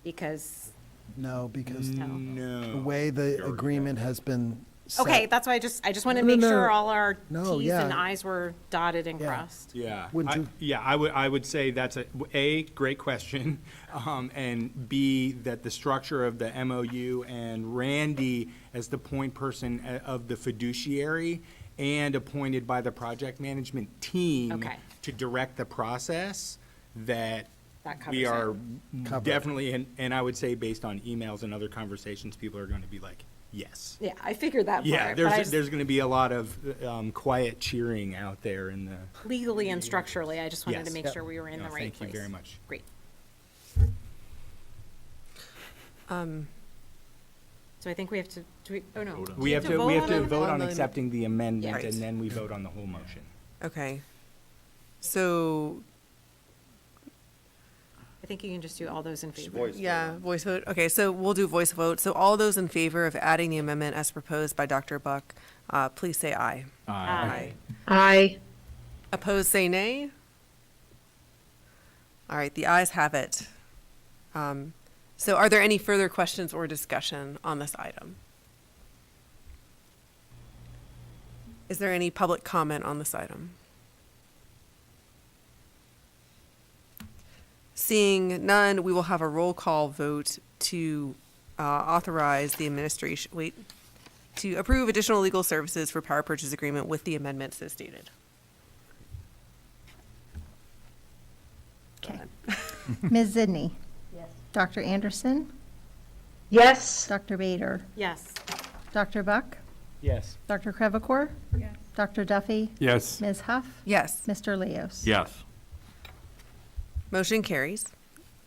Because, No, because No. the way the agreement has been set. okay, that's why I just wanted to No, make no, sure no. all our No, Ts yeah. and Is were dotted and Yeah. crossed. Yeah. Wouldn't you- I would say that's a, great question, and B, that the structure of the MOU and Randy as the point person of the fiduciary and appointed by the project management team Okay. to direct the process, that That covers we it. are Covered. definitely, and I would say based on emails and other conversations, people are going to be like, yes. Yeah, I figured that Yeah, part, but I there's going to be a lot of quiet cheering out there in the. legally and structurally, I just wanted to Yes. make Yep. sure we were in No, the right place. thank you very much. Great. Um, So I think we have to, do we, oh no. Vote on Do We have to vote on it? vote on the- accepting the amendment, Right. and then we vote on the whole motion. okay. So, I think you can just do all those in favor. yeah, voice vote. Okay, so we'll do voice vote. So all those in favor of adding the amendment as proposed by Dr. Buck, please say aye. Aye. Aye. Opposed, say nay. All right, the ayes have it. So are there any further questions or discussion on this item? Is there any public comment on this item? Seeing none, we will have a roll call vote to authorize the administration, to approve additional legal services for power purchase agreement with the amendments as stated. Okay. Ms. Zidney? Yes. Dr. Anderson? Yes. Dr. Bader? Yes. Dr. Buck? Yes. Dr. Crevecore? Yes. Dr. Duffy? Yes. Ms. Huff? Yes. Mr. Leos? Yes. Motion carries.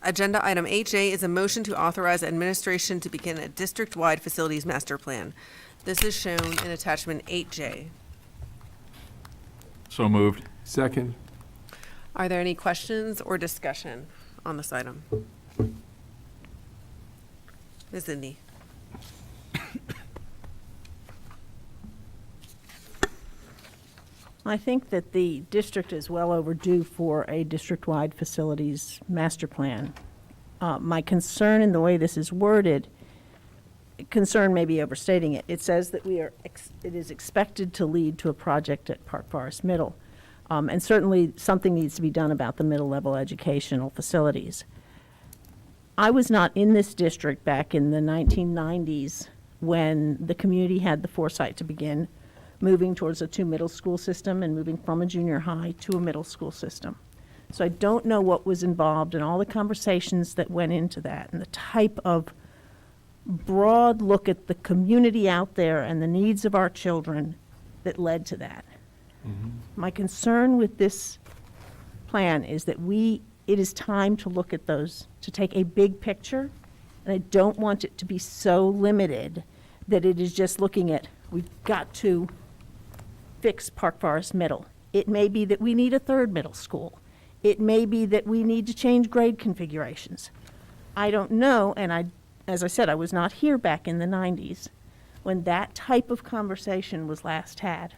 Agenda item 8J is a motion to authorize administration to begin a district-wide facilities master plan. This is shown in attachment 8J. So moved. Second. Are there any questions or discussion on this item? Ms. Indy? I think that the district is well overdue for a district-wide facilities master plan. My concern in the way this is worded, concern may be overstating it. It says that it is expected to lead to a project at Park Forest Middle. And certainly, something needs to be done about the middle-level educational facilities. I was not in this district back in the 1990s when the community had the foresight to begin moving towards a 2 middle school system and moving from a junior high to a middle school system. So I don't know what was involved in all the conversations that went into that and the type of broad look at the community out there and the needs of our children that led to that. My concern with this plan is that it is time to look at those, to take a big picture, and I don't want it to be so limited that it is just looking at, we've got to fix Park Forest Middle. It may be that we need a third middle school. It may be that we need to change grade configurations. I don't know, and as I said, I was not here back in the 90s when that type of conversation was last had.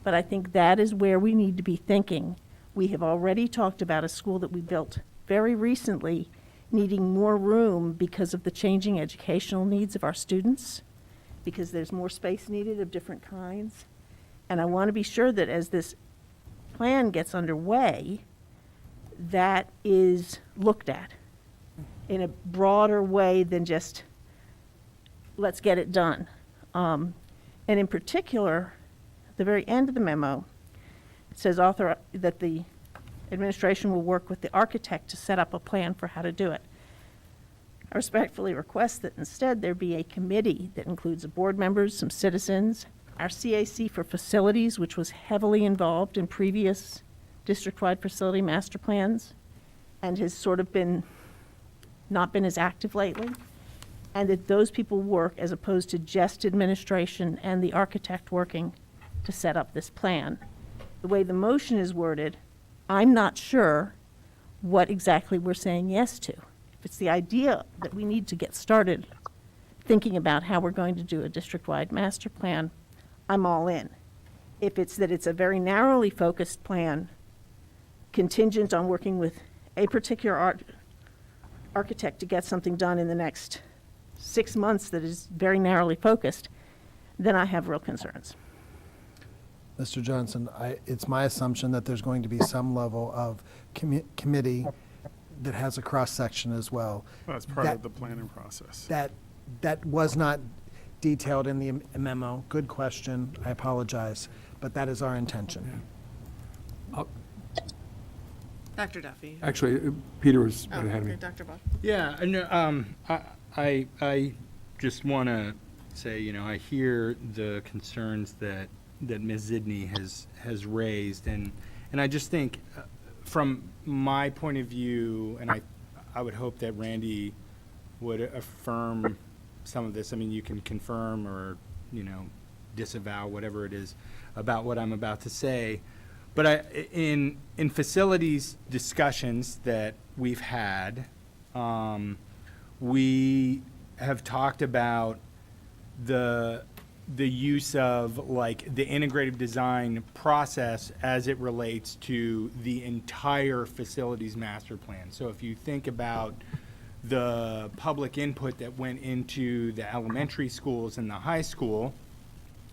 But I think that is where we need to be thinking. We have already talked about a school that we built very recently needing more room because of the changing educational needs of our students, because there's more space needed of different kinds. And I want to be sure that as this plan gets underway, that is looked at in a broader way than just, let's get it done. And in particular, at the very end of the memo, it says that the administration will work with the architect to set up a plan for how to do it. I respectfully request that instead there be a committee that includes the board members, some citizens, our CAC for facilities, which was heavily involved in previous district-wide facility master plans and has sort of not been as active lately, and that those people work as opposed to just administration and the architect working to set up this plan. The way the motion is worded, I'm not sure what exactly we're saying yes to. If it's the idea that we need to get started thinking about how we're going to do a district-wide master plan, I'm all in. If it's that it's a very narrowly focused plan, contingent on working with a particular architect to get something done in the next 6 months that is very narrowly focused, then I have real concerns. Mr. Johnson, it's my assumption that there's going to be some level of committee that has a cross-section as well. That's part of the planning process. That was not detailed in the memo. Good question. I apologize, but that is our intention. Dr. Duffy. Actually, Peter was Oh, right ahead of me. okay, Dr. Buck. Yeah, I just want to say, I hear the concerns that Ms. Zidney has raised, and I just think, from my point of view, and I would hope that Randy would affirm some of this. I mean, you can confirm or, disavow whatever it is about what I'm about to say. But in facilities discussions that we've had, we have talked about the use of like the integrative design process as it relates to the entire facilities master plan. So if you think about the public input that went into the elementary schools and the high school,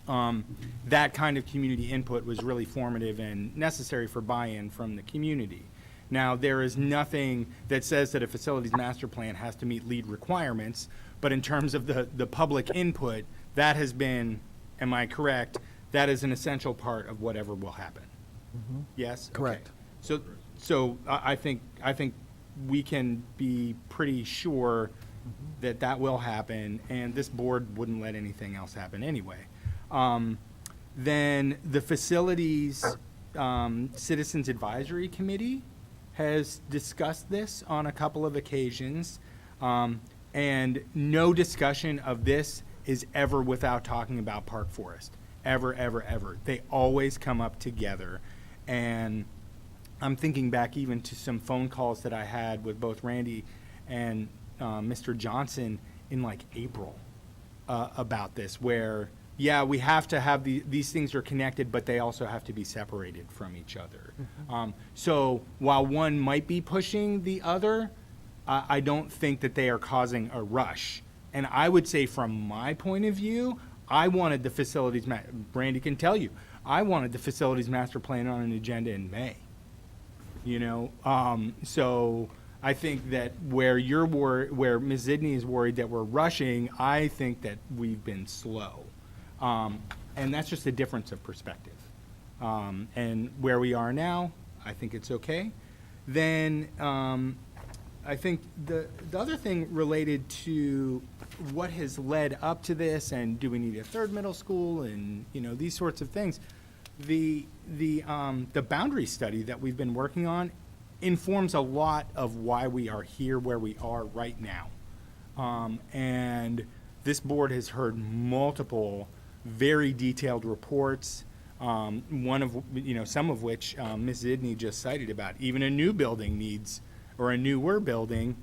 that kind of community input was really formative and necessary for buy-in from the community. Now, there is nothing that says that a facilities master plan has to meet LEED requirements, but in terms of the public input, that has been, am I correct, that is an essential part of whatever will happen. Yes? Correct. Okay. So I think we can be pretty sure that that will happen, and this board wouldn't let anything else happen anyway. Then the Facilities Citizens Advisory Committee has discussed this on a couple of occasions, and no discussion of this is ever without talking about Park Forest. Ever, ever, ever. They always come up together. And I'm thinking back even to some phone calls that I had with both Randy and Mr. Johnson in like April about this, where, yeah, we have to have these things are connected, but they also have to be separated from each other. So while one might be pushing the other, I don't think that they are causing a rush. And I would say from my point of view, I wanted the facilities, Brandy can tell you, I wanted the facilities master plan on an agenda in May. So I think that where where Ms. Zidney is worried that we're rushing, I think that we've been slow. And that's just a difference of perspective. And where we are now, I think it's okay. Then I think the other thing related to what has led up to this, and do we need a third middle school, and these sorts of things, the boundary study that we've been working on informs a lot of why we are here where we are right now. And this board has heard multiple very detailed reports, some of which Ms. Zidney just cited about. Even a new building needs, or a newer building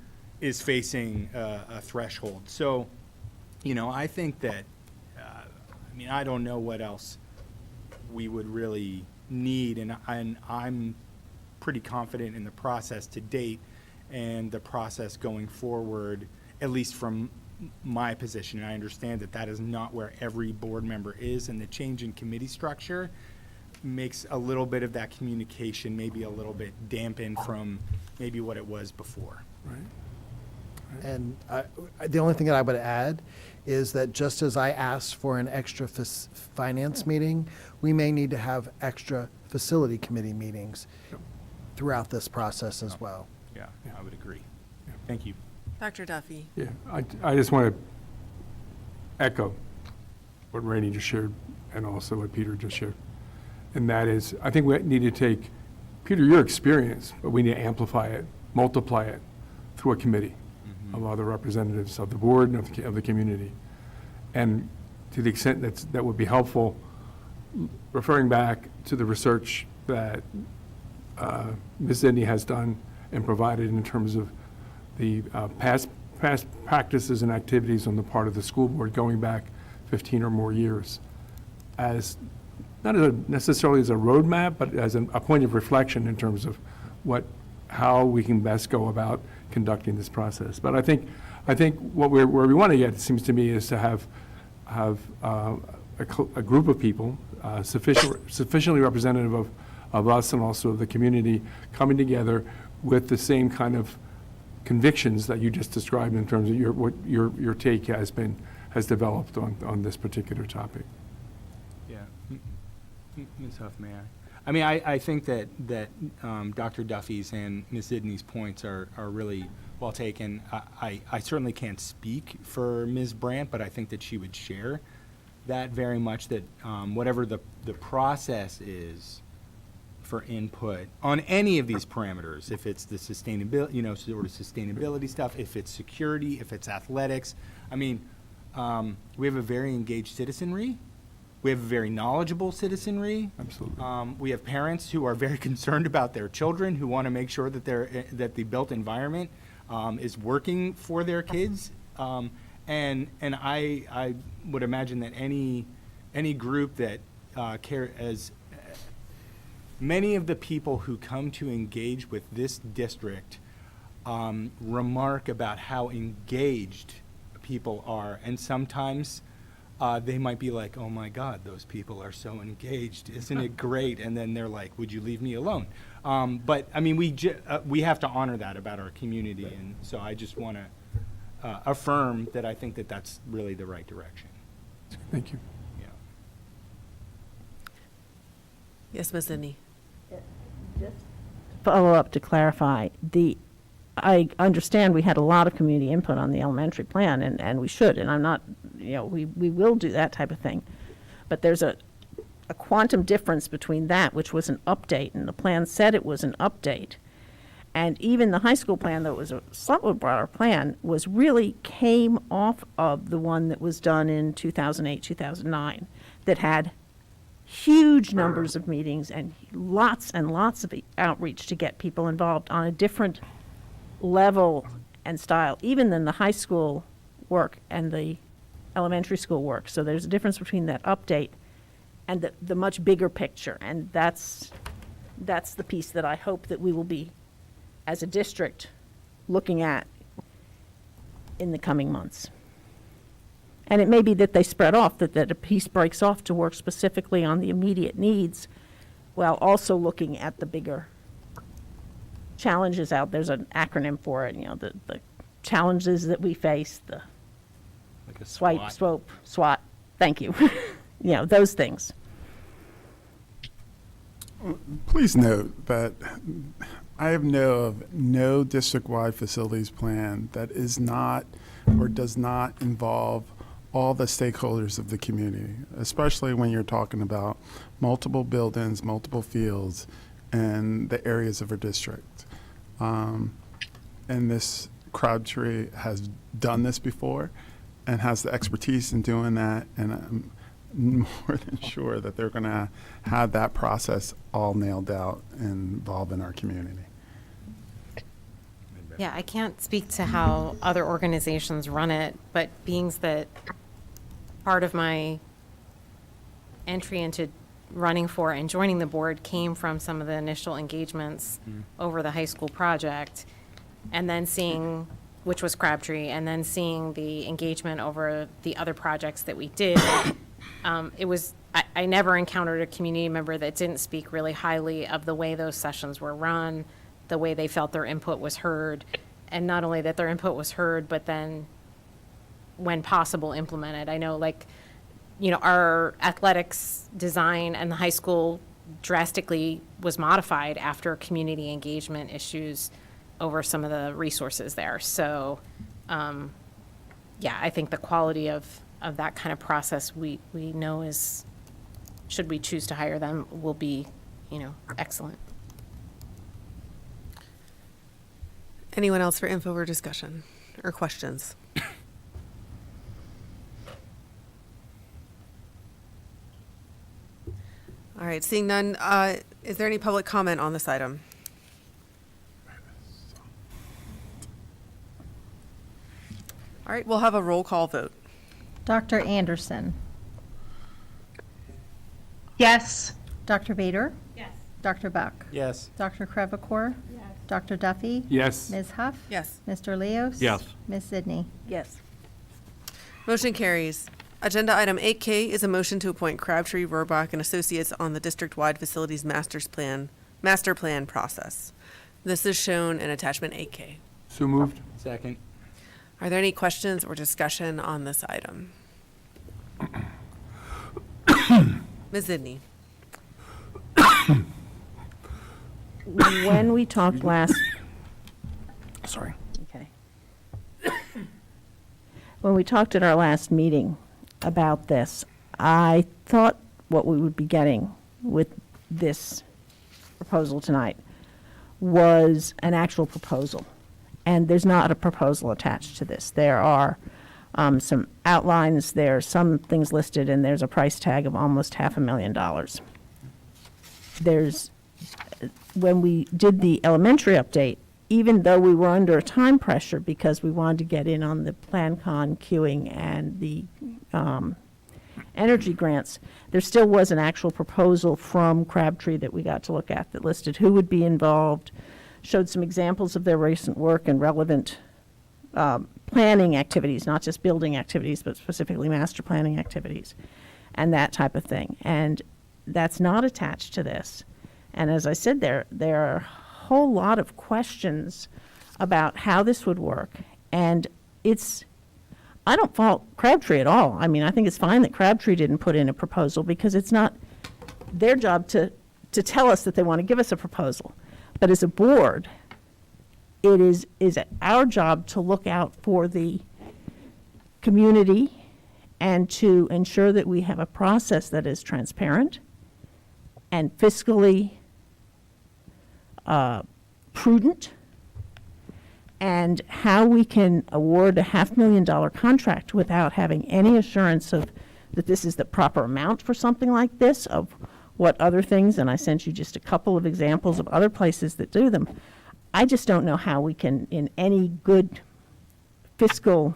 is facing a threshold. So, I think that, I don't know what else we would really need, and I'm pretty confident in the process to date and the process going forward, at least from my position. And I understand that that is not where every board member is, and the change in committee structure makes a little bit of that communication maybe a little bit dampened from maybe what it was before. And the only thing that I would add is that just as I asked for an extra finance meeting, we may need to have extra facility committee meetings throughout this process as well. Yeah, I would agree. Thank you. Dr. Duffy. Yeah, I just want to echo what Rainey just shared and also what Peter just shared. And that is, I think we need to take, Peter, your experience, but we need to amplify it, multiply it through a committee of other representatives of the board and of the community. And to the extent that would be helpful, referring back to the research that Ms. Zidney has done and provided in terms of the past practices and activities on the part of the school board going back 15 or more years, as not necessarily as a roadmap, but as a point of reflection in terms of how we can best go about conducting this process. But I think where we want to get, it seems to me, is to have a group of people sufficiently representative of us and also of the community coming together with the same kind of convictions that you just described in terms of what your take has developed on this particular topic. Yeah, Ms. Huff, may I? I mean, I think that Dr. Duffy's and Ms. Zidney's points are really well taken. I certainly can't speak for Ms. Brandt, but I think that she would share that very much, that whatever the process is for input on any of these parameters, if it's the sustainability, sort of sustainability stuff, if it's security, if it's athletics. I mean, we have a very engaged citizenry. We have a very knowledgeable citizenry. Absolutely. We have parents who are very concerned about their children, who want to make sure that that the built environment is working for their kids. And I would imagine that any group that as many of the people who come to engage with this district remark about how engaged people are, and sometimes they might be like, oh my God, those people are so engaged, isn't it great? And then they're like, would you leave me alone? But I mean, we have to honor that about our community, and so I just want to affirm that I think that that's really the right direction. Thank you. Yeah. Yes, Ms. Zidney. Follow up to clarify, I understand we had a lot of community input on the elementary plan, and we should, and I'm not, we will do that type of thing. But there's a quantum difference between that, which was an update, and the plan said it was an update. And even the high school plan, though it was a somewhat broader plan, came off of the one that was done in 2008, 2009, that had huge numbers of meetings and lots of outreach to get people involved on a different level and style, even than the high school work and the elementary school work. So there's a difference between that update and the much bigger picture, and that's the piece that I hope that we will be, as a district, looking at in the coming months. And it may be that they spread off, that a piece breaks off to work specifically on the immediate needs, while also looking at the bigger challenges out. There's an acronym for it, the challenges that we face, the Like a swipe, SWOT. swope, SWAT, thank you. Those things. Please note that I know of no district-wide facilities plan that is not or does not involve all the stakeholders of the community, especially when you're talking about multiple buildings, multiple fields, and the areas of our district. And this Crabtree has done this before and has the expertise in doing that, and I'm more than sure that they're going to have that process all nailed out and involved in our community. Yeah, I can't speak to how other organizations run it, but being that part of my entry into running for and joining the board came from some of the initial engagements over the high school project, and then seeing, which was Crabtree, and then seeing the engagement over the other projects that we did. It was I never encountered a community member that didn't speak really highly of the way those sessions were run, the way they felt their input was heard, and not only that their input was heard, but then when possible, implemented. I know, like, you know, our athletics design and the high school drastically was modified after community engagement issues over some of the resources there. So, yeah, I think the quality of that kind of process we know is, should we choose to hire them, will be, you know, excellent. Anyone else for info or discussion or questions? All right, seeing none, is there any public comment on this item? All right, we'll have a roll call vote. Dr. Anderson. Yes. Dr. Bader. Yes. Dr. Buck. Yes. Dr. Krevakor. Yes. Dr. Duffy. Yes. Ms. Huff. Yes. Mr. Leos. Yes. Ms. Sidney. Yes. Motion carries. Agenda item 8K is a motion to appoint Crabtree, Rohrbach, and Associates on the district-wide facilities master plan process. This is shown in attachment 8K. So moved. Second. Are there any questions or discussion on this item? Ms. Zidney. When we talked last, Sorry. okay. When we talked at our last meeting about this, I thought what we would be getting with this proposal tonight was an actual proposal. And there's not a proposal attached to this. There are some outlines, there are some things listed, and there's a price tag of almost $500,000. There's, when we did the elementary update, even though we were under a time pressure because we wanted to get in on the PlanCon queuing and the energy grants, there still was an actual proposal from Crabtree that we got to look at that listed who would be involved, showed some examples of their recent work and relevant planning activities, not just building activities, but specifically master planning activities and that type of thing. And that's not attached to this. And as I said, there are a whole lot of questions about how this would work. And I don't fault Crabtree at all. I mean, I think it's fine that Crabtree didn't put in a proposal because it's not their job to tell us that they want to give us a proposal. But as a board, it is our job to look out for the community and to ensure that we have a process that is transparent and fiscally prudent, and how we can award a $500,000 contract without having any assurance of that this is the proper amount for something like this, of what other things, and I sent you just a couple of examples of other places that do them. I just don't know how we can, in any good fiscal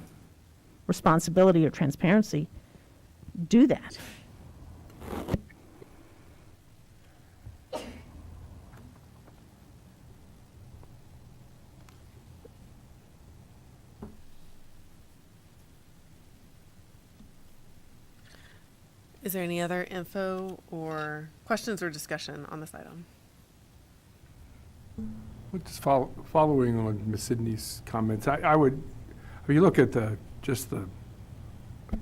responsibility or transparency, do that. Is there any other info or questions or discussion on this item? Well, just following on Ms. Sidney's comments, I would, if you look at just the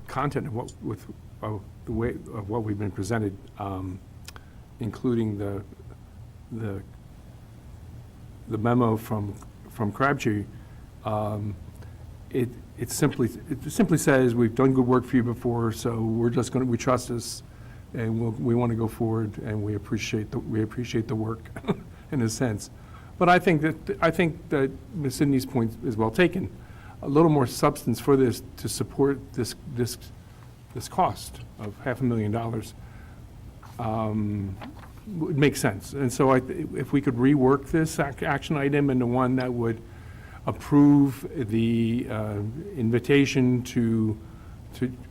content of the way of what we've been presented, including the memo from Crabtree, it simply says we've done good work for you before, so we trust us, and we want to go forward, and we appreciate the work in a sense. But I think that Ms. Sidney's point is well taken. A little more substance for this to support this cost of $500,000 would make sense. And so if we could rework this action item into one that would approve the invitation to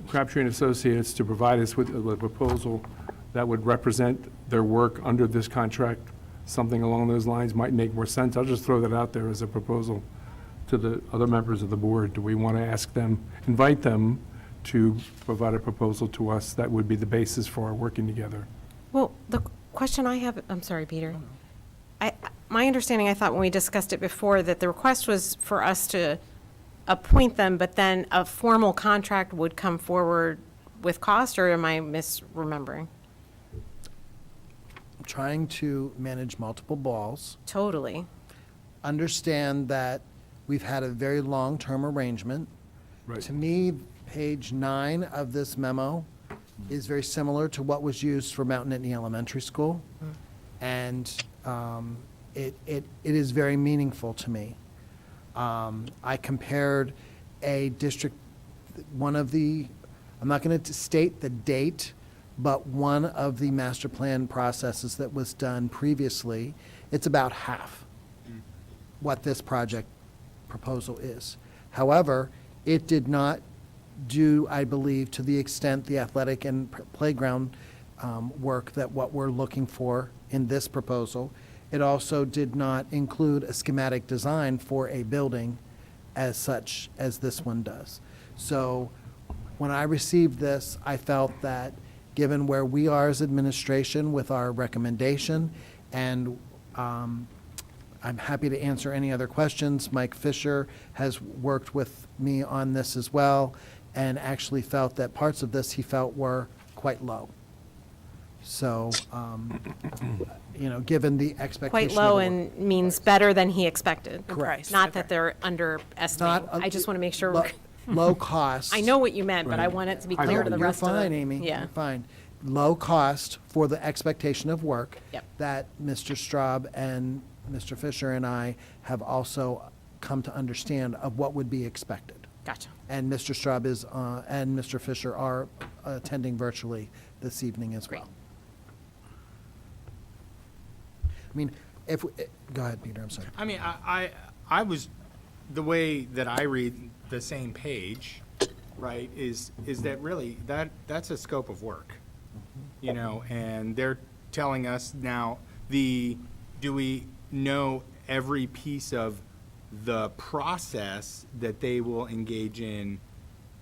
Crabtree and Associates to provide us with a proposal that would represent their work under this contract, something along those lines might make more sense. I'll just throw that out there as a proposal to the other members of the board. Do we want to invite them to provide a proposal to us that would be the basis for our working together. Well, the question I have, I'm sorry, Peter. My understanding, I thought when we discussed it before, that the request was for us to appoint them, but then a formal contract would come forward with cost, or am I misremembering? I'm trying to manage multiple balls. Totally. Understand that we've had a very long-term arrangement. Right. To me, page 9 of this memo is very similar to what was used for Mount Nittany Elementary School. And it is very meaningful to me. I compared a district, one of the, I'm not going to state the date, but one of the master plan processes that was done previously, it's about half what this project proposal is. However, it did not do, I believe, to the extent the athletic and playground work that what we're looking for in this proposal. It also did not include a schematic design for a building as such as this one does. So when I received this, I felt that given where we are as administration with our recommendation, and I'm happy to answer any other questions. Mike Fisher has worked with me on this as well, and actually felt that parts of this he felt were quite low. So, given the expectation. Quite low and means better than he expected. Correct. Not that they're underestimating. I just want to make sure. Low cost. I know what you meant, but I want it to be clear to the rest of the. You're fine, Amy. Yeah. You're fine. Low cost for the expectation of work. Yep. That Mr. Straub and Mr. Fisher and I have also come to understand of what would be expected. Gotcha. And Mr. Straub is, and Mr. Fisher are attending virtually this evening as well. I mean, go ahead, Peter, I'm sorry. I mean, I was, the way that I read the same page, right, is that really, that's a scope of work, and they're telling us now, do we know every piece of the process that they will engage in?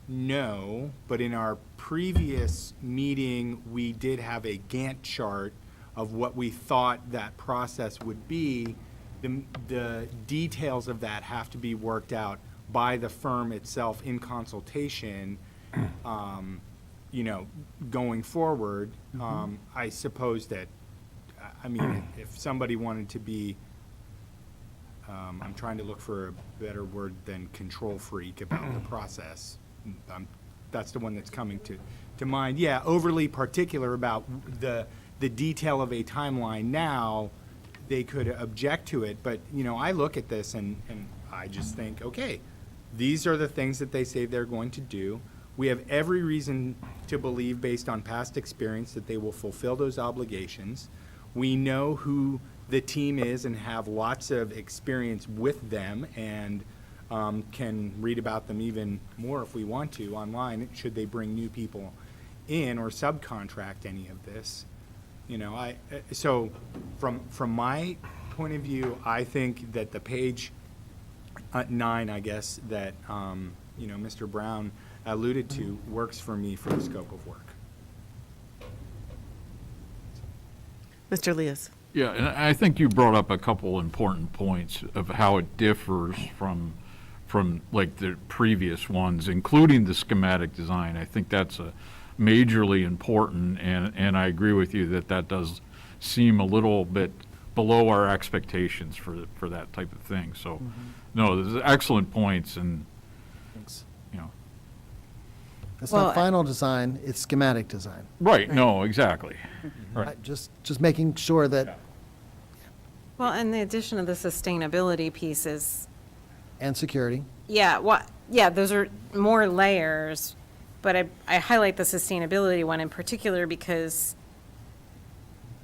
No, but in our previous meeting, we did have a Gantt chart of what we thought that process would be. The details of that have to be worked out by the firm itself in consultation, going forward. I suppose that, if somebody wanted to be, I'm trying to look for a better word than control freak about the process. That's the one that's coming to mind. Yeah, overly particular about the detail of a timeline now, they could object to it. But, I look at this and I just think, okay, these are the things that they say they're going to do. We have every reason to believe, based on past experience, that they will fulfill those obligations. We know who the team is and have lots of experience with them, and can read about them even more if we want to online, should they bring new people in or subcontract any of this. So from my point of view, I think that the page 9, I guess, that Mr. Brown alluded to works for me for the scope of work. Mr. Leas. Yeah, and I think you brought up a couple important points of how it differs from like the previous ones, including the schematic design. I think that's majorly important, and I agree with you that does seem a little bit below our expectations for that type of thing. So, no, there's excellent points, and Thanks. you know. It's Well, not final design, it's schematic design. Right, no, exactly. Right. Just making sure that, Well, and the addition of the sustainability piece is, and security. yeah, those are more layers, but I highlight the sustainability one in particular because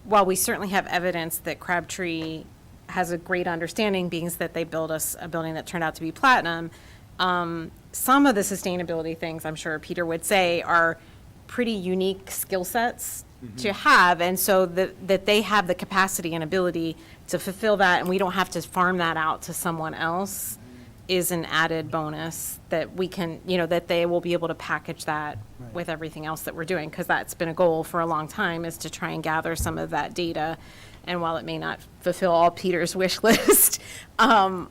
while we certainly have evidence that Crabtree has a great understanding, being that they built us a building that turned out to be platinum, some of the sustainability things, I'm sure Peter would say, are pretty unique skill sets to have, and so that they have the capacity and ability to fulfill that, and we don't have to farm that out to someone else. is an added bonus that we can, that they will be able to package that with everything else that we're doing, because that's been a goal for a long time, is to try and gather some of that data. And while it may not fulfill all Peter's wish list, I'm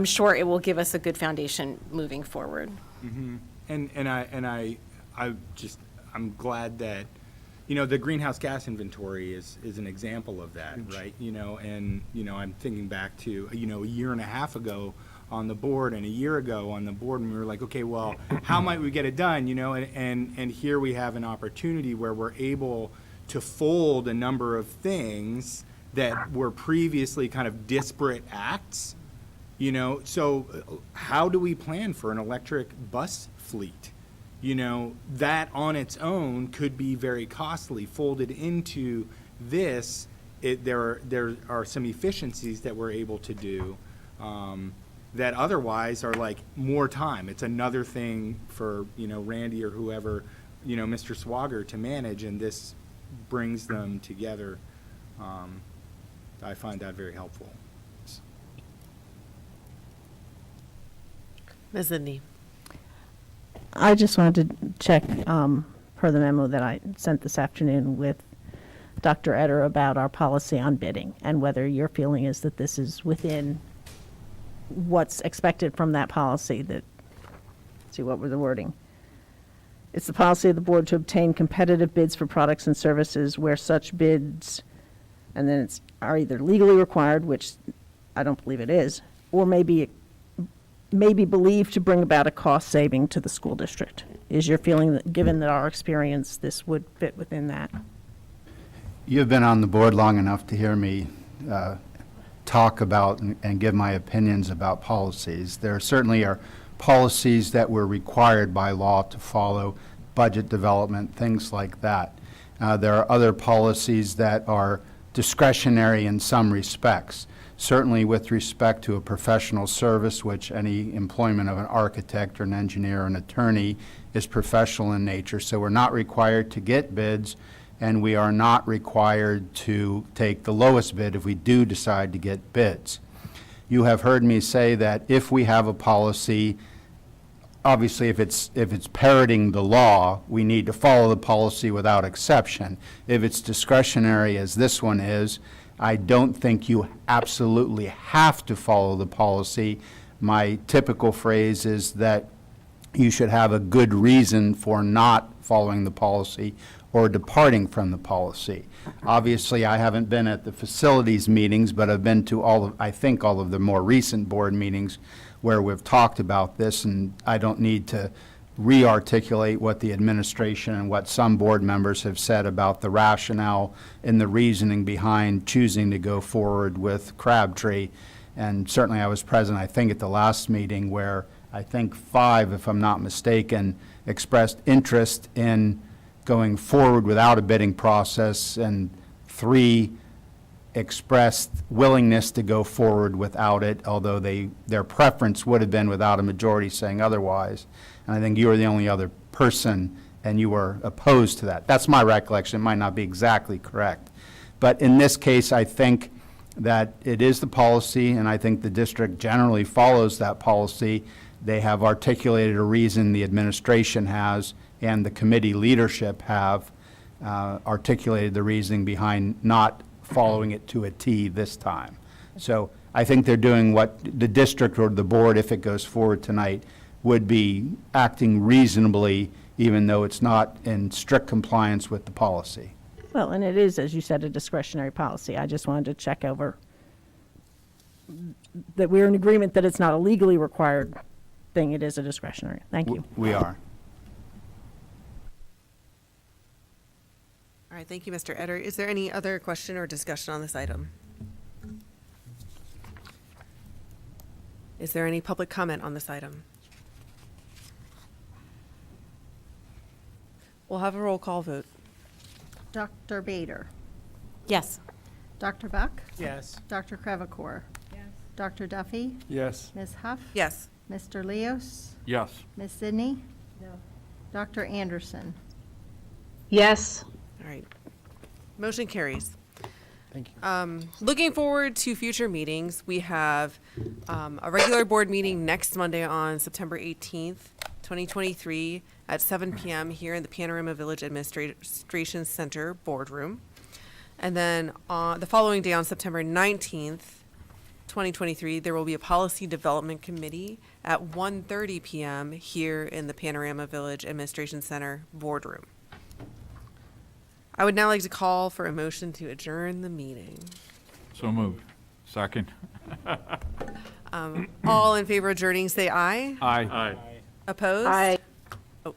sure it will give us a good foundation moving forward. Mm-hmm. I'm glad that, the greenhouse gas inventory is an example of that, right? I'm thinking back to, a year and a half ago on the board and a year ago on the board, and we were like, okay, well, how might we get it done, and here we have an opportunity where we're able to fold a number of things that were previously kind of disparate acts, so how do we plan for an electric bus fleet? That on its own could be very costly. Folded into this, there are some efficiencies that we're able to do that otherwise are like more time. It's another thing for, Randy or whoever, Mr. Swager to manage, and this brings them together. I find that very helpful. Ms. Zidney. I just wanted to check, per the memo that I sent this afternoon with Dr. Etter about our policy on bidding, and whether your feeling is that this is within what's expected from that policy. Let's see, what were the wording? It's the policy of the board to obtain competitive bids for products and services where such bids, and then are either legally required, which I don't believe it is, or may be believed to bring about a cost saving to the school district. Is your feeling that, given that our experience, this would fit within that? You've been on the board long enough to hear me talk about and give my opinions about policies. There certainly are policies that we're required by law to follow, budget development, things like that. There are other policies that are discretionary in some respects. Certainly with respect to a professional service, which any employment of an architect or an engineer or an attorney is professional in nature. So we're not required to get bids, and we are not required to take the lowest bid if we do decide to get bids. You have heard me say that if we have a policy, obviously if it's parroting the law, we need to follow the policy without exception. If it's discretionary, as this one is, I don't think you absolutely have to follow the policy. My typical phrase is that you should have a good reason for not following the policy or departing from the policy. Obviously, I haven't been at the facilities meetings, but I've been to all of the more recent board meetings where we've talked about this, and I don't need to re-articulate what the administration and what some board members have said about the rationale and the reasoning behind choosing to go forward with Crabtree. And certainly I was present, I think, at the last meeting where I think 5, if I'm not mistaken, expressed interest in going forward without a bidding process, and 3 expressed willingness to go forward without it, although their preference would have been without a majority saying otherwise. And I think you were the only other person, and you were opposed to that. That's my recollection. It might not be exactly correct. But in this case, I think that it is the policy, and I think the district generally follows that policy. They have articulated a reason, the administration has, and the committee leadership have articulated the reasoning behind not following it to a T this time. So I think they're doing what the district or the board, if it goes forward tonight, would be acting reasonably, even though it's not in strict compliance with the policy. Well, and it is, as you said, a discretionary policy. I just wanted to check over that we're in agreement that it's not a legally required thing. It is a discretionary. Thank you. We are. All right, thank you, Mr. Etter. Is there any other question or discussion on this item? Is there any public comment on this item? We'll have a roll call vote. Dr. Bader. Yes. Dr. Buck. Yes. Dr. Crevecore. Yes. Dr. Duffy. Yes. Ms. Huff. Yes. Mr. Leos. Yes. Ms. Sidney. No. Dr. Anderson. Yes. All right. Motion carries. Thank you. Looking forward to future meetings. We have a regular board meeting next Monday on September 18th, 2023 at 7 p.m. here in the Panorama Village Administration Center boardroom. And then the following day on September 19th, 2023, there will be a policy development committee at 1:30 p.m. here in the Panorama Village Administration Center boardroom. I would now like to call for a motion to adjourn the meeting. So moved. Second. All in favor of adjourning, say aye. Aye. Opposed? Aye. Oh.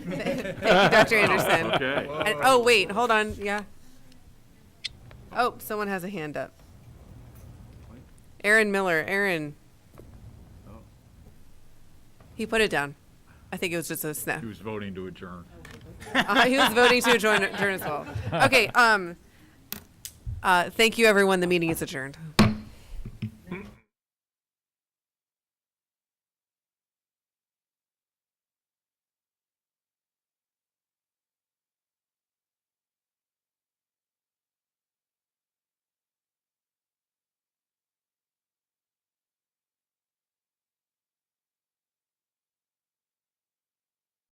Thank you, Dr. Anderson. Okay. And, oh, wait, hold on, yeah. Oh, someone has a hand up. Aaron Miller, Aaron. He put it down. I think it was just a snap. He was voting to adjourn. He was voting to adjourn as well. Okay, thank you, everyone. The meeting is adjourned.